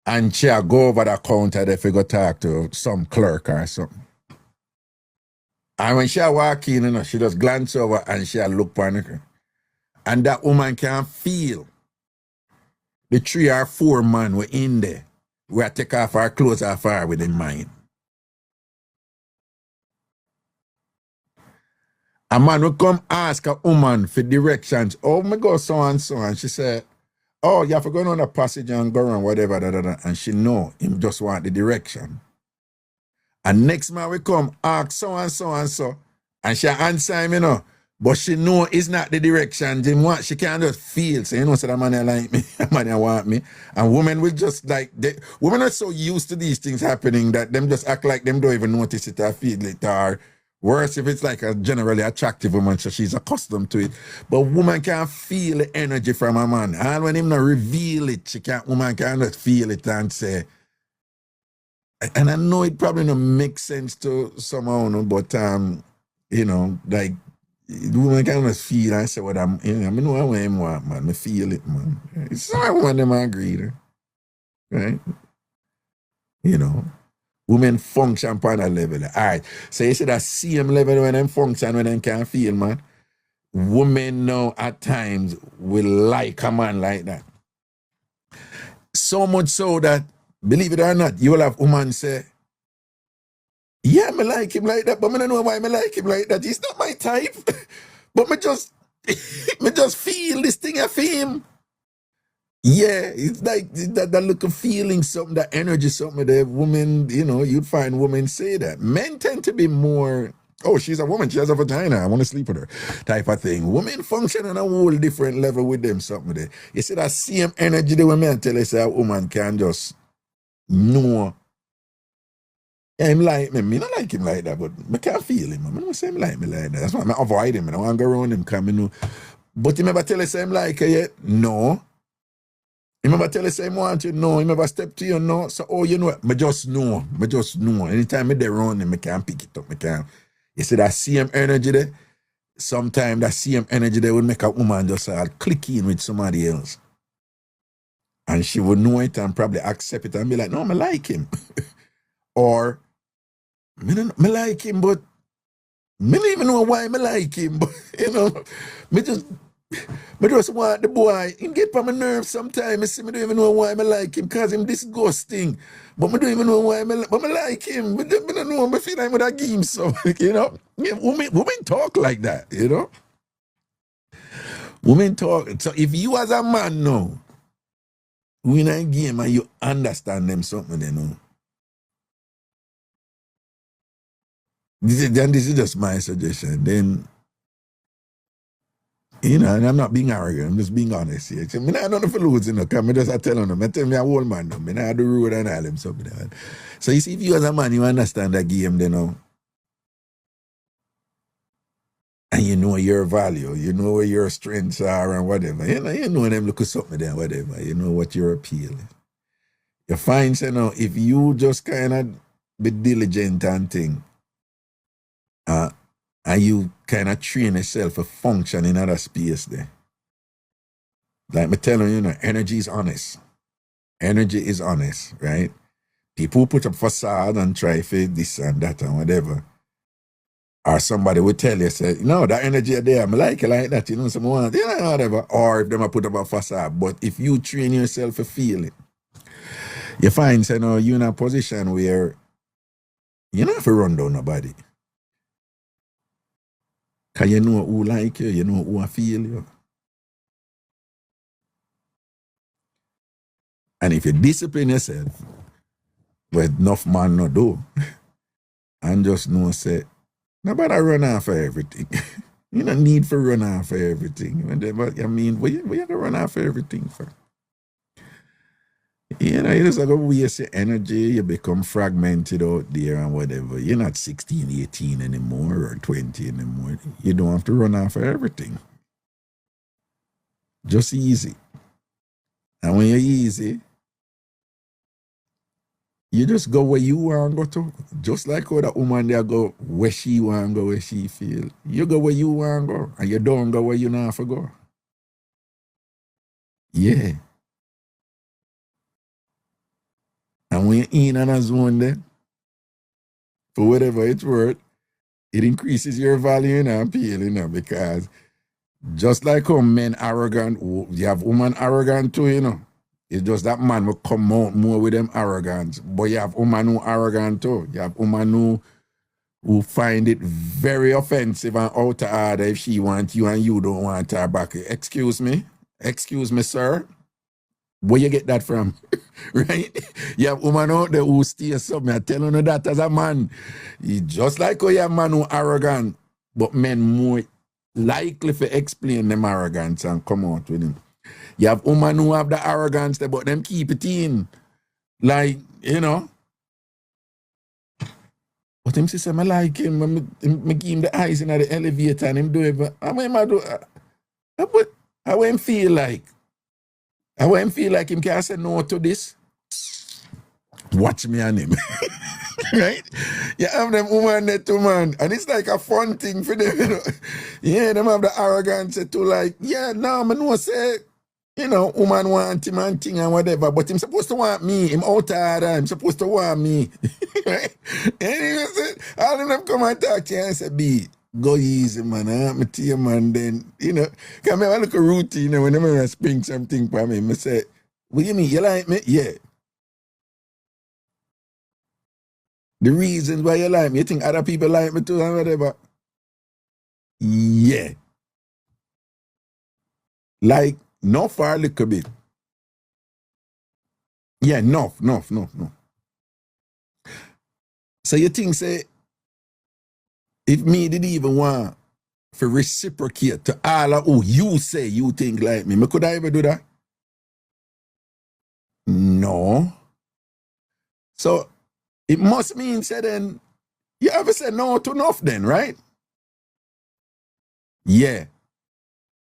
And she'll go over the counter if you go talk to some clerk or something. And when she'll walk in, you know, she just glance over and she'll look on her. And that woman can feel the 3 or 4 men were in there. We take off our clothes off her with in mind. A man will come ask a woman for directions. Oh, me go so and so. And she said, oh, you have to go on a passage and go around, whatever. Da, da, da. And she know him just want the direction. And next man will come ask so and so and so. And she answer him, you know. But she know it's not the direction she can't just feel. So you know, so that man like me, that man want me. And women will just like, women are so used to these things happening that them just act like them don't even notice it or feel it, or worse if it's like a generally attractive woman, so she's accustomed to it. But woman can feel the energy from a man. And when him not reveal it, woman can just feel it and say, and I know it probably don't make sense to someone, but you know, like, the woman can just feel and say what I know what him want, man. I feel it, man. It's not one of them agree, right? You know, women function upon a level. All right. So you see that same level when them function, when them can feel, man. Women now at times will like a man like that. So much so that, believe it or not, you will have women say, yeah, me like him like that, but I don't know why me like him like that. He's not my type. But me just feel this thing of him. Yeah, it's like that look of feeling something, that energy, something that women, you know, you'd find women say that. Men tend to be more, oh, she's a woman, she has a vagina, I want to sleep with her, type of thing. Women function on a whole different level with them, something there. You see that same energy that women tell us a woman can just know. Him like me. Me not like him like that, but I can't feel him. I don't say him like me like that. That's why I avoid him. I don't want to go around him because I know. But he never tell us him like her yet? No. He never tell us him want you? No. He never step to you? No. So, oh, you know what? I just know. I just know. Anytime I there around him, I can't pick it up. I can't. You see that same energy there? Sometimes that same energy there would make a woman just click in with somebody else. And she would know it and probably accept it and be like, no, I like him. Or, me like him, but me don't even know why I like him, but, you know, me just want the boy, him get on my nerves sometimes. I don't even know why I like him, because him disgusting, but I don't even know why I like him. I don't know, I feel like I'm going to give him some, you know. Yeah, women talk like that, you know. Women talk, so if you as a man know, win a game and you understand them something, you know. This is just my suggestion. Then, you know, and I'm not being arrogant, I'm just being honest here. I mean, I don't know if I lose, you know, because I just tell them, I tell me a old man, I mean, I had the road and all them something. So you see, if you as a man, you understand that game, you know, and you know your value, you know where your strengths are and whatever, you know them look at something there, whatever, you know what your appeal is. You find, you know, if you just kind of be diligent and thing, And you kind of train yourself to function in other space there. Like me telling you, energy is honest. Energy is honest, right? People who put up facade and try for this and that and whatever. Or somebody would tell you, say, no, that energy there, I like it like that, someone, whatever. Or if them put up a facade. But if you train yourself to feel it, you find, you're in a position where you don't have to run down nobody. Because you know who like you know who feel you. And if you discipline yourself, what enough man no do, and just know, say, nobody run off for everything. You don't need to run off for everything. But I mean, what you have to run off for everything for? You just have to waste your energy, you become fragmented out there and whatever. You're not 16, 18 anymore or 20 anymore. You don't have to run off for everything. Just easy. And when you're easy, you just go where you want to go to. Just like how that woman there go where she want to go, where she feel. You go where you want to go, and you don't go where you not have to go. Yeah. And when you're in a zone there, for whatever it's worth, it increases your value and appeal, because just like how men arrogant, you have woman arrogant too, It's just that man will come out more with them arrogance. But you have woman who arrogant too. You have woman who find it very offensive and out of order if she wants you and you don't want her back. Excuse me, sir. Where you get that from? Right? You have woman out there who stays up. I tell you that as a man. Just like how you have man who arrogant, but men more likely to explain them arrogance and come out with him. You have women who have the arrogance, but them keep it in. Like, But him say, I like him. I give him the eyes in the elevator and him do it. But I wouldn't feel like. I wouldn't feel like him can say no to this. Watch me and him. Right? You have them woman there too, man. And it's like a fun thing for them, Yeah, them have the arrogance to like, I know say, woman want him and thing and whatever, but him supposed to want me. Him out of him supposed to want me. Right? And all of them come and talk to you and say, B, go easy, man. I want me to you, man. Then, can I have a little routine, whenever I spring something for me, I say, what you mean? You like me? Yeah. The reasons why you like me, you think other people like me too and whatever? Yeah. Like, not for a little bit. Yeah, no. So you think, say, if me didn't even want to reciprocate to all of who you say you think like me could I ever do that? No. So, it must mean, say then, you ever say no to enough then, right? Yeah.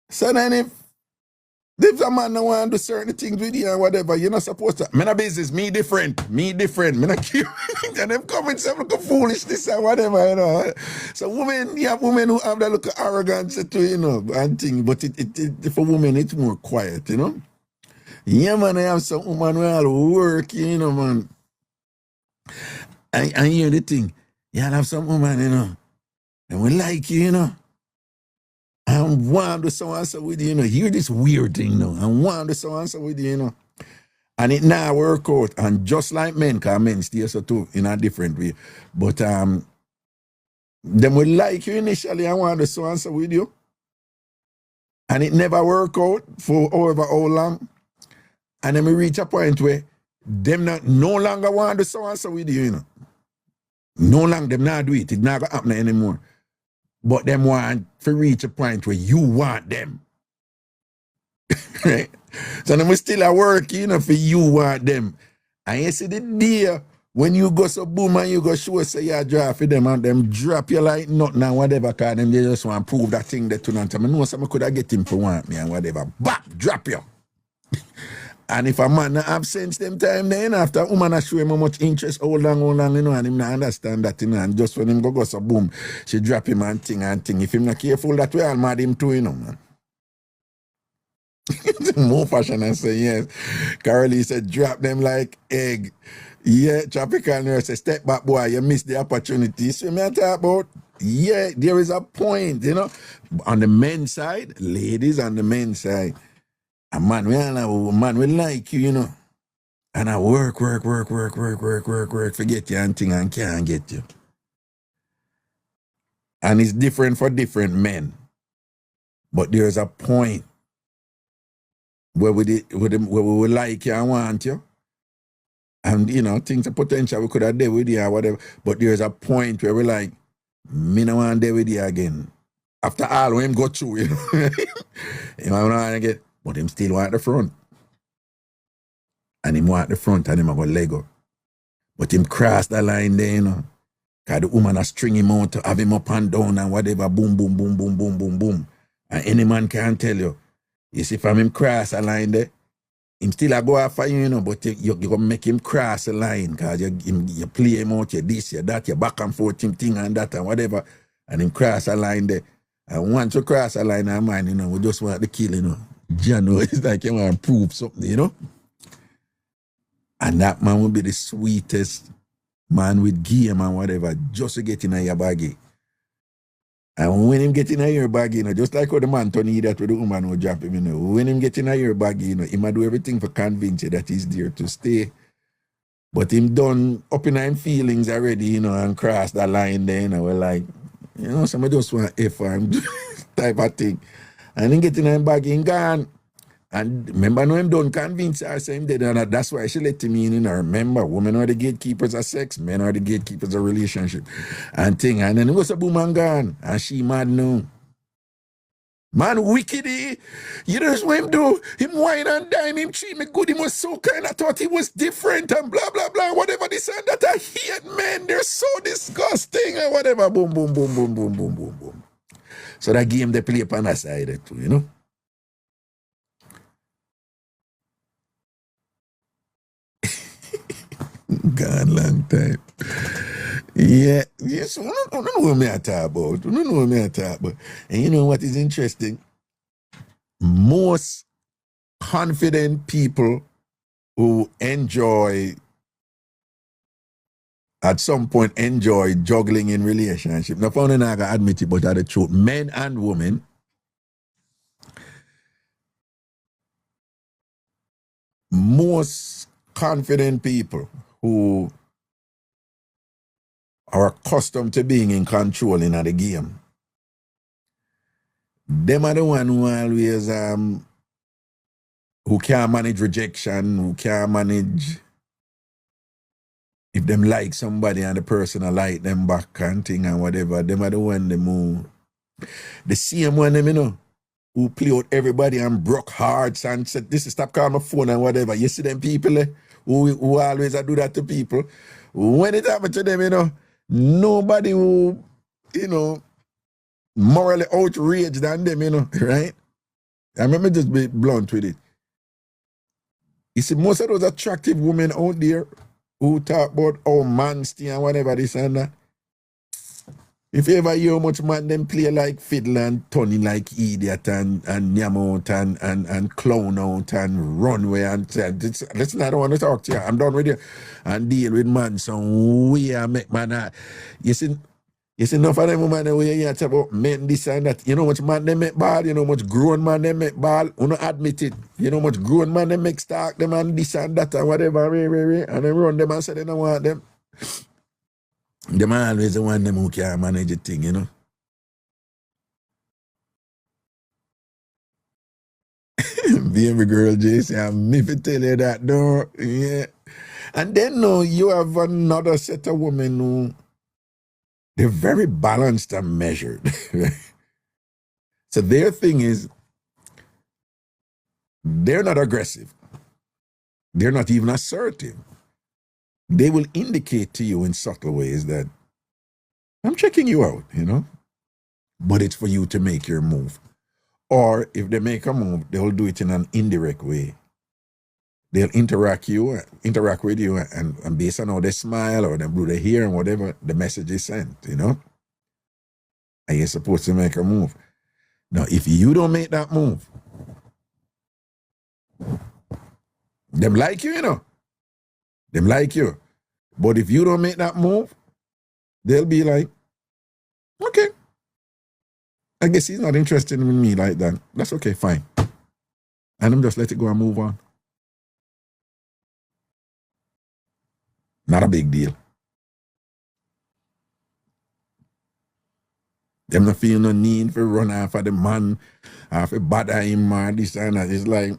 So then if a man don't want to do certain things with you and whatever, you're not supposed to. Me no business, me different. Me not keep. And them coming some look foolishness and whatever, So you have women who have that look of arrogance too, and thing. But it for women, it's more quiet, Yeah, man, I have some woman who all work, man. And hear the thing, you'll have some woman, and we like you, and want to do so and so with you, Hear this weird thing now, and want to do so and so with you, And it now work out, and just like men, because men stay so too in a different way. But them will like you initially and want to do so and so with you. And it never work out for however how long. And then we reach a point where them no longer want to do so and so with you, No longer them not do it. It's not going to happen anymore. But them want to reach a point where you want them. Right? So then we still at work, for you want them. And you see the day when you go so boom and you go show say you draw for them and them drop you like nothing and whatever, because them they just want to prove that thing that tonight. I know somebody could have get him for want me and whatever. Bap, drop you. And if a man not have sense them time, then after a woman show him how much interest, how long, and him not understand that, and just when him go so boom, she drop him and thing. If him not careful, that way I'll mad him too, man. More fashion and say yes. Carolee said, drop them like egg. Yeah, tropical nurse said, step back, boy, you missed the opportunity. So me I talk about, yeah, there is a point, On the men's side, ladies on the men's side, a man will like you, and I work, forget you and thing and can't get you. And it's different for different men. But there's a point where we will like you and want you. And, things of potential we could have done with you or whatever. But there's a point where we're like, me no want to do with you again. After all, when him go through, Him want to get, but him still want the front. And him want the front and him a go Lego. But him cross the line there, Because the woman a string him out to have him up and down and whatever, boom, boom, boom, boom, boom, boom, boom. And any man can tell you, see, from him cross a line there, him still a go after you, but you go make him cross a line because you play him out, you this, you that, you back and forth, him thing and that and whatever, and him cross a line there. And once you cross a line of mine, we just want to kill, it's like you want to prove something, And that man will be the sweetest man with game and whatever, just to get in your baggy. And when him get in your baggy, just like how the man Tony that with the woman will drop him, when him get in your baggy, he might do everything for convince you that he's there to stay. But him done up in him feelings already, and cross that line there, we're like, somebody just want F him type of thing. And then get in him baggy and gone. And remember, no, him don't convince her, same day, and that's why she let him in. Remember, women are the gatekeepers of sex, men are the gatekeepers of relationship, and thing. And then it was a boom and gone, and she mad now. Man, wicked, you know what him do? Him wine and dine, him treat me good, he was so kind, I thought he was different, and blah, blah, blah, whatever this and that. I hate men, they're so disgusting, and whatever, boom, boom, boom, boom, boom, boom, boom, boom. So that game they play upon that side too, Gone long time. Yeah, yes, I don't know what me I talk about. And you know what is interesting? Most confident people who at some point enjoy juggling in relationship. Now, found I gotta admit it, but that's the truth. Men and women, most confident people who are accustomed to being in control in the game, them are the one who always who can't manage rejection, who can't manage if them like somebody and the person will like them back and thing and whatever. Them are the one them who, the same one them, who play out everybody and broke hearts and said, this is stop calling my phone and whatever. You see them people who always do that to people. When it happens to them, nobody who, morally outraged than them, right? I remember just be blunt with it. You see, most of those attractive women out there who talk about man stay and whatever this and that, if you ever hear how much man them play like fiddle and Tony like idiot and yam out and clown out and runway and listen, I don't want to talk to you. I'm done with you. And deal with man some way I make man. You see enough of them women where you hear about men this and that. You know how much man they make ball, you know how much grown man they make ball. You don't admit it. You know how much grown man they make stock them and this and that and whatever, and then run them and say they don't want them. The man always the one them who can manage the thing, Baby girl JC, I'm me to tell you that, no, yeah. And then you have another set of women who they're very balanced and measured. So their thing is, they're not aggressive. They're not even assertive. They will indicate to you in subtle ways that I'm checking you out, but it's for you to make your move. Or if they make a move, they'll do it in an indirect way they'll interact with you, and based on how they smile or they blow their hair and whatever, the message is sent, you know? And you're supposed to make a move. Now, if you don't make that move, them like you, you know? Them like you. But if you don't make that move, they'll be like, okay, I guess he's not interested in me like that. That's okay, fine. And I'm just let it go and move on. Not a big deal. Them not feel no need for run after the man, after bother him, or this and that. It's like,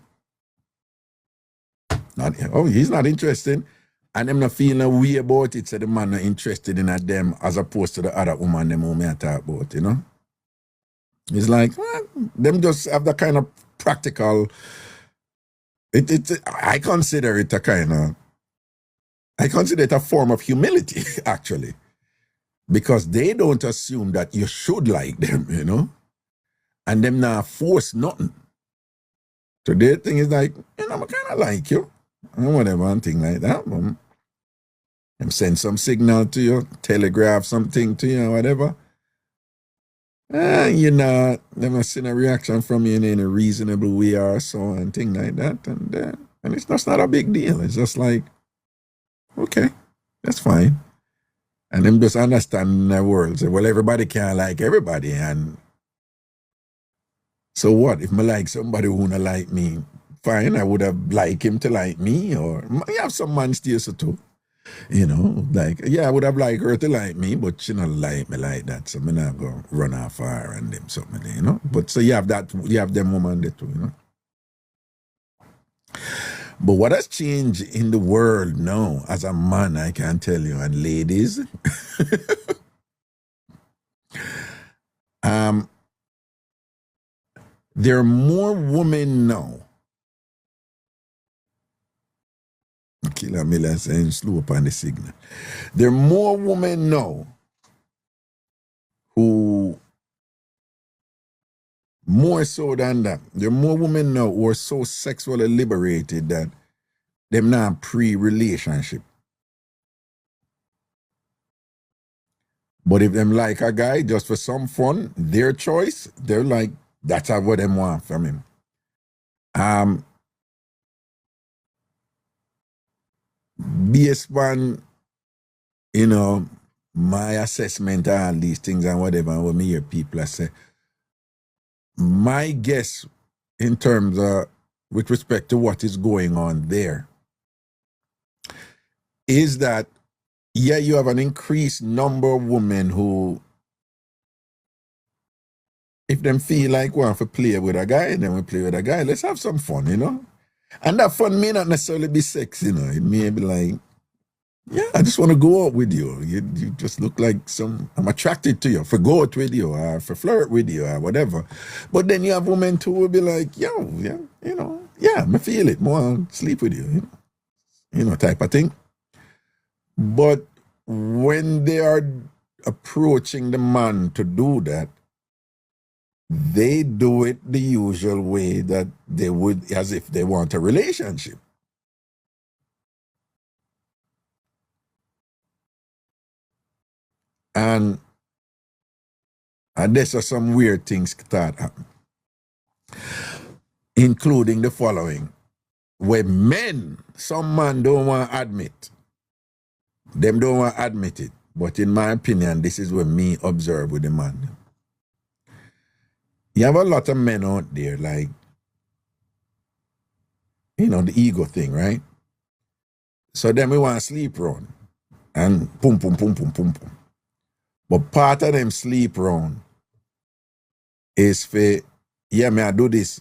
he's not interested. And them not feel no way about it, so the man not interested in them as opposed to the other woman them who me I talk about, you know? It's like, them just have that kind of practical, I consider it a form of humility, actually. Because they don't assume that you should like them, you know? And them not force nothing. So their thing is like, you know, I kind of like you. Or whatever, and thing like that. Them send some signal to you, telegraph something to you, or whatever. You know, them not seen a reaction from you in a reasonable way or so, and thing like that. And it's just not a big deal. It's just like, okay, that's fine. And them just understand the world. Say, well, everybody can't like everybody. And so what? If I like somebody who don't like me, fine, I would have liked him to like me. Or you have some man still so too. You know, like, yeah, I would have liked her to like me, but she don't like me like that. So I'm not going to run off her and them something, you know. But so you have them woman there too, you know. But what has changed in the world now, as a man, I can tell you, and ladies, there are more women now. Killer Miller saying slow up on the signal. There are more women now who, more so than that, there are more women now who are so sexually liberated that them not pre-relationship. But if them like a guy just for some fun, their choice, they're like, that's what them want from him. Based on, you know, my assessment of all these things and whatever, and when me hear people I say, my guess in terms of, with respect to what is going on there, is that, yeah, you have an increased number of women who, if them feel like want to play with a guy, then we play with a guy. Let's have some fun, you know? And that fun may not necessarily be sex, you know? It may be like, yeah, I just want to go out with you. You just look like I'm attracted to you, for go out with you, or for flirt with you, or whatever. But then you have women too who will be like, yo, yeah, you know, yeah, I feel it, more sleep with you, you know, type of thing. But when they are approaching the man to do that, they do it the usual way that they would, as if they want a relationship. And there's some weird things start happening, including the following. Where some men don't want to admit. Them don't want to admit it. But in my opinion, this is what me observe with the man. You have a lot of men out there, like, you know, the ego thing, right? So then we want to sleep around. And boom, boom, boom, boom, boom, boom. But part of them sleep around is for, yeah, me I do this,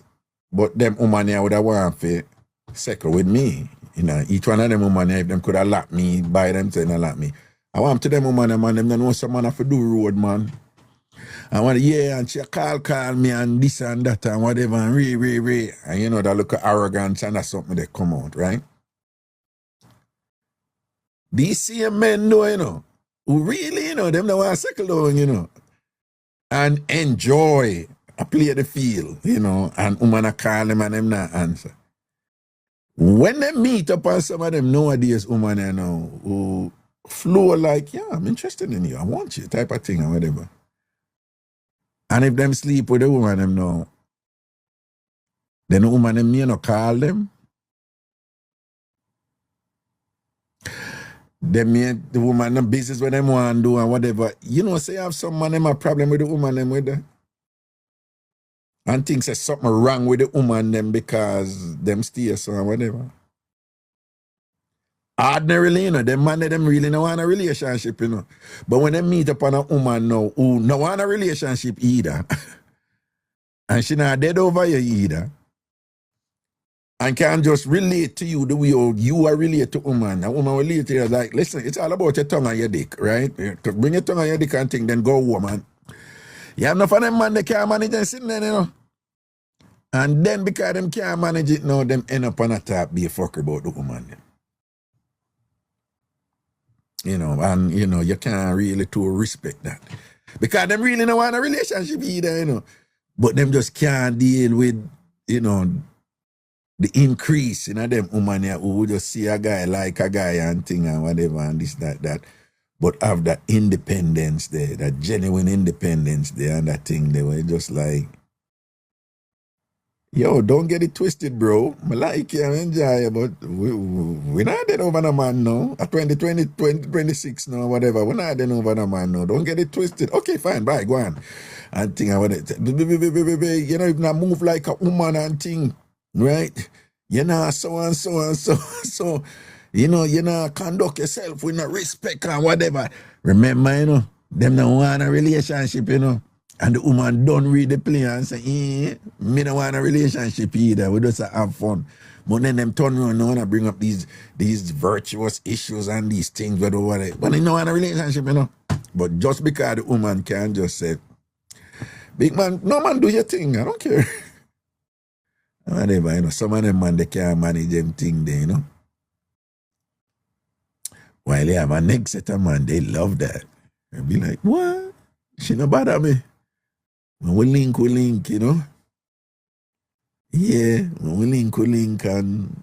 but them woman here would have want to second with me. You know, each one of them woman here, if them could have locked me, by them saying they lock me. I want to them woman, man, them don't know some man have to do road, man. I want, yeah, and she call me and this and that and whatever, and re. And you know, that look at arrogance and that's something that come out, right? These same men know, you know, who really, you know, them don't want to settle down, you know, and enjoy, play the field, you know, and woman call them and them not answer. When they meet up on some of them nowadays woman you know who flow like, yeah, I'm interested in you, I want you, type of thing or whatever. And if them sleep with the woman them now, then the woman them you know call them. They make the woman the business what them want to do and whatever. You know, say have some man them a problem with the woman them with the, and think say something wrong with the woman them because them stay so and whatever. Ordinarily, you know, them man them really don't want a relationship, you know. But when they meet upon a woman now who no want a relationship either, and she not dead over you either, and can just relate to you the way you are relate to woman. A woman will relate to you like, listen, it's all about your tongue and your dick, right? To bring your tongue and your dick and thing, then go woman. You have enough of them man they can't manage and sitting there, you know. And then because them can't manage it now, them end up on a top be a fucker about the woman. You know, and you know, you can't really too respect that. Because them really don't want a relationship either, you know. But them just can't deal with, you know, the increase in them woman here who just see a guy like a guy and thing and whatever and this, that. But have that independence there, that genuine independence there and that thing they were just like, yo, don't get it twisted, bro. I like you and enjoy you, but we're not dead over the man now. At 2026 now, whatever. We're not dead over the man now. Don't get it twisted. Okay, fine, bye, go on. And thing, you know, if not move like a woman and thing, right? You know, so and so and so. You know, conduct yourself with no respect and whatever. Remember, you know, them don't want a relationship, you know. And the woman don't read the play and say, me don't want a relationship either. We just have fun. But then them turn around and want to bring up these virtuous issues and these things, whatever. But they don't want a relationship, you know. But just because the woman can just say, big man, no man, do your thing. I don't care. Whatever, you know. Some of them man, they can't manage them thing there, you know. While they have a next set of man, they love that. And be like, what? She no bother me. When we link, you know. Yeah, when we link, and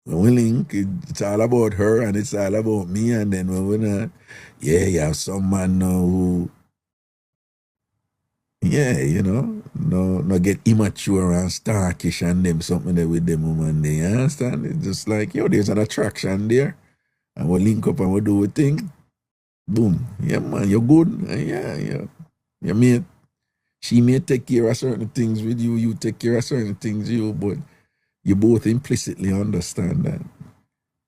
when we link, it's all about her and it's all about me. And then when we're not, yeah, you have some man now who, yeah, you know, no get immature and starkish and them something there with them woman there, you understand? It's just like, yo, there's an attraction there. And we link up and we do a thing. Boom. Yeah, man, you're good. Yeah. You mate. She may take care of certain things with you, you take care of certain things with you, but you both implicitly understand that.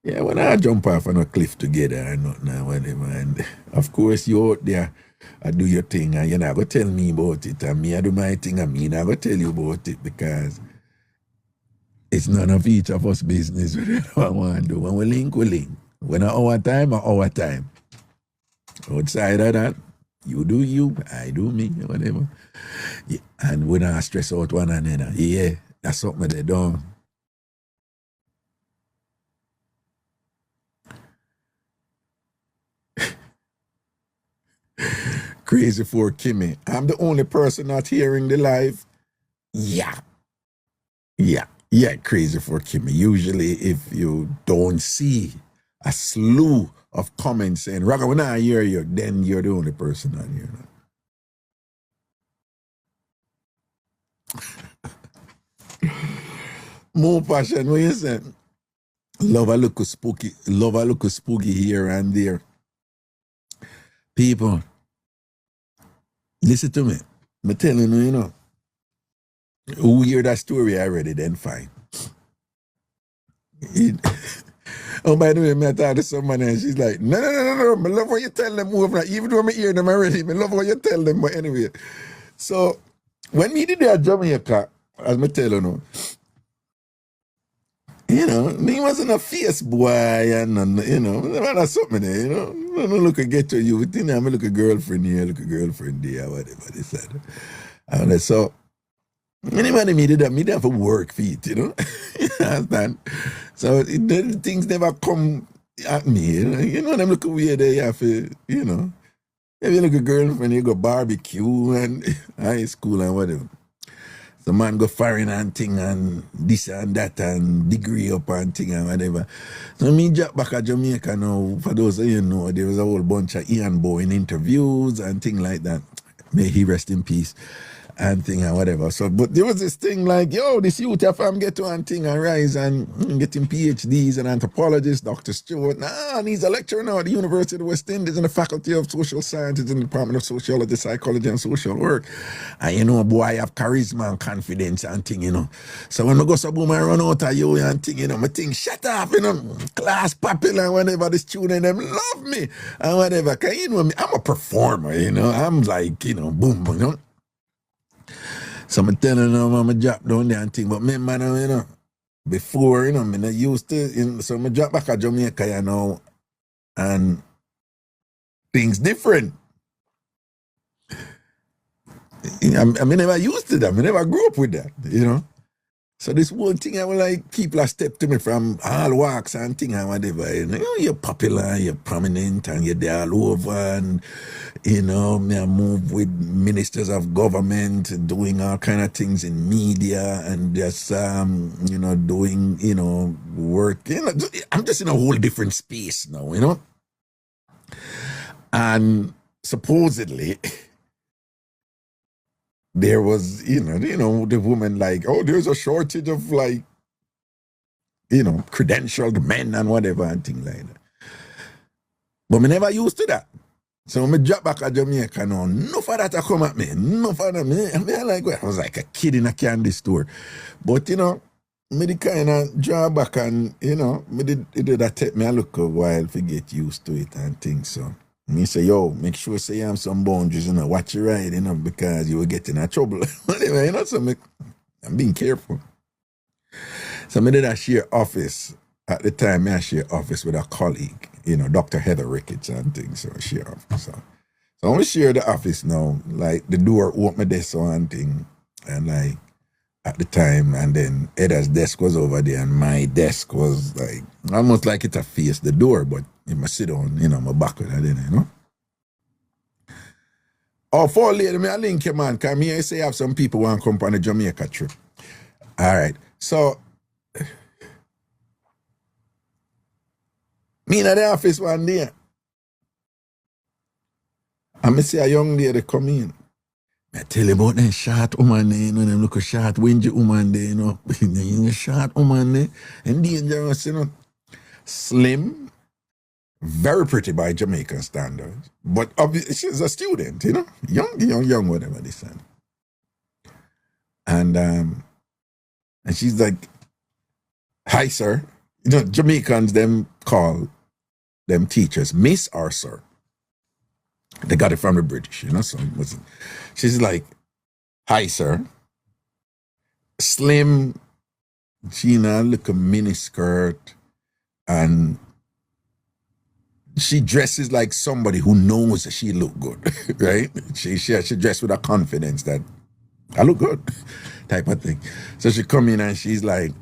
Yeah, when I jump off on a cliff together and nothing and whatever, and of course you out there, I do your thing and you're not going to tell me about it, and me I do my thing and me not going to tell you about it because it's none of each of us business what I want to do. When we link, we link. When our time, our time. Outside of that, you do you, I do me, whatever. Yeah, and we don't stress out one another. Yeah, that's something they don't. Crazy for Kimmy. I'm the only person not hearing the live. Yeah, crazy for Kimmy. Usually if you don't see a slew of comments saying, Raga, when I hear you, then you're the only person not hearing it. More passion, what you say? Love a look spooky here and there. People, listen to me. I'm telling you, you know, who hear that story already, then fine. Oh, by the way, I talk to someone and she's like, no. I love what you tell them. Even though I hear them already, I love what you tell them. But anyway, so when we did that Jamaica, as I tell you know, me wasn't a fierce boy and, you know, that's something there, you know. I don't look at get to you. I look at girlfriend here, look at girlfriend there, whatever they said. And so, anybody me did that, me have a work feet, you know. You understand? So the things never come at me, you know, them look weird they have to, you know. If you look at girlfriend, you go barbecue and high school and whatever. The man go foreign and thing and this and that and degree up and thing and whatever. So me drop back at Jamaica now. For those of you know, there was a whole bunch of Ian Bowen interviews and thing like that. May he rest in peace. And thing and whatever. So, but there was this thing like, yo, this youth fam get to and thing and rise and getting PhDs and anthropologist, Dr. Stewart. Nah, and he's a lecturer now at the University of the West Indies in the Faculty of Social Sciences in the Department of Sociology, Psychology and Social Work. And you know, boy, I have charisma and confidence and thing, you know. So when I go so boom, I run out of you and thing, you know, I think, shut up, you know, class popular and whatever, the student, them love me and whatever. Cause you know, I'm a performer, you know. I'm like, you know, boom, you know. So I'm telling them I'm a drop down there and thing, but me man, you know, before, you know, me not used to, so I drop back at Jamaica, you know, and things different. I never used to that, I never grew up with that, you know. So this one thing I was like, people are step to me from all walks and thing and whatever. You know, you're popular, you're prominent, and you're there all over. And, you know, me I move with ministers of government, doing all kind of things in media and just, you know, doing, you know, work. You know, I'm just in a whole different space now, you know. And supposedly, there was, you know, the woman like, oh, there's a shortage of like, you know, credentialed men and whatever and things like that. But me never used to that. So when I drop back at Jamaica now, enough of that to come at me. Enough of that. I was like a kid in a candy store. But, you know, me the kind of draw back and, you know, it did that take me a little while to get used to it and things, so. Me say, yo, make sure say you have some boundaries, you know, watch your ride, you know, because you will get in trouble. Whatever, you know, so I'm being careful. So I did a share office. At the time, I share office with a colleague, you know, Dr. Heather Ricketts and things, so I share office. So I only share the office now, like the door open my desk and thing, and like at the time, and then Heather's desk was over there, and my desk was like, almost like it faced the door, but you must sit down, you know, my back with that, you know. Oh, for later, me I link you, man, because me I say I have some people want to come on a Jamaica trip. All right. So, me in the office one day, and I see a young lady come in. I tell you about that short woman there, you know, them look a short, wingy woman there, you know. The short woman there, and dangerous, you know. Slim, very pretty by Jamaican standards, but obviously she's a student, you know, young, whatever they said. And she's like, hi, sir. You know, Jamaicans, them call them teachers Miss or Sir. They got it from the British, you know, so she's like, hi, sir. Slim, she, you know, look a mini skirt, and she dresses like somebody who knows that she look good, right? She dressed with a confidence that I look good, type of thing. So she come in and she's like,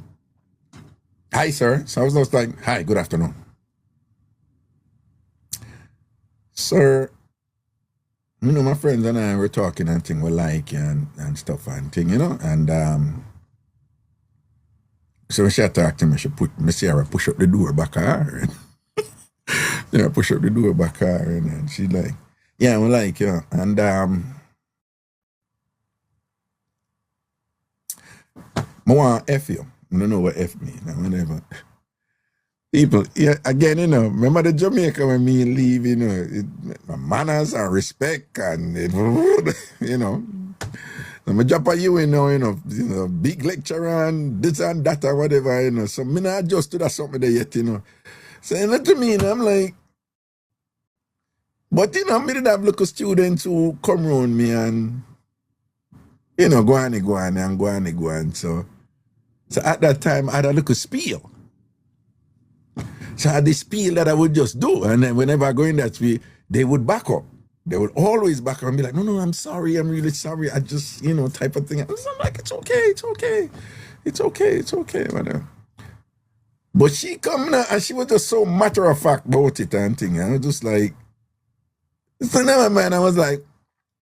hi, sir. So I was just like, hi, good afternoon. Sir, you know, my friends and I were talking and thing, we like and stuff and thing, you know, and so when she talked to me, Sarah push up the door back at her. And push up the door back at her, and she like, yeah, we like you. And I want F you. I don't know what F mean, whatever. People, yeah, again, you know, remember the Jamaica when me leave, you know, manners and respect and, you know. I'm a job at you know, big lecturer and this and that or whatever, you know. So me not adjust to that something there yet, you know. So you know to me, I'm like, but you know, me did have local students who come around me and, you know, go on. So at that time, I had a little spiel. So I had this spiel that I would just do. And then whenever I go in that spiel, they would back up. They would always back up and be like, no, I'm sorry. I'm really sorry. I just, you know, type of thing. I'm like, it's okay, whatever. But she come now and she was just so matter of fact about it and thing. And I was just like, so never mind. I was like,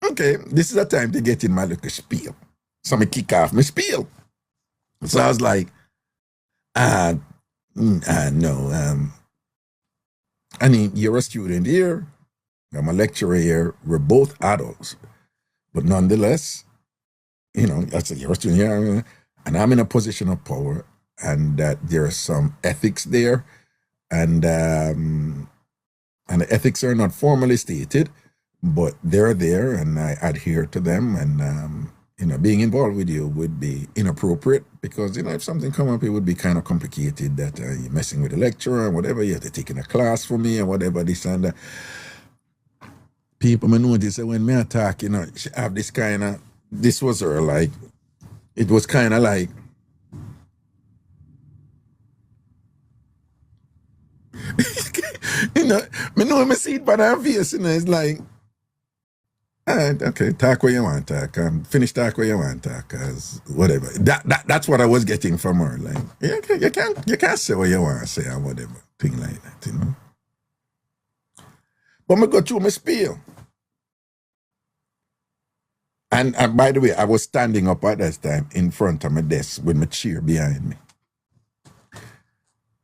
okay, this is the time to get in my little spiel. So I kick off my spiel. So I was like, no, I mean, you're a student here, I'm a lecturer here, we're both adults. But nonetheless, you know, I said, you're a student here, and I'm in a position of power, and that there are some ethics there, and the ethics are not formally stated, but they're there, and I adhere to them, and you know, being involved with you would be inappropriate because, you know, if something come up, it would be kind of complicated that you're messing with the lecturer and whatever, you have to take in a class for me and whatever, this and that. People may notice that when me attack, you know, she have this kind of, this was her, like, it was kind of like, you know, me see it by her face, you know, it's like, all right, okay, talk where you want to talk. Finish talk where you want to talk, cause whatever. That's what I was getting from her. Like, you can't say what you want to say or whatever, thing like that, you know. But me go through my spiel. And by the way, I was standing up at that time in front of my desk with my chair behind me.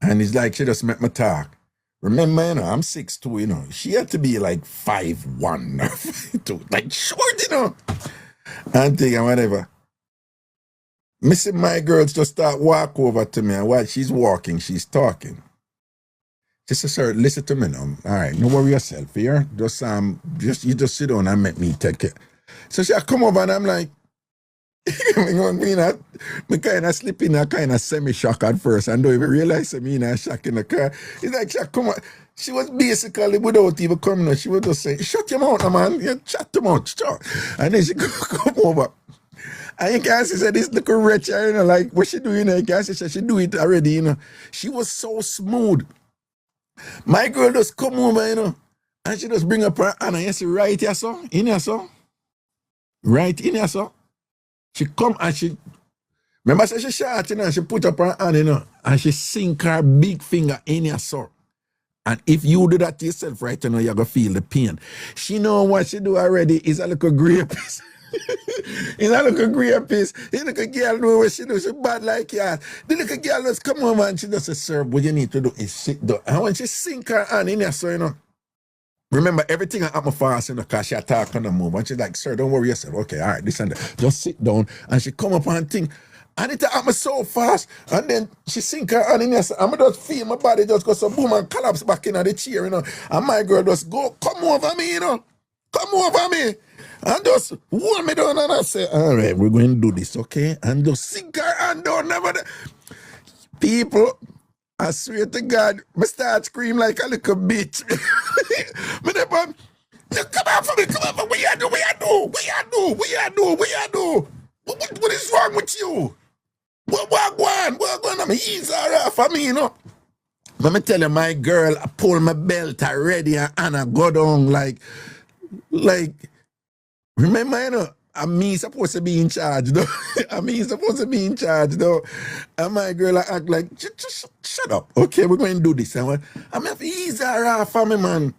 And it's like she just met me talk. Remember, you know, I'm 6'2", you know. She had to be like 5'1", 5'2", like short, you know. And thing and whatever. Missing my girls just start walk over to me, and while she's walking, she's talking. She said, sir, listen to me now. All right, don't worry yourself here. You just sit down and make me take it. So she come over and I'm like, me kind of sleep in a kind of semi-shock at first and don't even realize me in a shock in the car. It's like she come on. She was basically, without even coming, she was just saying, shut your mouth, man. You chat too much. Talk. And then she come over. And you can see, said, this little wretch, you know, like, what she doing? You can see, she do it already, you know. She was so smooth. My girl just come over, you know, and she just bring up her hand and you see, right here, so, in here, so. Right in here, so. She come and she, remember, say she shot, you know, she put up her hand, you know, and she sink her big finger in your soul. And if you do that to yourself right now, you're going to feel the pain. She know what she do already is a little grey piece. It's a little grey piece. The little girl know what she do. She bad like that. The little girl just come over and she just say, sir, what you need to do is sit down. And when she sink her hand in your soul, you know, remember, everything I happen fast, you know, because she attack on the move. And she's like, sir, don't worry yourself. Okay, all right, this and that. Just sit down. And she come up and think, and it happened so fast. And then she sink her hand in there. And I just feel my body just go so boom and collapse back in the chair, you know. And my girl just go, come over me, you know. Come over me. And just hold me down and I say, all right, we're going to do this, okay? And just sink her hand down. Never. People, I swear to God, I start scream like a little bitch. Come on for me, come on for me. What you do? What is wrong with you? What going on? He's all right for me, you know. Let me tell you, my girl, I pull my belt already and I go down like, remember, you know, I'm me supposed to be in charge, though. And my girl I act like, just shut up. Okay, we're going to do this. I'm like, he's all right for me, man.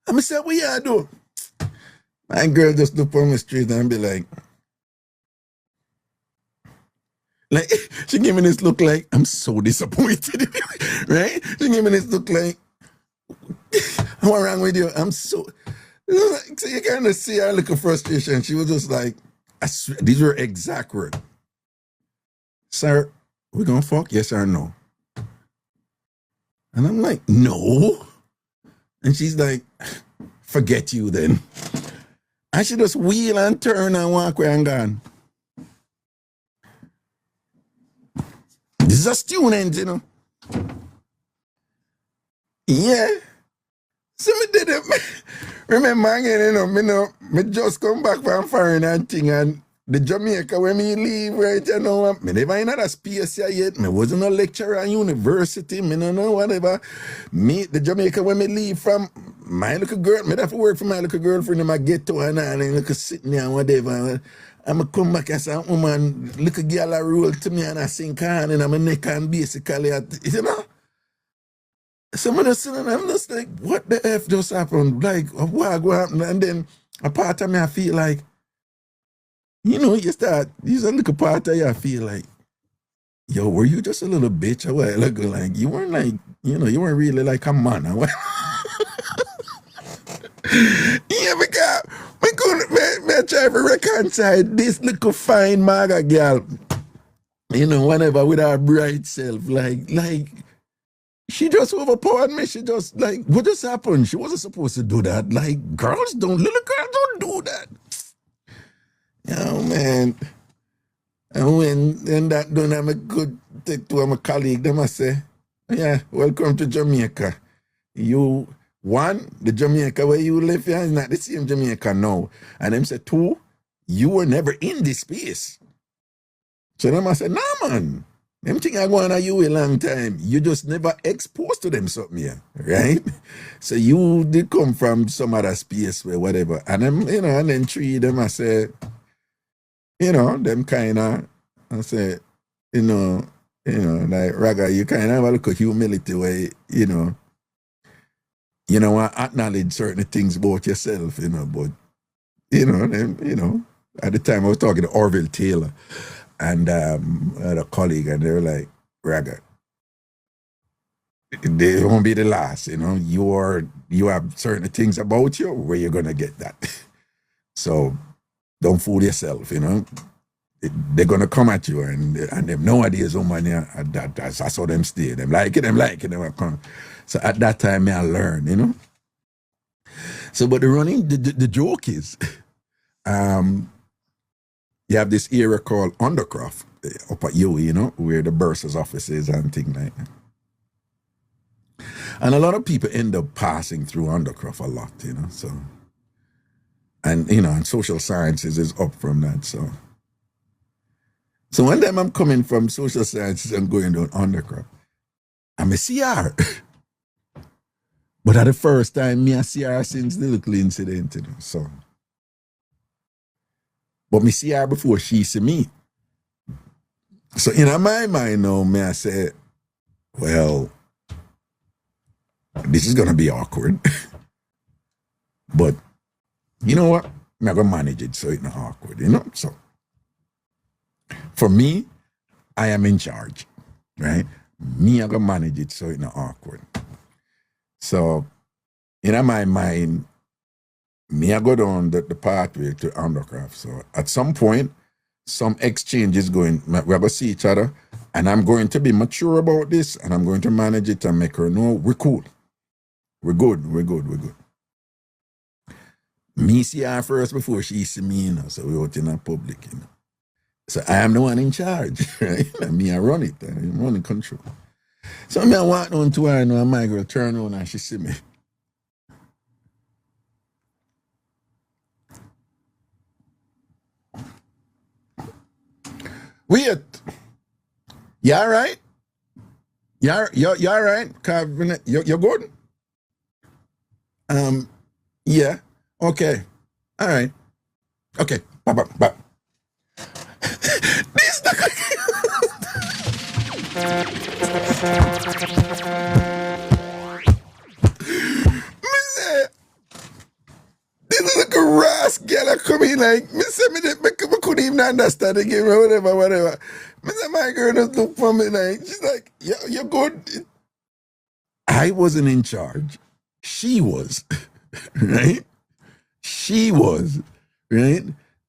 I'm say, what you do? My girl just look on the street and be like, she gave me this look like, I'm so disappointed. Right? She gave me this look like, what's wrong with you? I'm so... So you kind of see her little frustration. She was just like, I swear, these were exact words. Sir, we gonna fuck? Yes or no? And I'm like, no. And she's like, forget you then. And she just wheel and turn and walk away and gone. This is a student, you know. Yeah. So me did it. Remember again, you know, me just come back from foreign and thing, and the Jamaica when me leave, right, you know, me never in that space here yet. Me wasn't a lecturer at university, me no know whatever. Me, the Jamaica when me leave from, my little girl, me have to work for my little girlfriend in my ghetto and look sitting there and whatever. And I come back as a woman, little girl a roll to me and I sink on in my neck and basically, you know. So I'm just like, what the F just happened? Like, what happened? And then a part of me, I feel like, you know, you a little part of you feel like, yo, were you just a little bitch a while ago? Like, you weren't like, you know, you weren't really like a man. Yeah, because I try to reconcile this little fine maga girl, you know, whenever with her bright self, like, she just overpowered me. She just, like, what just happened? She wasn't supposed to do that. Like, little girls don't do that. Oh, man. And when that done, I'm a good take to my colleague, them I say, yeah, welcome to Jamaica. The Jamaica where you live here is not the same Jamaica now. And them say, two, you were never in this space. So them I say, nah, man. Them things are going on you a long time. You just never exposed to them something here, right? So you did come from some other space where whatever. And them, you know, and then three them I say, you know, them kind of, I say, you know, like Raga, you kind of have a look at humility where, you know, I acknowledge certain things about yourself, you know, but, you know, then, you know, at the time I was talking to Orville Taylor and I had a colleague and they were like, Raga, they won't be the last, you know, you have certain things about you where you're going to get that. So don't fool yourself, you know. They're going to come at you and they have no idea so many, that's how them stay. Them like it, them come. So at that time, I learned, you know. So, but the joke is, you have this area called Undercroft up at UWI, you know, where the bursar's office is and things like that. And a lot of people end up passing through Undercroft a lot, you know, so. And, you know, and social sciences is up from that, so. So one time I'm coming from social sciences and going down Undercroft. I'm a CR. But at the first time, me a CR since the little incident, you know, so. But me see her before she see me. So in my mind now, me I say, well, this is gonna be awkward. But you know what? I'm gonna manage it so it's not awkward, you know? So for me, I am in charge, right? Me, I'm gonna manage it so it's not awkward. So in my mind, me, I go down the pathway to Undercroft. So at some point, some exchange is going, we're going to see each other, and I'm going to be mature about this, and I'm going to manage it and make her know we're cool. We're good. Me see her first before she see me, you know, so we're out in the public, you know. So I am the one in charge, right? And me, I run it, I'm running control. So me, I walk down to her, and my girl turn around and she see me. Wait, you all right? You all right? You're good? Yeah. Okay. All right. Okay. Bye. This is like a rascal come in like, me say me couldn't even understand the game or whatever. Me say my girl just look for me like, she's like, you're good. I wasn't in charge. She was, right? She was, right?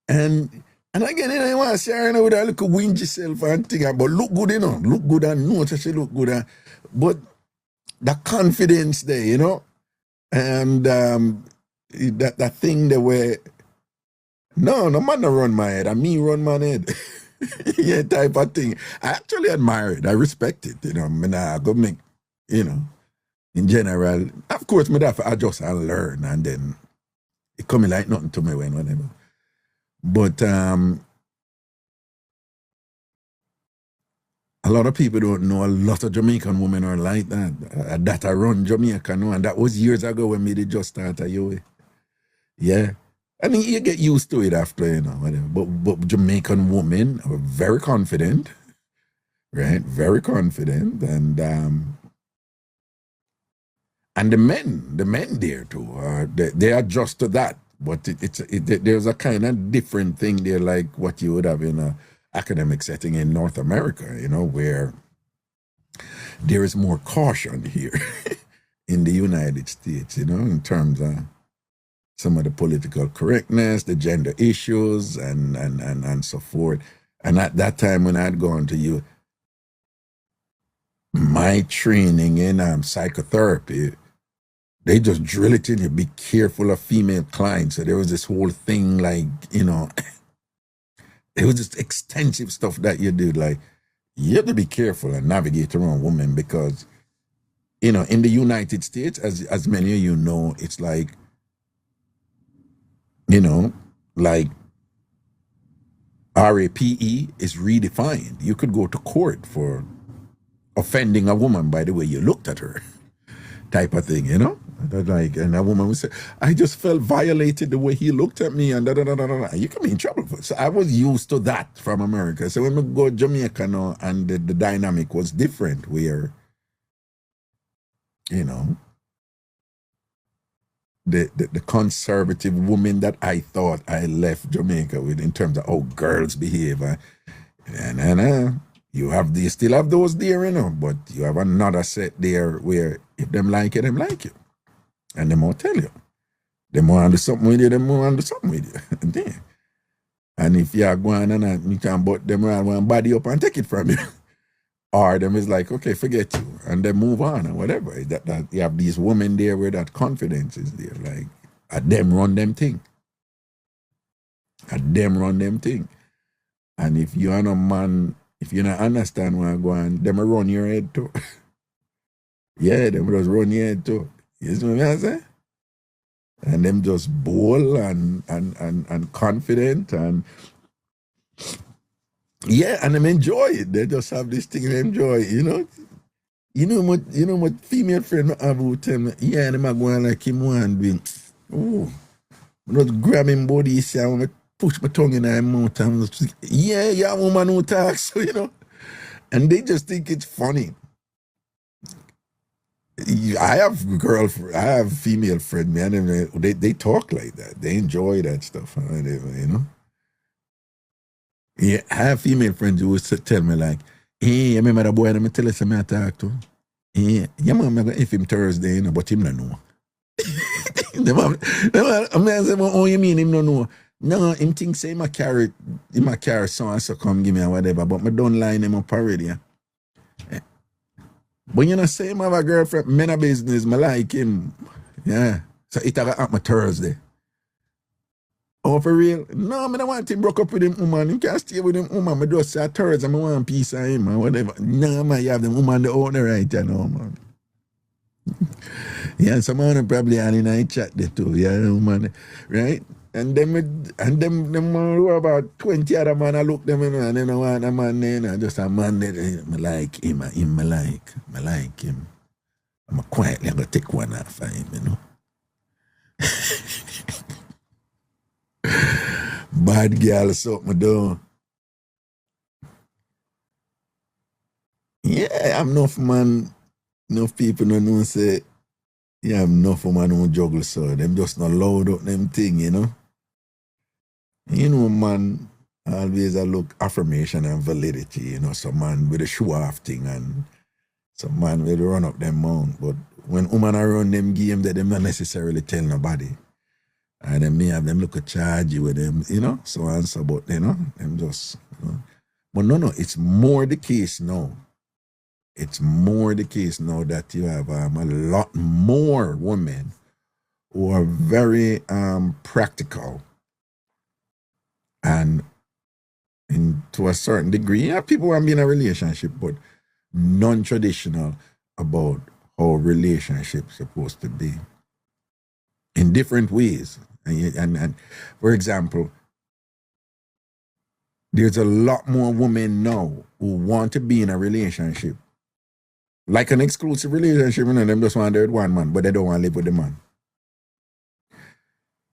And again, I want to share with her little whingy self and thing, but look good, you know, look good and know that she look good. But the confidence there, you know, and that thing that where, no man run my head, and me run my head. Yeah, type of thing. I actually admire it. I respect it, you know. I mean, I go make, you know, in general, of course, me have to adjust and learn, and then it come like nothing to me when whatever. But a lot of people don't know a lot of Jamaican women are like that. That I run Jamaica, no, and that was years ago when me did just start a UWI. Yeah. I mean, you get used to it after, you know, whatever. But Jamaican women are very confident, right? Very confident, and the men there too, they adjust to that. But there's a kind of different thing there, like what you would have in a academic setting in North America, where there is more caution here in the United States, in terms of some of the political correctness, the gender issues, and so forth. And at that time when I'd gone to my training in psychotherapy, they just drill it in you, be careful of female clients. So there was this whole thing like, it was just extensive stuff that you did. Like, you have to be careful and navigate around women because, in the United States, as many of you know, it's like, like RAPE is redefined. You could go to court for offending a woman by the way you looked at her, type of thing, Like, and a woman would say, I just felt violated the way he looked at me, and da da da da da. You can be in trouble for it. So I was used to that from America. So when we go to Jamaica now, and the dynamic was different, where, the conservative woman that I thought I left Jamaica with in terms of how girls behave, you still have those there, but you have another set there where if them like you, them like you. And them won't tell you. Them want to do something with you, them want to do something with you. And if you are going and you can but them around one body up and take it from you. Or them is like, okay, forget you. And then move on or whatever. That you have these women there where that confidence is there. Like, at them run them thing. At them run them thing. And if you are no man, if you don't understand what I'm going, them will run your head too. Yeah, them just run your head too. You see what I'm saying? And them just bold and confident and yeah, and them enjoy it. They just have this thing they enjoy, You know what female friend I have who tell me, yeah, them are going like him one doing, I just grab him body, say I want to push my tongue in her mouth and just, yeah, woman who talks, so, and they just think it's funny. I have female friends, man, and they talk like that. They enjoy that stuff, Yeah, I have female friends who would tell me like, hey, remember that boy that I tell you something I talk to? Yeah, man, I'm going to if him Thursday, but him don't know. I say, well, oh, you mean him don't know? No, him think say him a carry so and so come give me or whatever, but I don't line him up already. But you know, say him have a girlfriend, men a business, I like him. Yeah. So it happen Thursday. Oh, for real? No, I don't want him broke up with him woman. He can't stay with him woman. I just say Thursday, I want a piece of him or whatever. No, man, you have the woman the owner right, man. Yeah, someone probably had in a chat there too. Yeah, woman, right? And them about 20 other man, I look them and then I want a man there, just a man there. I like him, I like him. I'm quietly going to take one off of him, Bad girl, something do. Yeah, I'm enough man, enough people don't know say, yeah, I'm enough man who juggle so. Them just not loud up them thing, man, always I look affirmation and validity, some man with a show off thing and some man will run up them mount. But when women are run them game, they not necessarily tell nobody. And then me have them look at charge you with them, so and so, but them just, But no, it's more the case now. It's more the case now that you have a lot more women who are very practical and to a certain degree, yeah, people want to be in a relationship, but non-traditional about how relationships supposed to be in different ways. And for example, there's a lot more women now who want to be in a relationship, like an exclusive relationship, them just want to with one man, but they don't want to live with the man.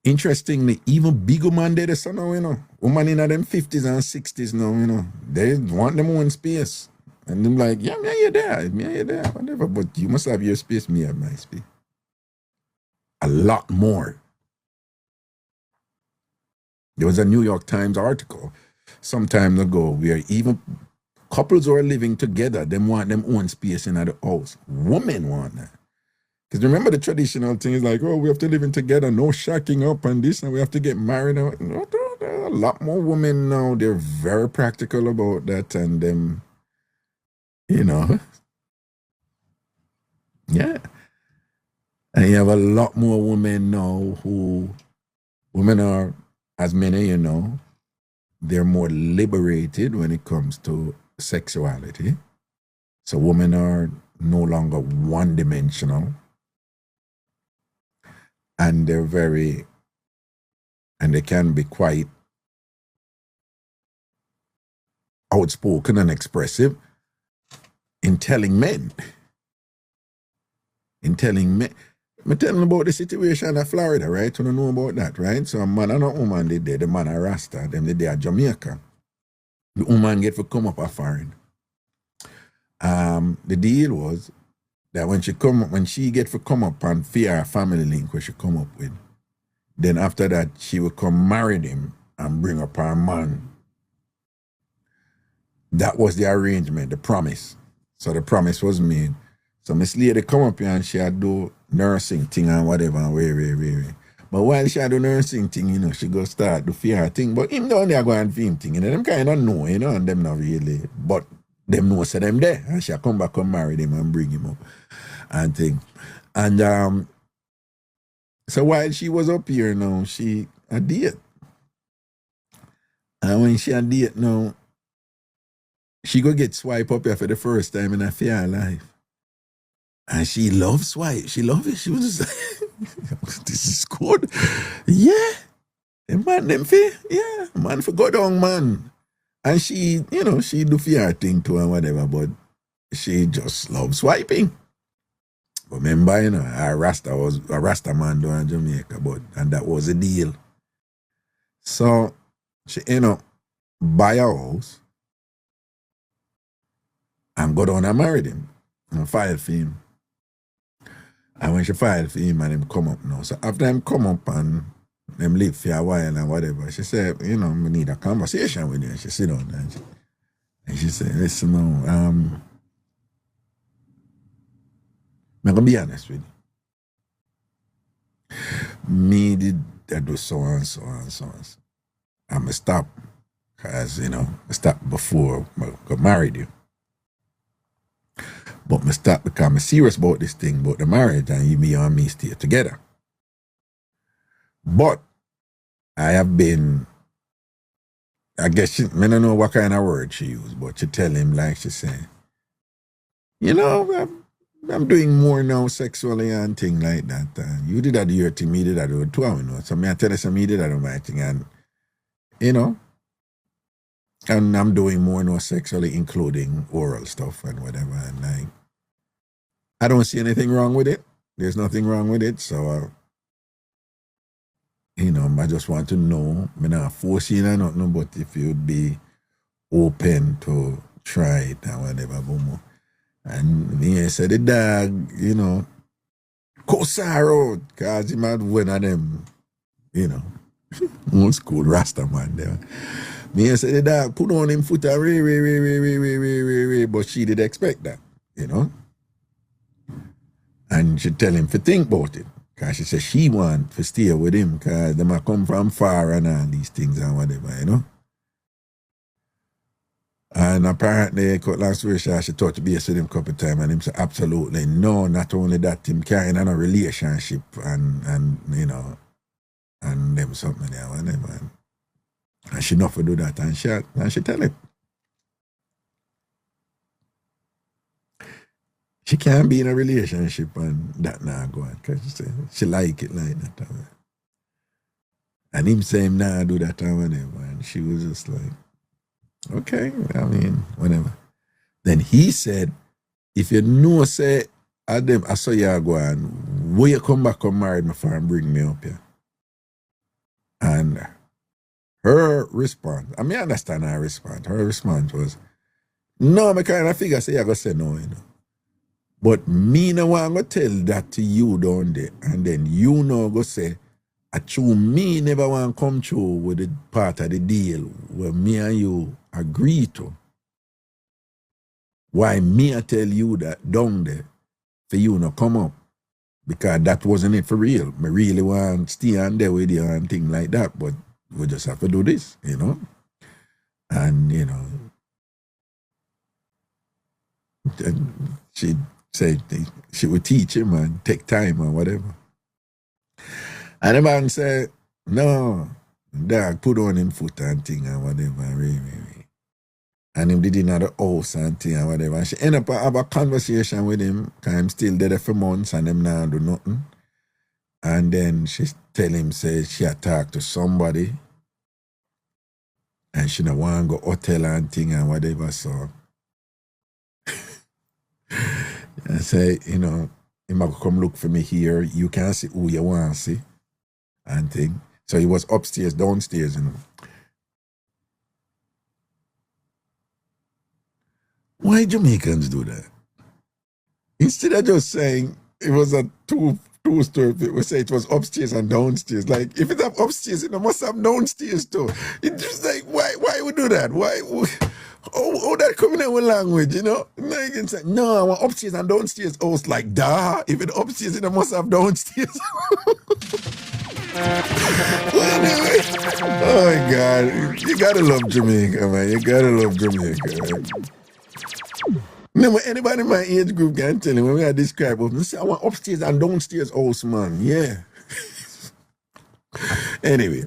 Interestingly, even bigger man they so now, women in them 50s and 60s now, they want them own space. And them like, yeah, me you there, whatever, but you must have your space, me have my space. A lot more. There was a New York Times article some time ago where even couples who are living together, them want them own space in the house. Women want that. Because remember the traditional thing is like, oh, we have to live in together, no shacking up and this, and we have to get married. No, there are a lot more women now. They're very practical about that, and them, you know, yeah. And you have a lot more women now women are, as many, you know, they're more liberated when it comes to sexuality. So women are no longer one-dimensional. And they're and they can be quite outspoken and expressive in telling men. I'm telling about the situation in Florida, right? You don't know about that, right? So a man and a woman, the man a Rasta, them they are Jamaica. The woman get to come up a foreign. The deal was that when she get to come up and fear her family link where she come up with, then after that she would come marry him and bring up her man. That was the arrangement, the promise. So the promise was made. So Miss Lady come up here and she had do nursing thing and whatever and way. But while she had do nursing thing, you know, she go start to fear her thing. But him down there go and film thing, you know, them kind of know, you know, and them not really. But them know say them there. And she come back and marry them and bring him up and thing. And so while she was up here now, she a date. And when she a date now, she go get swipe up here for the first time in her life. And she loves swipe. She loves it. She was just like, this is good. Yeah. The man them for, yeah. Man for go down, man. And she, you know, she do fear thing too and whatever, but she just loves swiping. But remember, you know, a Rasta man down in Jamaica, and that was a deal. So she end up buy a house and go down and marry him and file for him. And when she filed for him and him come up now. So after him come up and them live for a while and whatever, she said, you know, we need a conversation with you. And she sit down and she said, listen now, I'm gonna be honest with you. Me did I do so and so and so and so. I'm stop, because, you know, I stopped before I got married you. But I stop because I'm serious about this thing, about the marriage, and you and me stay together. But I have been, I guess, I don't know what kind of word she used, but she tell him, like she said, you know, I'm doing more now sexually and things like that. You did that your thing, me did that too, you know. So I tell her, so me did that my thing, and, you know, and I'm doing more now sexually, including oral stuff and whatever, and like, I don't see anything wrong with it. There's nothing wrong with it. So, you know, I just want to know, I'm not forcing you or nothing, but if you'd be open to try it and whatever. And me said the dog, you know, Kosaro, because he might one of them, you know, old school Rasta man there. Me said the dog put on him foot and but she did expect that, you know. And she tell him to think about it. Because she said she want to stay with him because they might come from far and all these things and whatever, you know. And apparently, last week, she thought to be with him a couple of times and him said, absolutely no, not only that, him carrying on a relationship and you know, and them something there, whatever. And she not to do that, and she tell him. She can't be in a relationship and that not go on, because she like it like that. And him say him nah do that and whatever. And she was just like, okay, I mean, whatever. Then he said, if you know, say, I saw you go on, will you come back and marry me for and bring me up here? And her response, I mean, I understand her response. Her response was, no, I kind of figure say, I go say no, you know. But me no want to tell that to you down there, and then you know go say, I true me never want to come through with the part of the deal where me and you agree to. Why me I tell you that down there for you not come up? Because that wasn't it for real. Me really want to stay on there with you and things like that, but we just have to do this, you know? And, you know, and she said she would teach him and take time or whatever. And the man said, no, dog, put on him foot and thing and whatever, really. And him did in the house and thing and whatever. And she ended up have a conversation with him, because I'm still there for months and him now do nothing. And then she tell him, say she had talked to somebody and she don't want to go hotel and thing and whatever, so I say, you know, he might come look for me here, you can see who you want to see and thing. So he was upstairs, downstairs, you know. Why Jamaicans do that? Instead of just saying it was a two-story, we say it was upstairs and downstairs. Like, if it's up upstairs, it must have downstairs too. It's just like, why we do that? Why? Oh, that coming out with language, you know? Like, say, no, I want upstairs and downstairs. Oh, it's like, duh. If it's upstairs, it must have downstairs. Anyway, oh my God, you gotta love Jamaica, man. You gotta love Jamaica, man. Never anybody in my age group can tell you when we are describe us, say, I want upstairs and downstairs house, man. Yeah. Anyway.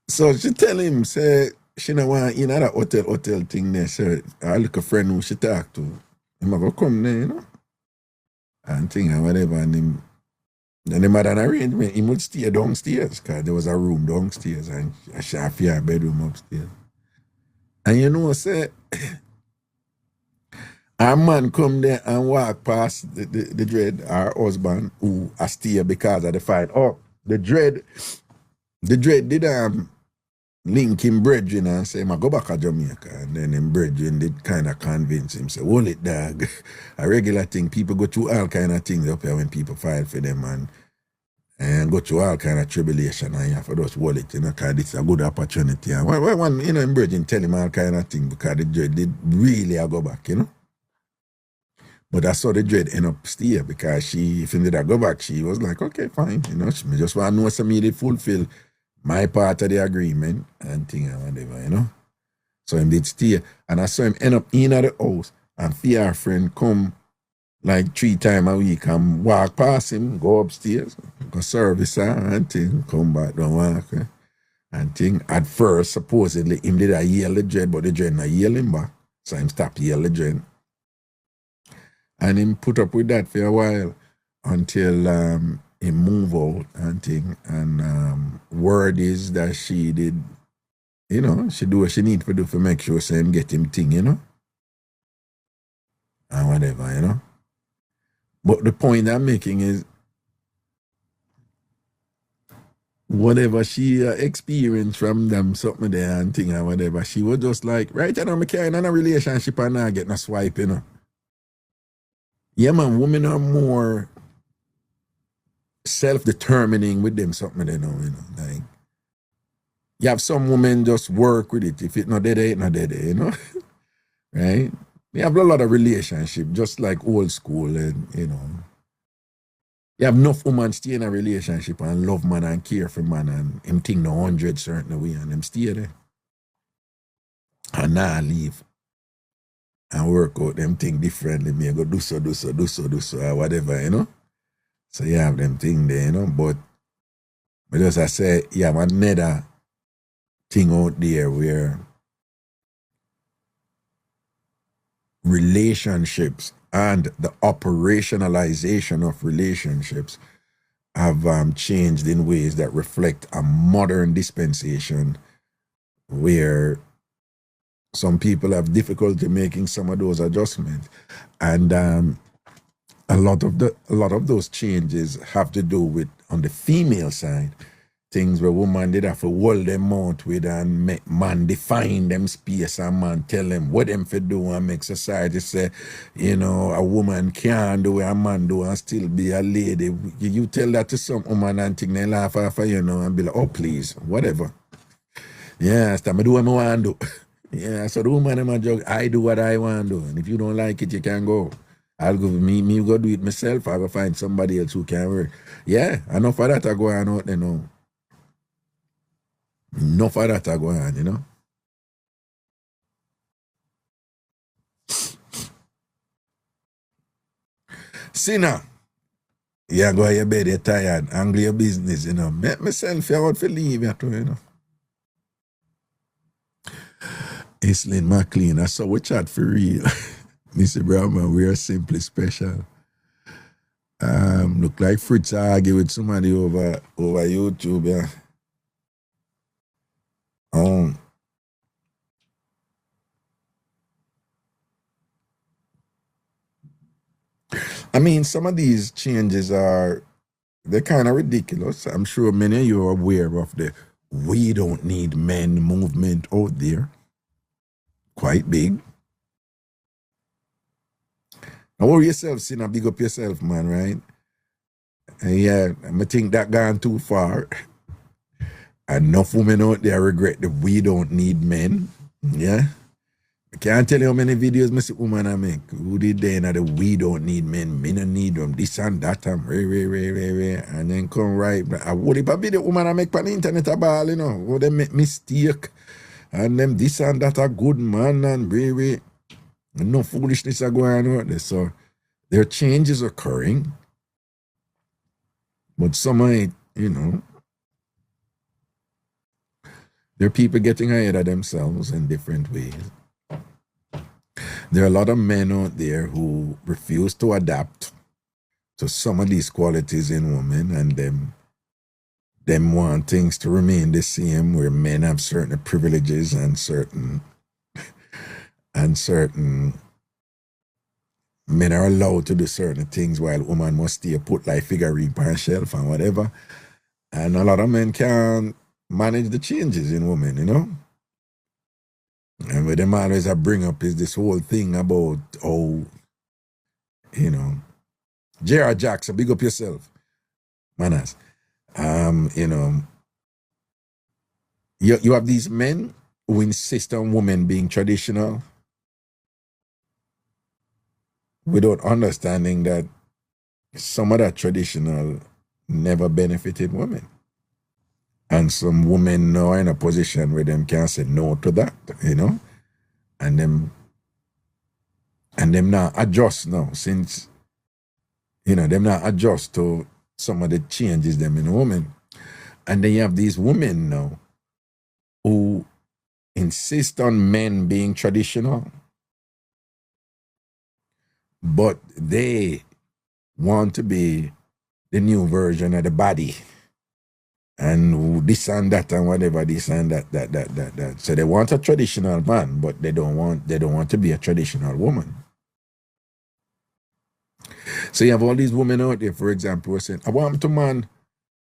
So she tell him, say, she don't want in that hotel thing there. So I look a friend who she talk to. He might go come there, you know? And thing and whatever. And him, then they had an arrangement. He would stay downstairs because there was a room downstairs and she had a bedroom upstairs. And you know, say, our man come there and walk past the dread, our husband, who a stay because of the fight. Oh, the dread did link him brethren and say, I go back to Jamaica. And then him brethren did kind of convince him, say, hold it, dog. A regular thing, people go through all kind of things up here when people fight for them and go through all kind of tribulation and you have to just hold it, you know, because it's a good opportunity. And one, you know, him brethren tell him all kind of things because the dread did really go back, you know. But I saw the dread end up stay because she, if he did go back, she was like, okay, fine, you know, she just want to know some me did fulfill my part of the agreement and thing and whatever, you know. So him did stay. And I saw him end up in the house and fear friend come like 3 times a week and walk past him, go upstairs, go service her and thing, come back, don't walk and thing. At first, supposedly, him did a yell the dread, but the dread not yell him back. So him stopped yell the dread. And him put up with that for a while until he move out and thing. And word is that she did, you know, she do what she need to do to make sure so him get him thing, you know. And whatever, you know. But the point I'm making is whatever she experienced from them, something there and thing and whatever, she was just like, right now I'm carrying on a relationship and not getting a swipe, you know. Yeah, man, women are more self-determining with them something they know, you know. Like, you have some women just work with it. If it's not there, it's not there, you know. Right? We have a lot of relationship, just like old school, and you know. You have enough women stay in a relationship and love man and care for man and him think no 100 certain way and them stay there. And now leave. And work out them thing differently. Me go do so, or whatever, you know. So you have them thing there, you know. But as I say, you have another thing out there where relationships and the operationalization of relationships have changed in ways that reflect a modern dispensation where some people have difficulty making some of those adjustments. And a lot of those changes have to do with, on the female side, things where woman did have to hold them out with and make man define them space and man tell them what them for do and make society say, you know, a woman can't do what a man do and still be a lady. You tell that to some woman and think they laugh off of you know and be like, oh please, whatever. Yeah, so I do what I want to do. Yeah, so the woman in my jug, I do what I want to do. And if you don't like it, you can go. I'll go me go do it myself. I'll go find somebody else who can work. Yeah, enough of that I go on out there now. Enough of that I go on, you know. See now. You go to your bed, you're tired, angry your business, you know. Make myself out for leave you too, you know. Islin McLean, that's how we chat for real. Mr. Brown, we are simply special. Look like Fritz argue with somebody over YouTube, yeah. I mean, some of these changes they're kind of ridiculous. I'm sure many of you are aware of the "we don't need men" movement out there. Quite big. Now, worry yourself, Sinner, big up yourself, man, right? And yeah, I think that gone too far. Enough women out there regret that we don't need men. Yeah. I can't tell you how many videos I see women I make. Who did they know that we don't need men, men don't need them, this and that, and and then come right. But I would if I be the woman I make on the internet about, you know, would they make mistake, and them this and that a good man, and no foolishness are going on out there. So there are changes occurring, but some of it, you know, there are people getting ahead of themselves in different ways. There are a lot of men out there who refuse to adapt to some of these qualities in women, and them want things to remain the same, where men have certain privileges and certain men are allowed to do certain things while woman must stay put like figurine on shelf and whatever. And a lot of men can't manage the changes in women, you know. And what them always I bring up is this whole thing about, you know, J.R. Jackson, big up yourself, manas. You know, you have these men who insist on women being traditional without understanding that some of that traditional never benefited women. And some women now are in a position where them can say no to that, you know, and them not adjust now, since, you know, them not adjust to some of the changes them in a woman. And then you have these women now who insist on men being traditional, but they want to be the new version of the body. And this and that and whatever, this and that. So they want a traditional man, but they don't want to be a traditional woman. So you have all these women out there, for example, who are saying, I want to man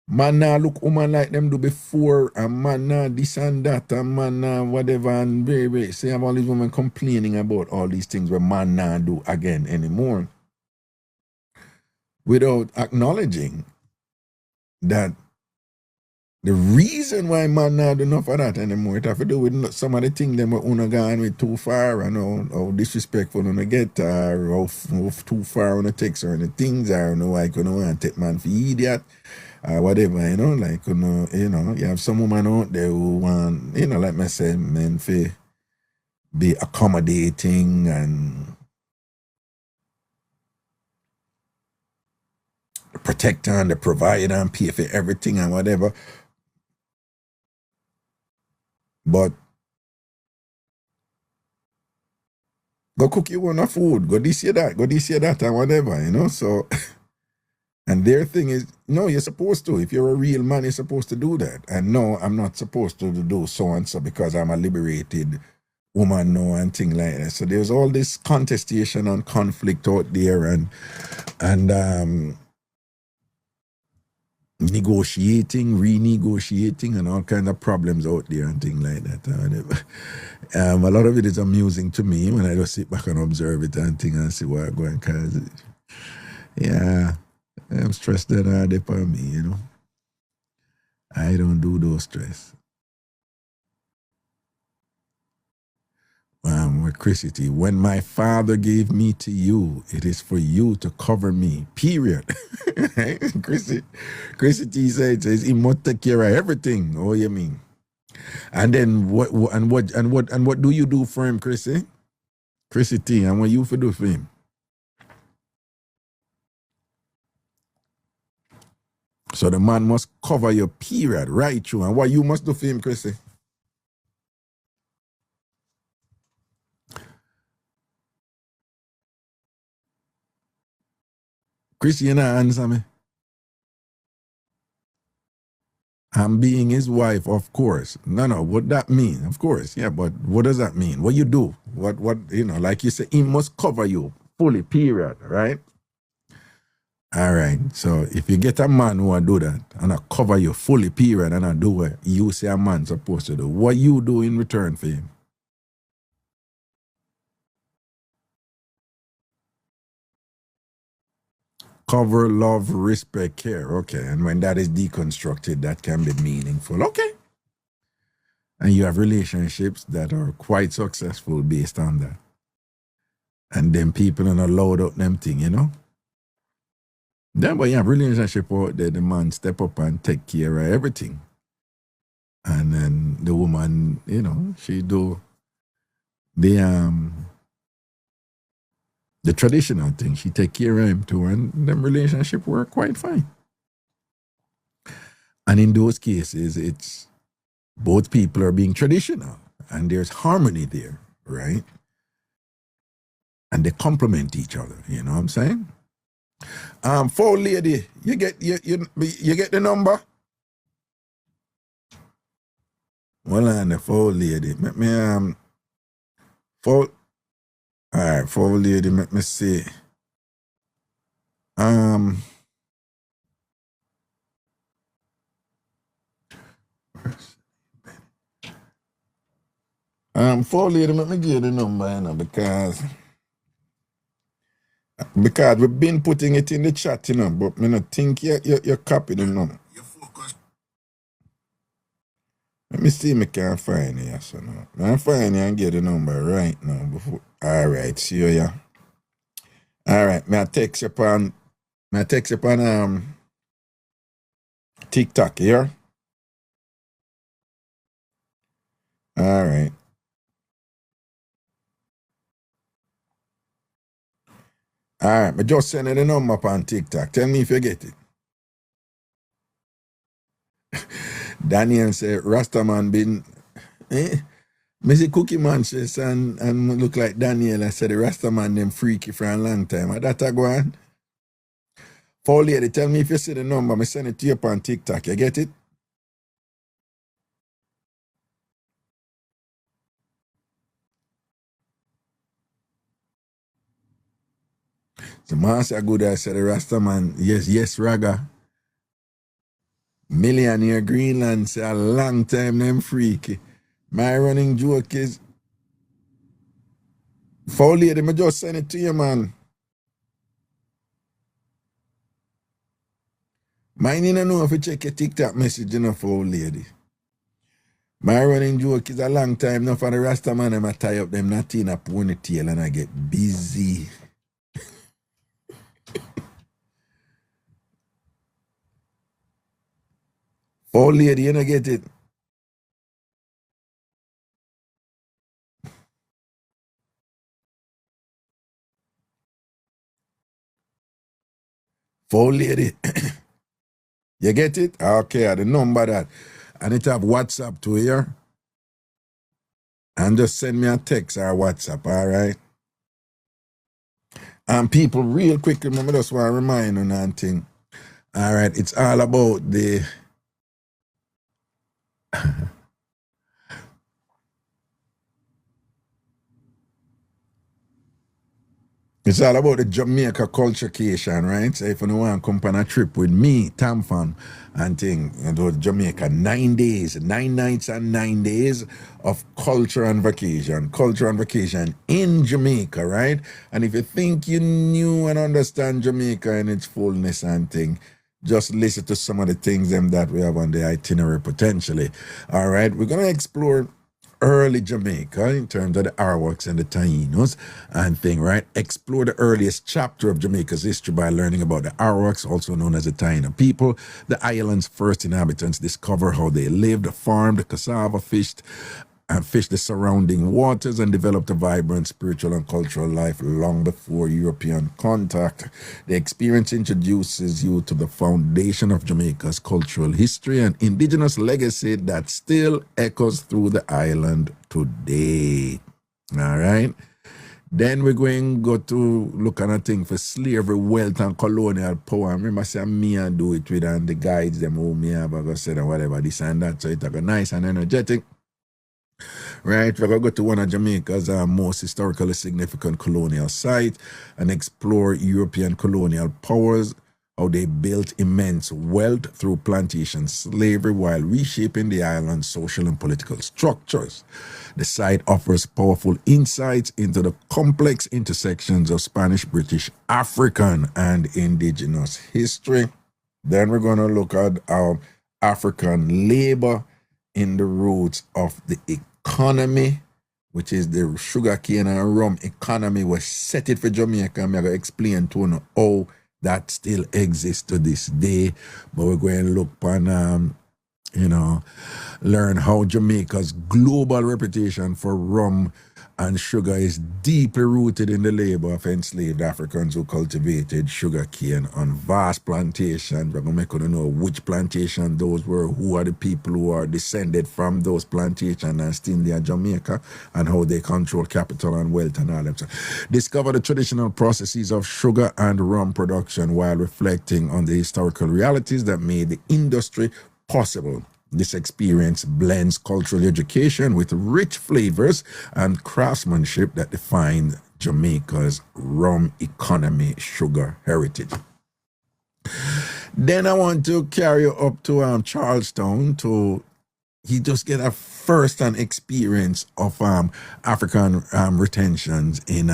now look woman like them do before, and man now this and that, and man now whatever, and very. So you have all these women complaining about all these things where man now do again anymore, without acknowledging that the reason why man not do enough of that anymore, it have to do with some of the things them were una gone with too far, and how disrespectful una get, or how too far una takes, or the things are, why you want to take man for idiot, or whatever, you know, like, you know, you have some woman out there who want, you know, like I say, men for be accommodating and protect and provide and pay for everything and whatever. But go cook your own food, go this year that, and whatever, you know. So, and their thing is, no, you're supposed to. If you're a real man, you're supposed to do that. And no, I'm not supposed to do so and so because I'm a liberated woman, no, and thing like that. So there's all this contestation and conflict out there, and negotiating, renegotiating, and all kinds of problems out there and things like that. A lot of it is amusing to me when I just sit back and observe it and think and see what's going. Cause yeah, I'm stressed that hard upon me, you know. I don't do those stress. With Chrissy, when my father gave me to you, it is for you to cover me. Period. Chrissy says he must take care of everything. Oh, you mean? And then what do you do for him, Chrissy? Chrissy T, and what you for do for him? So the man must cover your period, right through. And what you must do for him, Chrissy? Chrissy, you not answer me. I'm being his wife, of course. No, what that mean? Of course, yeah, but what does that mean? What you do? What, you know, like you say, he must cover you fully, period, right? All right, so if you get a man who will do that, and I cover you fully, period, and I do what you say a man supposed to do, what you do in return for him? Cover, love, respect, care. Okay, and when that is deconstructed, that can be meaningful. Okay. And you have relationships that are quite successful based on that. And then people are not load up them thing, you know? Then, but you have relationship out there, the man step up and take care of everything. And then the woman, you know, she do the traditional thing. She take care of him too, and them relationship work quite fine. And in those cases, it's both people are being traditional, and there's harmony there, right? And they complement each other. You know what I'm saying? Four lady, you get the number. Well, and the four lady, let me four. All right, four lady, let me see. Four lady, let me give you the number, you know, because we've been putting it in the chat, you know, but I don't think you copy the number. Let me see if I can find it, yes or no. I find it and get the number right now before. All right, see you, yeah. All right, may I text you upon TikTok here. All right. All right, but just send you the number upon TikTok. Tell me if you get it. Daniel said, Rastaman been, me see Cookie Manches and look like Daniel. I said, the Rastaman them freaky for a long time. And that a go on. Four lady, tell me if you see the number. Me send it to you upon TikTok. You get it? The man said, good, I said, the Rastaman, yes, Raga. Millionaire Greenland say a long time them freaky. My running joke is, four lady, me just send it to you, man. Mine you know if you check your TikTok message, you know, four lady. My running joke is a long time now for the Rasta man, I'm tie up them not in a ponytail and I get busy. Four lady, you know get it? Four lady. You get it? Okay, the number that. And it have WhatsApp to here. And just send me a text or WhatsApp, all right? And people, real quick, remember, just want to remind you one thing. All right, it's all about It's all about the Jamaica culturecation, right? So if you want to come on a trip with me, TamFam, and thing, and go to Jamaica, 9 days, 9 nights and 9 days of culture and vacation in Jamaica, right? And if you think you knew and understand Jamaica in its fullness and thing, just listen to some of the things them that we have on the itinerary potentially. All right, we're going to explore early Jamaica in terms of the Arawaks and the Tainos and thing, right? Explore the earliest chapter of Jamaica's history by learning about the Arawaks, also known as the Taino people, the island's first inhabitants, discover how they lived, farmed, cassava, fished the surrounding waters, and developed a vibrant spiritual and cultural life long before European contact. The experience introduces you to the foundation of Jamaica's cultural history and indigenous legacy that still echoes through the island today. All right? Then we're going to go to look at a thing for slavery, wealth, and colonial power. I remember saying me and do it with and the guides, them who me have I said and whatever, this and that. So it's like a nice and energetic. Right, we're going to go to one of Jamaica's most historically significant colonial sites and explore European colonial powers, how they built immense wealth through plantation slavery while reshaping the island's social and political structures. The site offers powerful insights into the complex intersections of Spanish, British, African, and indigenous history. Then we're going to look at our African labor in the roots of the economy, which is the sugarcane and rum economy, was set it for Jamaica. I'm going to explain to you how that still exists to this day. But we're going to look on, learn how Jamaica's global reputation for rum and sugar is deeply rooted in the labor of enslaved Africans who cultivated sugarcane on vast plantations. We're going to make you know which plantation those were, who are the people who are descended from those plantations and still in Jamaica, and how they control capital and wealth and all that. So, discover the traditional processes of sugar and rum production while reflecting on the historical realities that made the industry possible. This experience blends cultural education with rich flavors and craftsmanship that define Jamaica's rum economy, sugar heritage. Then I want to carry you up to Charlestown to just get a first-hand experience of African retentions in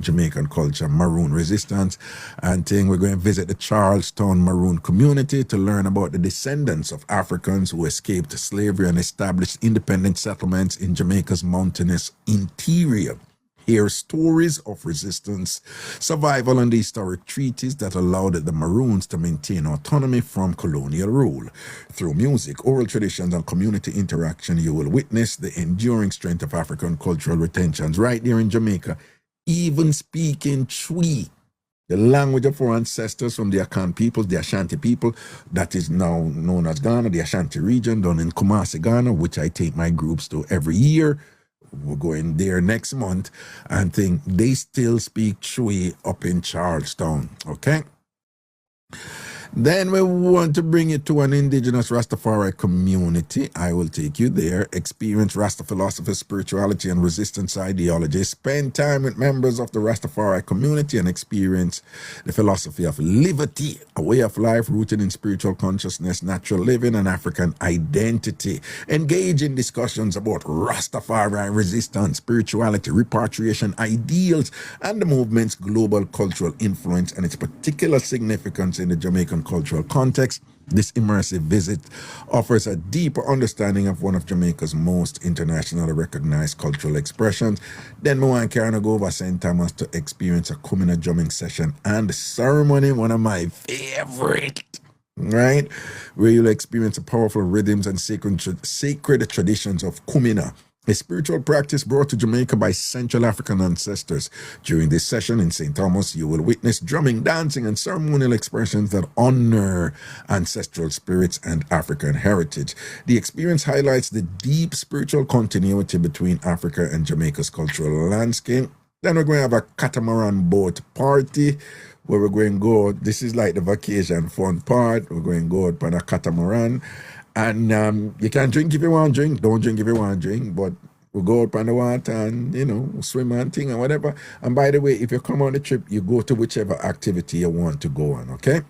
Jamaican culture, Maroon resistance, and thing. We're going to visit the Charlestown Maroon community to learn about the descendants of Africans who escaped slavery and established independent settlements in Jamaica's mountainous interior. Hear stories of resistance, survival, and the historic treaties that allowed the Maroons to maintain autonomy from colonial rule. Through music, oral traditions, and community interaction, you will witness the enduring strength of African cultural retentions right there in Jamaica. Even speaking Twi, the language of our ancestors from the Akan people, the Ashanti people, that is now known as Ghana, the Ashanti region, down in Kumasi, Ghana, which I take my groups to every year. We're going there next month and think they still speak Twi up in Charlestown, okay? Then we want to bring you to an indigenous Rastafari community. I will take you there. Experience Rasta philosophy, spirituality, and resistance ideology. Spend time with members of the Rastafari community and experience the philosophy of liberty, a way of life rooted in spiritual consciousness, natural living, and African identity. Engage in discussions about Rastafari resistance, spirituality, repatriation ideals, and the movement's global cultural influence and its particular significance in the Jamaican cultural context. This immersive visit offers a deeper understanding of one of Jamaica's most internationally recognized cultural expressions. Then we want to go over St. Thomas to experience a Kumina drumming session and ceremony, one of my favorite, right? Where you'll experience the powerful rhythms and sacred traditions of Kumina, a spiritual practice brought to Jamaica by Central African ancestors. During this session in St. Thomas, you will witness drumming, dancing, and ceremonial expressions that honor ancestral spirits and African heritage. The experience highlights the deep spiritual continuity between Africa and Jamaica's cultural landscape. Then we're going to have a catamaran boat party where we're going to go. This is like the vacation fun part. We're going to go out on a catamaran. And you can drink if you want to drink. Don't drink if you want to drink. But We go out on the water and, swim and thing and whatever. And by the way, if you come on the trip, you go to whichever activity you want to go on, okay?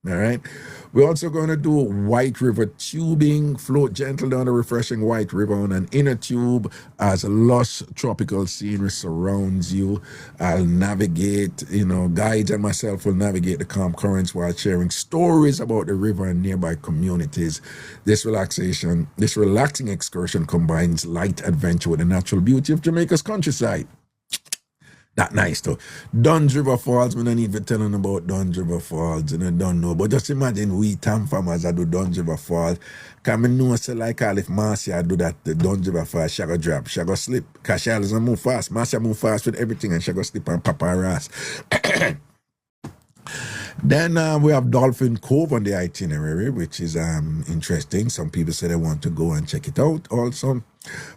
All right. We're also going to do White River tubing, float gentle down the refreshing White River on an inner tube as lush tropical scenery surrounds you. I'll navigate, guides and myself will navigate the calm currents while sharing stories about the river and nearby communities. This relaxing excursion combines light adventure with the natural beauty of Jamaica's countryside. That nice though. Duns River Falls, we don't need to tell them about Duns River Falls, don't know. But just imagine we TamFam as I do Duns River Falls. Can I know say like all if Marcia do that, the Duns River Falls, she go drop, she go slip. Cause she doesn't move fast. Marcia move fast with everything and she go slip and pop her ass. Then we have Dolphin Cove on the itinerary, which is interesting. Some people say they want to go and check it out also.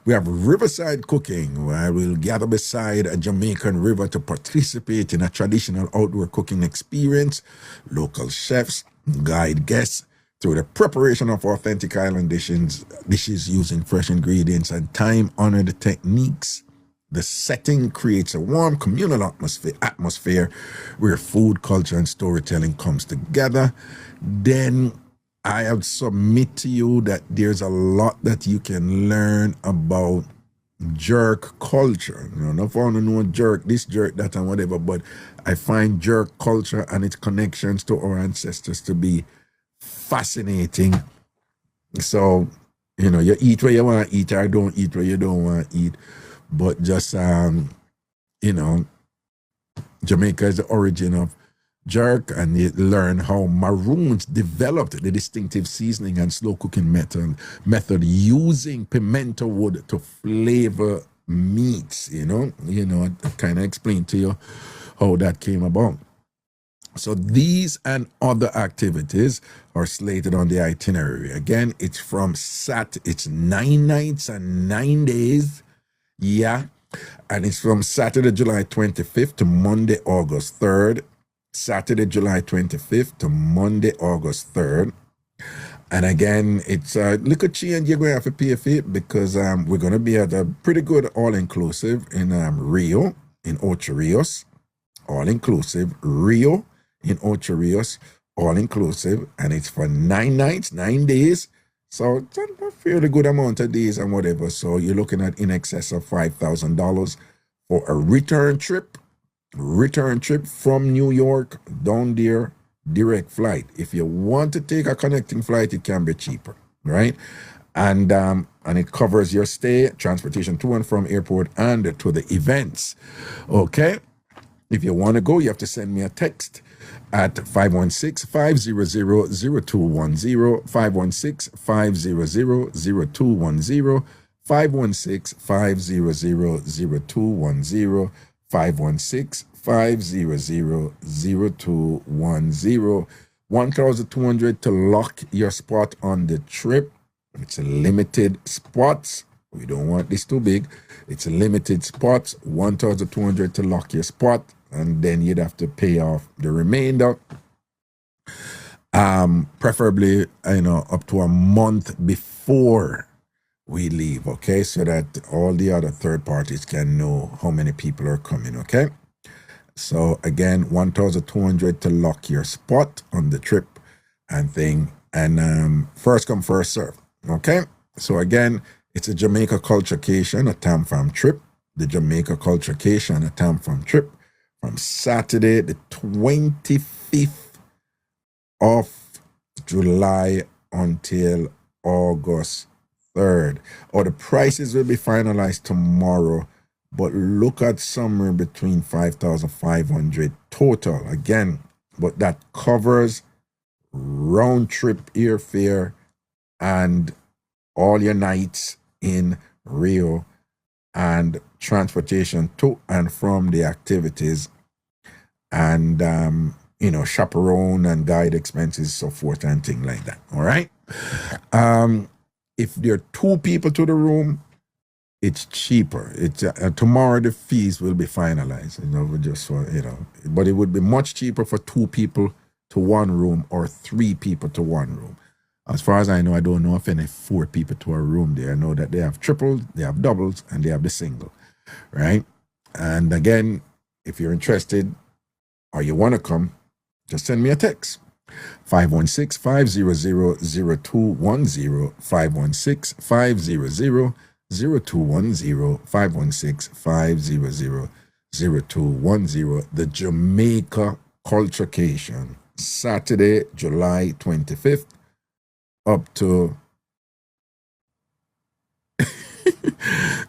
We have riverside cooking, where we'll gather beside a Jamaican river to participate in a traditional outdoor cooking experience. Local chefs guide guests through the preparation of authentic island dishes using fresh ingredients and time-honored techniques. The setting creates a warm communal atmosphere where food, culture, and storytelling comes together. Then I have submit to you that there's a lot that you can learn about jerk culture. Not for to know jerk, this jerk, that, and whatever, but I find jerk culture and its connections to our ancestors to be fascinating. So, you eat what you want to eat or don't eat what you don't want to eat. But just, Jamaica is the origin of jerk, and you learn how Maroons developed the distinctive seasoning and slow cooking method using pimento wood to flavor meats, I kind of explain to you how that came about. So these and other activities are slated on the itinerary. Again, it's it's 9 nights and 9 days. Yeah, and it's from Saturday, July 25th to Monday, August 3rd. Saturday, July 25th to Monday, August 3rd. And again, it's a little change you're going to have to pay for it because we're going to be at a pretty good all-inclusive in Rio, in Ocho Rios. All-inclusive, Rio in Ocho Rios, all-inclusive. And it's for 9 nights, 9 days. So it's a fairly good amount of days and whatever. So you're looking at in excess of $5,000 for a return trip from New York down there, direct flight. If you want to take a connecting flight, it can be cheaper, right? And it covers your stay, transportation to and from airport and to the events. Okay? If you want to go, you have to send me a text at 516-500-0210, 516-500-0210, 516-500-0210, 516-500-0210. 1,200 to lock your spot on the trip. It's a limited spots. We don't want this too big. It's a limited spots. 1,200 to lock your spot. And then you'd have to pay off the remainder. Preferably, up to a month before we leave, okay? So that all the other third parties can know how many people are coming, okay? So again, 1,200 to lock your spot on the trip and thing. And first come, first serve, okay? So again, it's a Jamaica Culturecation, a TamFam trip. The Jamaica Culturecation, a TamFam trip. From Saturday, the 25th of July until August 3rd. The prices will be finalized tomorrow, but look at somewhere between 5,500 total. Again, but that covers round trip airfare and all your nights in Rio and transportation to and from the activities and, chaperone and guide expenses, so forth and things like that. All right. If there are 2 people to the room, it's cheaper. It's tomorrow the fees will be finalized, but it would be much cheaper for 2 people to 1 room or 3 people to 1 room. As far as I know, I don't know if any 4 people to a room there. I know that they have triples, they have doubles, and they have the single, right? And again, if you're interested or you want to come, just send me a text. 516-500-0210, 516-500-0210, 516-500-0210. The Jamaica Culturecation, Saturday, July 25th, up to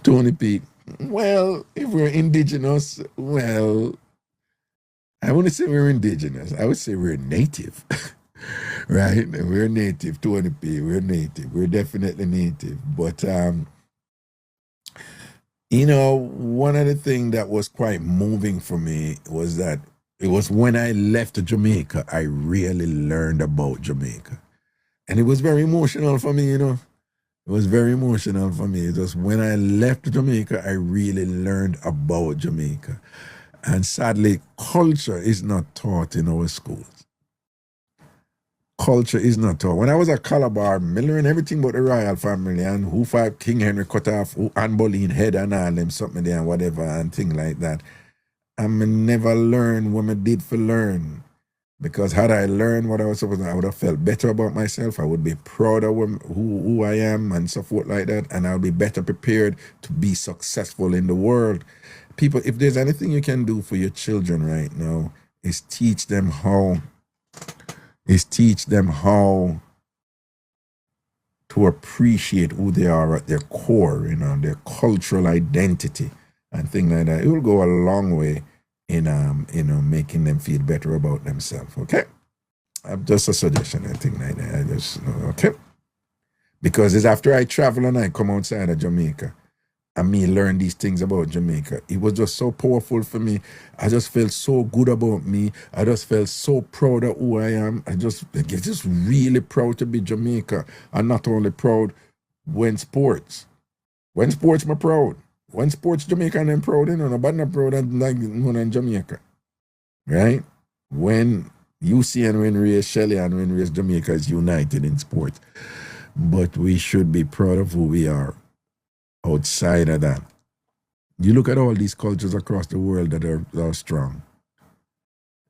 20 people. Well, if we're indigenous, well, I wouldn't say we're indigenous. I would say we're native, right? We're native, 20p. We're native. We're definitely native. But, you know, one of the things that was quite moving for me was that it was when I left Jamaica, I really learned about Jamaica. And it was very emotional for me, you know. It was very emotional for me. It was when I left Jamaica, I really learned about Jamaica. And sadly, culture is not taught in our schools. Culture is not taught. When I was at Calabar, I learned everything about the royal family and who five King Henry cut off, who Anne Boleyn head and all them something there and whatever and things like that. I never learned what I did for learn. Because had I learned what I was supposed to, I would have felt better about myself. I would be proud of who I am and so forth like that. And I'll be better prepared to be successful in the world. People, if there's anything you can do for your children right now, is teach them how to appreciate who they are at their core, you know, their cultural identity and things like that. It will go a long way in making them feel better about themselves. Okay, just a suggestion. I think like that. I just okay, because it's after I travel and I come outside of Jamaica, and me learn these things about Jamaica. It was just so powerful for me. I just felt so good about me. I just felt so proud of who I am. I just really proud to be Jamaica, and not only proud when sports. When sports, I'm proud. When sports Jamaica, I'm proud, you know, nobody not proud like in Jamaica, right? When UC and when race Shelley and when race Jamaica is united in sports. But we should be proud of who we are outside of that. You look at all these cultures across the world that are strong.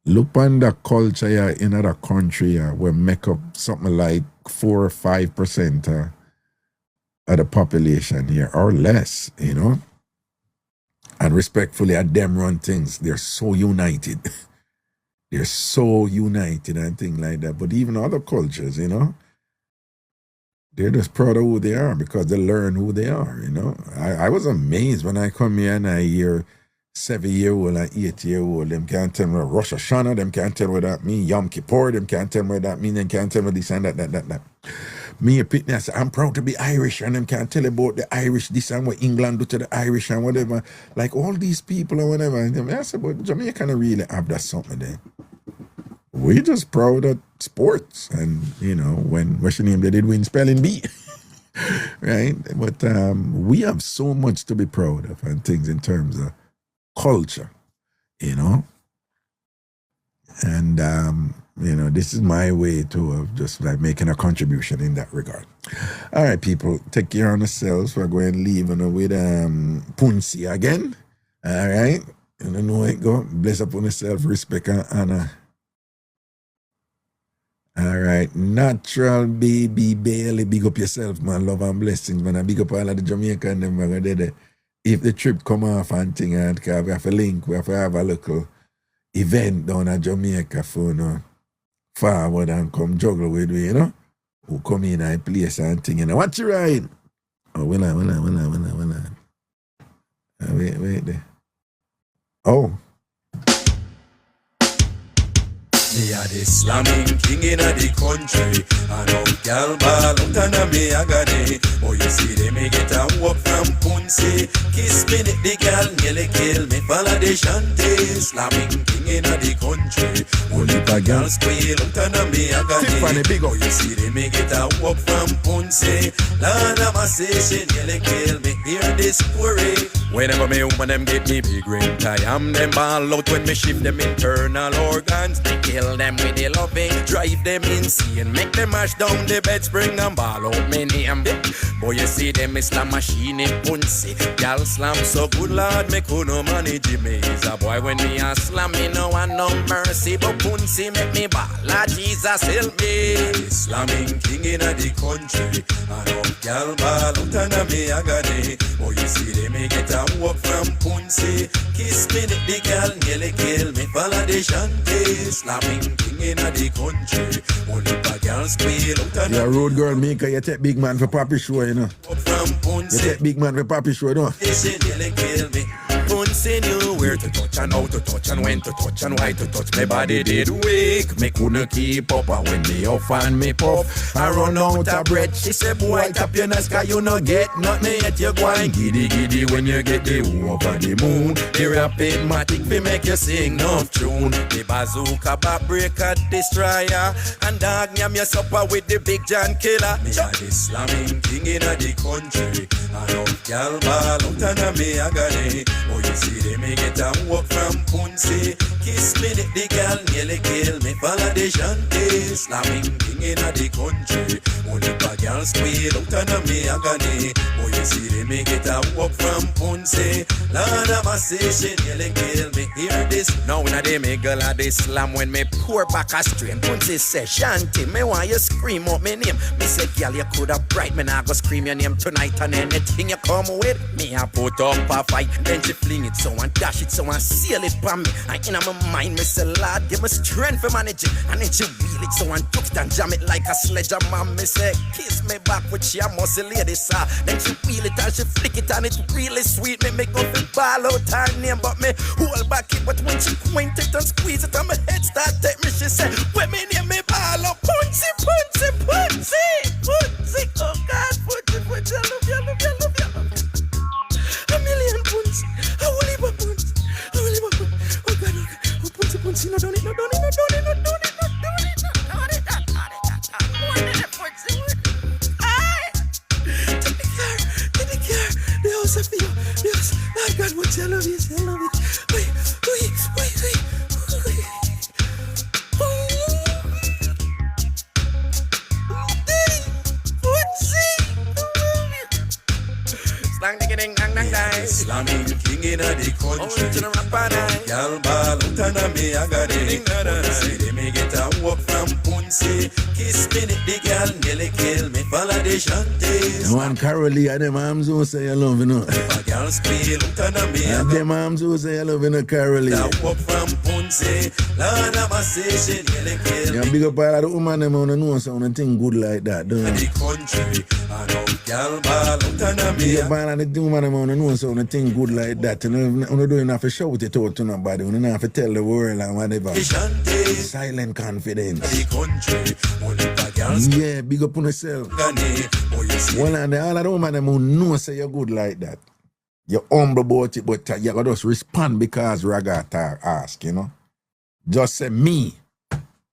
Look on the culture here in other country where make up something like 4 or 5% of the population here, or less, you know. And respectfully, at them run things. They're so united. They're so united and things like that. But even other cultures, you know, they're just proud of who they are because they learn who they are, you know. I was amazed when I come here and I hear 7-year-old and 8-year-old, them can't tell me Rosh Hashanah, them can't tell me what that mean, Yom Kippur, them can't tell me what that mean, them can't tell me this and that. Me a pitney, I say, I'm proud to be Irish, and them can't tell about the Irish, this and what England do to the Irish and whatever. Like all these people or whatever. And I said, but Jamaica don't really have that something there. We're just proud of sports. And, you know, when what's your name, they did win spelling bee. Right? But we have so much to be proud of and things in terms of culture, you know. And, you know, this is my way to just like making a contribution in that regard. All right, people, take care of yourselves. We're going to leave with Punsi again. All right. You know how it go. Bless upon yourself, respect and honor. All right. Natural baby Bailey, big up yourself, man. Love and blessings, man. I big up all of the Jamaican them. If the trip come off and thing, we have a link, we have to have a local event down at Jamaica for forward and come juggle with me, you know? Who come in and place and thing, you know? What you ride? Oh, will I? Wait there. Oh. Me a the slamming king in a the country. And now gal ball out and me a gane. Oh, you see they me get a walk from Punsi. Kiss me the gal nearly kill me. Follow the shanty. Slamming king in a the country. Only a gal squeal out and me a gane. Oh, you see they me get a walk from Punsi. Lord of my say she nearly kill me. Hear this story. Whenever me woman them get me big ring tie, I'm them ball out when me shift them internal organs. They kill kill them with the loving, drive them insane, make them mash down the bed spring and ball out me name. Boy, you see them Islam machine in Punsi, y'all slam so good lord, me could no manage me. Is a boy when me a slam, me no want no mercy, but Punsi make me ball. Lord Jesus help me. Islamic king in the country, I know y'all ball out and me agony. Boy, you see them me get a walk from Punsi, kiss me the girl nearly kill me. Follow the shanty, Islamic king in the country, only bad girls squeal out and yeah, road girl maker, you take big man for Papi show, you know. from Punsi. You take big man for Papi show, don't you? She nearly kill me. Punsi knew where to touch and how to touch and when to touch and why to touch. My body did weak, me couldn't keep up. And when me off and me puff, I run out of breath. She said, boy, tap your nuts, cause you no get nothing yet. You going giddy giddy when you get the over the moon. The rapid matic fi make you sing no tune. The bazooka bar breaker destroyer, and dog yam your supper with the big John killer. Me a the slamming king in the country. I know y'all ball out and me agony. Oh, you see them me get a walk from Punsi, kiss me the girl nearly kill me. Follow the shanty, slamming king in the country, only bad girl squeal out and me agony. Oh, you see them me get a walk from Punsi, Lord of mercy, she nearly kill me. Hear this, now when I dey me girl a dey slam when me pour back a stream. Punsi say, Shanty, me want you scream out me name. Me say, girl, you coulda bright, me nah go scream your name tonight and anything you come with. Me a put up a fight, then she fling it so and dash it so and seal it for me. And in my mind, me say, Lord, give me strength for manage it. And then she wheel it so and took it and jam it like a sledgehammer. Me say, kiss me back with your muscle lady, sir. Then she wheel it and she flick it and it's really sweet. Me make up the ball out her name, but me hold back it. But when she point it and squeeze it and my head start take me, she say, when me name me ball out, Punsi, Punsi, Punsi, Punsi. Oh God, Punsi, Punsi, I love you, I love you, I love you, I love you. A million Punsi, I will leave a Punsi, I will leave a Punsi. Oh God, oh God, oh Punsi, Punsi, no don't it, no don't it, no don't it, no don't it, no don't it, no don't it, no don't it, more than a Punsi, more than it. Aye, take the care, the house of you, the house. Oh God, what I love you, I love you. Wait, wait, wait, wait, wait. Slamming king in the country, y'all ball out and me agony. See them me get a walk from Punsi, kiss me the girl nearly kill me. Follow the shanties. One Carolee and them arms who say you love, you know. If a girl squeal out and me and them arms who say you love, you know, Carolee. That walk from Punsi, Lord of mercy, she nearly kill me. You big up all of the woman them wanna know something good like that, don't you? The country, I know y'all ball out and me. Big up all of the woman them wanna know something good like that. You know, don't have to shout it out to nobody. You don't have to tell the world and whatever. Silent confidence. Yeah, big up on yourself. Well, and all of the women them who know say you're good like that. You're humble about it, but you gotta just respond because Raga ask, you know. Just say me.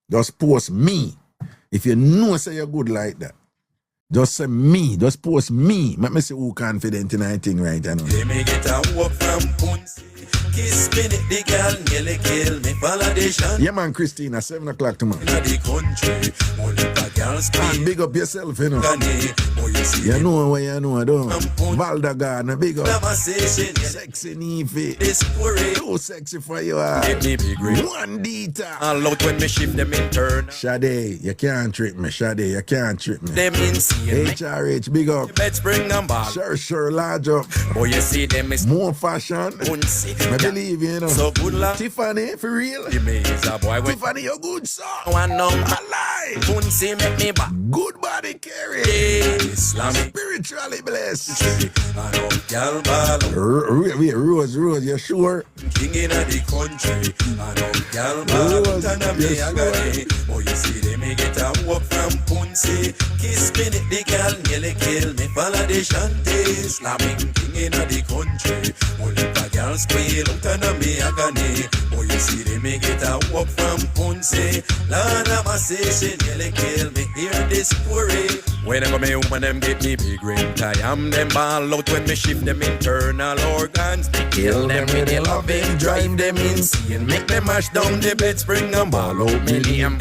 Just post me. If you know say you're good like that. Just say me, just post me. Let me see who confident in anything right now. Let me get a walk from Punsi. Kiss me, the girl nearly kill me. Follow the shanty. Yeah man, Christina, 7 o'clock tomorrow. In the country, only the girls and big up yourself, you know. You know what you know, don't Valdagana, big up. Sexy Neefy. Too sexy for you. One dita. I love when me shift them in turn. Sade, you can't trick me. Sade, you can't trick me. Them insane. HRH, big up. Bed spring and ball. Sure, large up. Boy, you see them is more fashion. I believe you know. So good luck. Tiffany, for real. You mean is a boy with Tiffany, you're good, son. One number. Alive. Punsi make me back. Good body carry. Islamic. Spiritually blessed. I know y'all ball. Rose, you sure? King in the country. I know y'all ball. And me agony. Oh, you see them me get a walk from Punsi. Kiss me the girl nearly kill me. Follow the shanty. Islamic king in the country. Only the girl girl squeal out on me agony. Oh, you see them me get a walk from Punse. Lord of my say she nearly kill me. Hear this story. When I go me woman them get me big ring tie. I'm them ball out when me shift them internal organs. They kill them with the loving, drive them insane. Make them mash down the bed spring and ball out me name.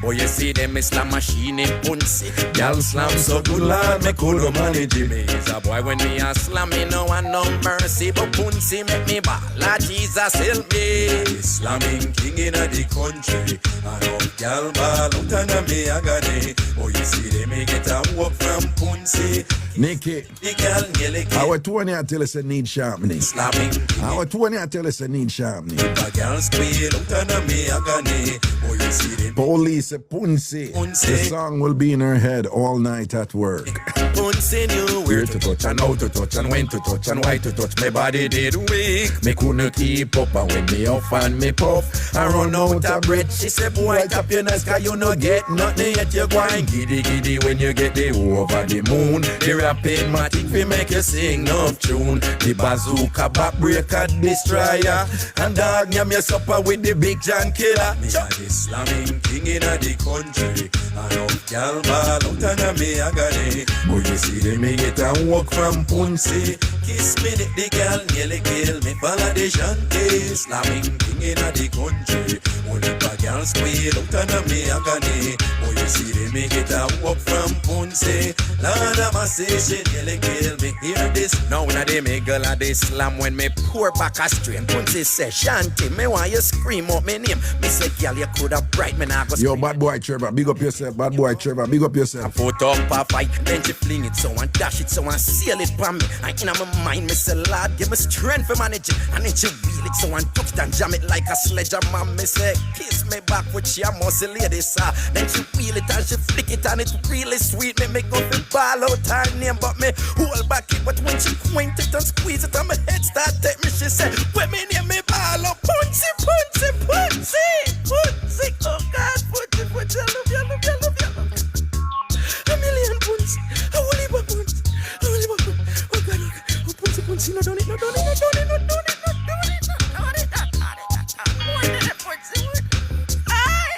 Boy, you see them Islam machine in Punse. Y'all slam so good lord, me could manage me. Is a boy when me a slam, me no one no mercy. But Punse make me ball, Lord Jesus help me. Islamic king in the country. I love y'all ball out and me agony. Oh, you see them me get a walk from Punse. Nicky, the girl nearly kill. our 20 I tell us it need sharpening. Islamic Our 20 I tell us it need sharpening. a girl squeal out and me agony. Oh, you see them Police Punse. The song will be in her head all night at work. Punse knew where to touch and how to touch and when to touch and why to touch. My body did weak. Me couldn't keep up and when me off and me puff, I run out of breath. She said, boy, tap your nice cause you no get nothing yet. You going giddy giddy when you get the over the moon. The rapping matic we make you sing enough tune. The bazooka backbreaker destroyer. And dog yam your supper with the big John killer. Me a the slamming king in the country. I love y'all ball out and me agony. Boy, you see them me get a walk from Punse. Kiss me the girl nearly kill me. Follow the shanty. Slamming king in the country. Only a girl squeal out and me agony. Boy, you see them me get a walk from Punse. Lord of my say she nearly kill me. Hear this. Now when I dey me girl a dey slam when me pour back a strain. Punse say shanty. Me want you scream out me name. Me say girl you coulda bright me nah go. Yo, bad boy Trevor, big up yourself. Bad boy Trevor, big up yourself. Put up a fight, then she fling it so and dash it so and seal it for me. And in my mind, me say, Lord, give me strength for manage it. And then she wheel it so and tuck it and jam it like a sledgehammer. Me say, kiss me back with your muscle lady, sir. Then she wheel it and she flick it and it's really sweet. Me make up the ball out her name, but me hold back it. But when she point it and squeeze it and my head start take me, she say, when me name me ball out, Punse, Punse, Punse, Punse. Oh God, Punse, Punse, I love you, I love you, I love you, I love you. A million Punse, a whole heap of Punse, a whole heap of Punse. Oh God, oh Punse, Punse, no done it, no done it, no done it, no done it, no done it, no done it, no done it. More than a Punse, more. Aye.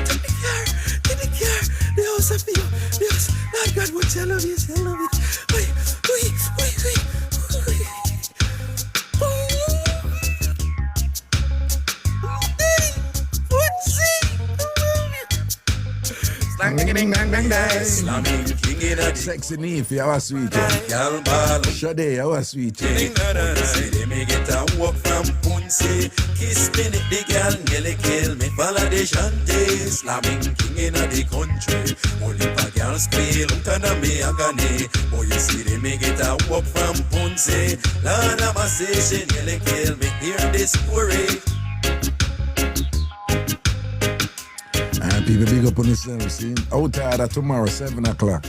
Take the car, the house of you, the house. Lord God, what I love you, I love it. Wait. Sexy Neefy, how sweet. Shade, how sweet. Me get a walk from Punse. Kiss me the girl nearly kill me. Follow the shanty. Slamming king in the country. Only a girl squeal out and me agony. Boy, you see them me get a walk from Punse. Lord of my say she nearly kill me. Hear this story. And people big up on themselves, see? Out of tomorrow, 7 o'clock.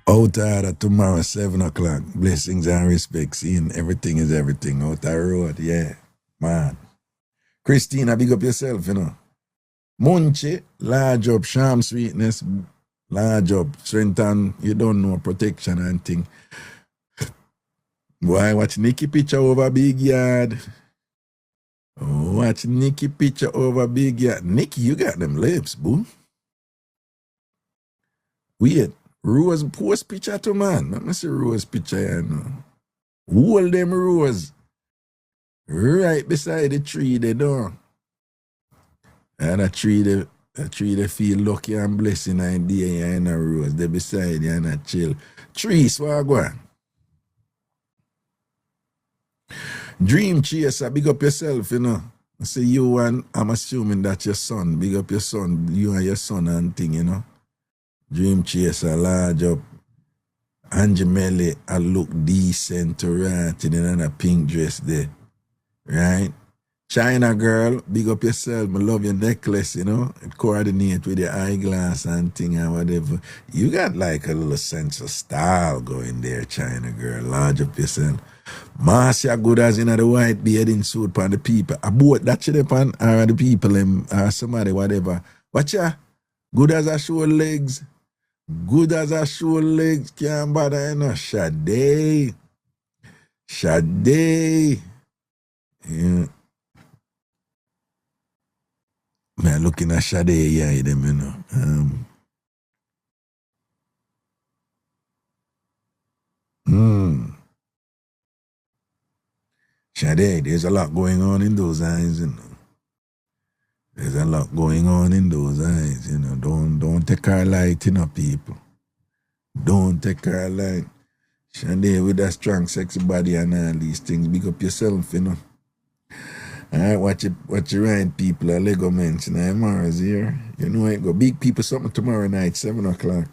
Out of tomorrow, 7 o'clock. Blessings and respect, seeing everything is everything. Out the road, yeah, man. Christina, big up yourself, you know. Munchie, large up, sham sweetness, large up, strengthen, you don't know, protection and thing. Boy, watch Nicky picture over big yard. Watch Nicky picture over big yard. Nicky, you got them lips, boo. Weird. Rose post picture to man. Let me see Rose picture here now. Hold them Rose. Right beside the tree they don't. And a tree they feel lucky and blessing and day and a rose. They beside you and a chill. Tree swagwan. Dream chaser, big up yourself, you know. See you and I'm assuming that your son, big up your son, you and your son and thing, you know. Dream chaser, large up. Angie Melly, I look decent, right, in a pink dress there. Right? China girl, big up yourself. I love your necklace, you know. It coordinate with your eyeglass and thing and whatever. You got like a little sense of style going there, China girl. Large up yourself. Marcia good as in the white bathing suit for the people. I bought that shit upon or the people or somebody, whatever. Watch ya. Good as I show legs. Good as I show legs. Can't bother, you know. Sade. Sade. Yeah. Man, looking at Sade, yeah, them, you know. Sade, there's a lot going on in those eyes, you know. There's a lot going on in those eyes, you know. Don't take her light, you know, people. Don't take her light. Sade with that strong, sexy body and all these things. Big up yourself, you know. Alright, watch your right people, a Lego mention. Mars here. You know it go big people something tomorrow night, 7 o'clock.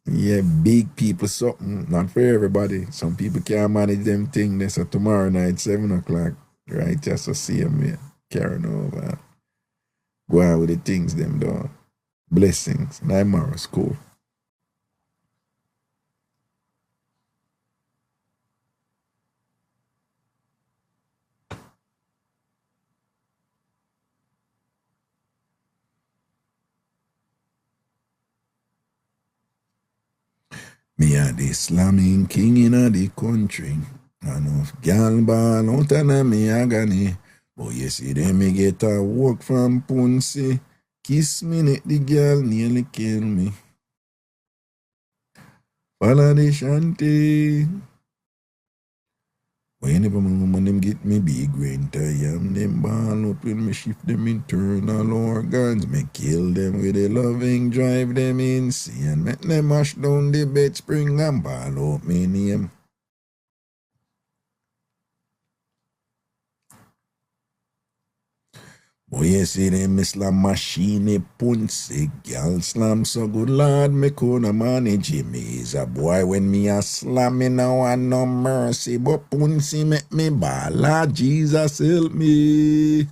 Yeah, big people something. Not for everybody. Some people can't manage them things. So tomorrow night, 7 o'clock. Right, just to see them here. Carrying over. Go out with the things them done. Blessings. Morris, cool. Me a the slamming king in a the country. Enough gal ball out and me agony. But you see them me get a walk from Punsi. Kiss me neck the girl nearly kill me. Follow the shanty. Whenever my woman them get me big rent, I am them ball up when me shift them internal organs. Me kill them with a loving, drive them insane. Make them mash down the bed spring and ball up me name. Boy, you see them me slam machine punsi. Girl slam so good lord me coulda manage him. He's a boy when me a slam me now and no mercy. But punsi make me ball. Lord Jesus help me.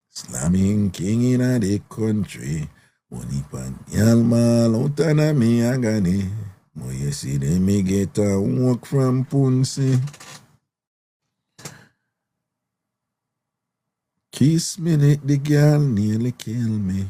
Slamming king in a the country. Only pan girl mal out and me agony. Boy, you see them me get a walk from punsi. Kiss me neck, the girl nearly kill me.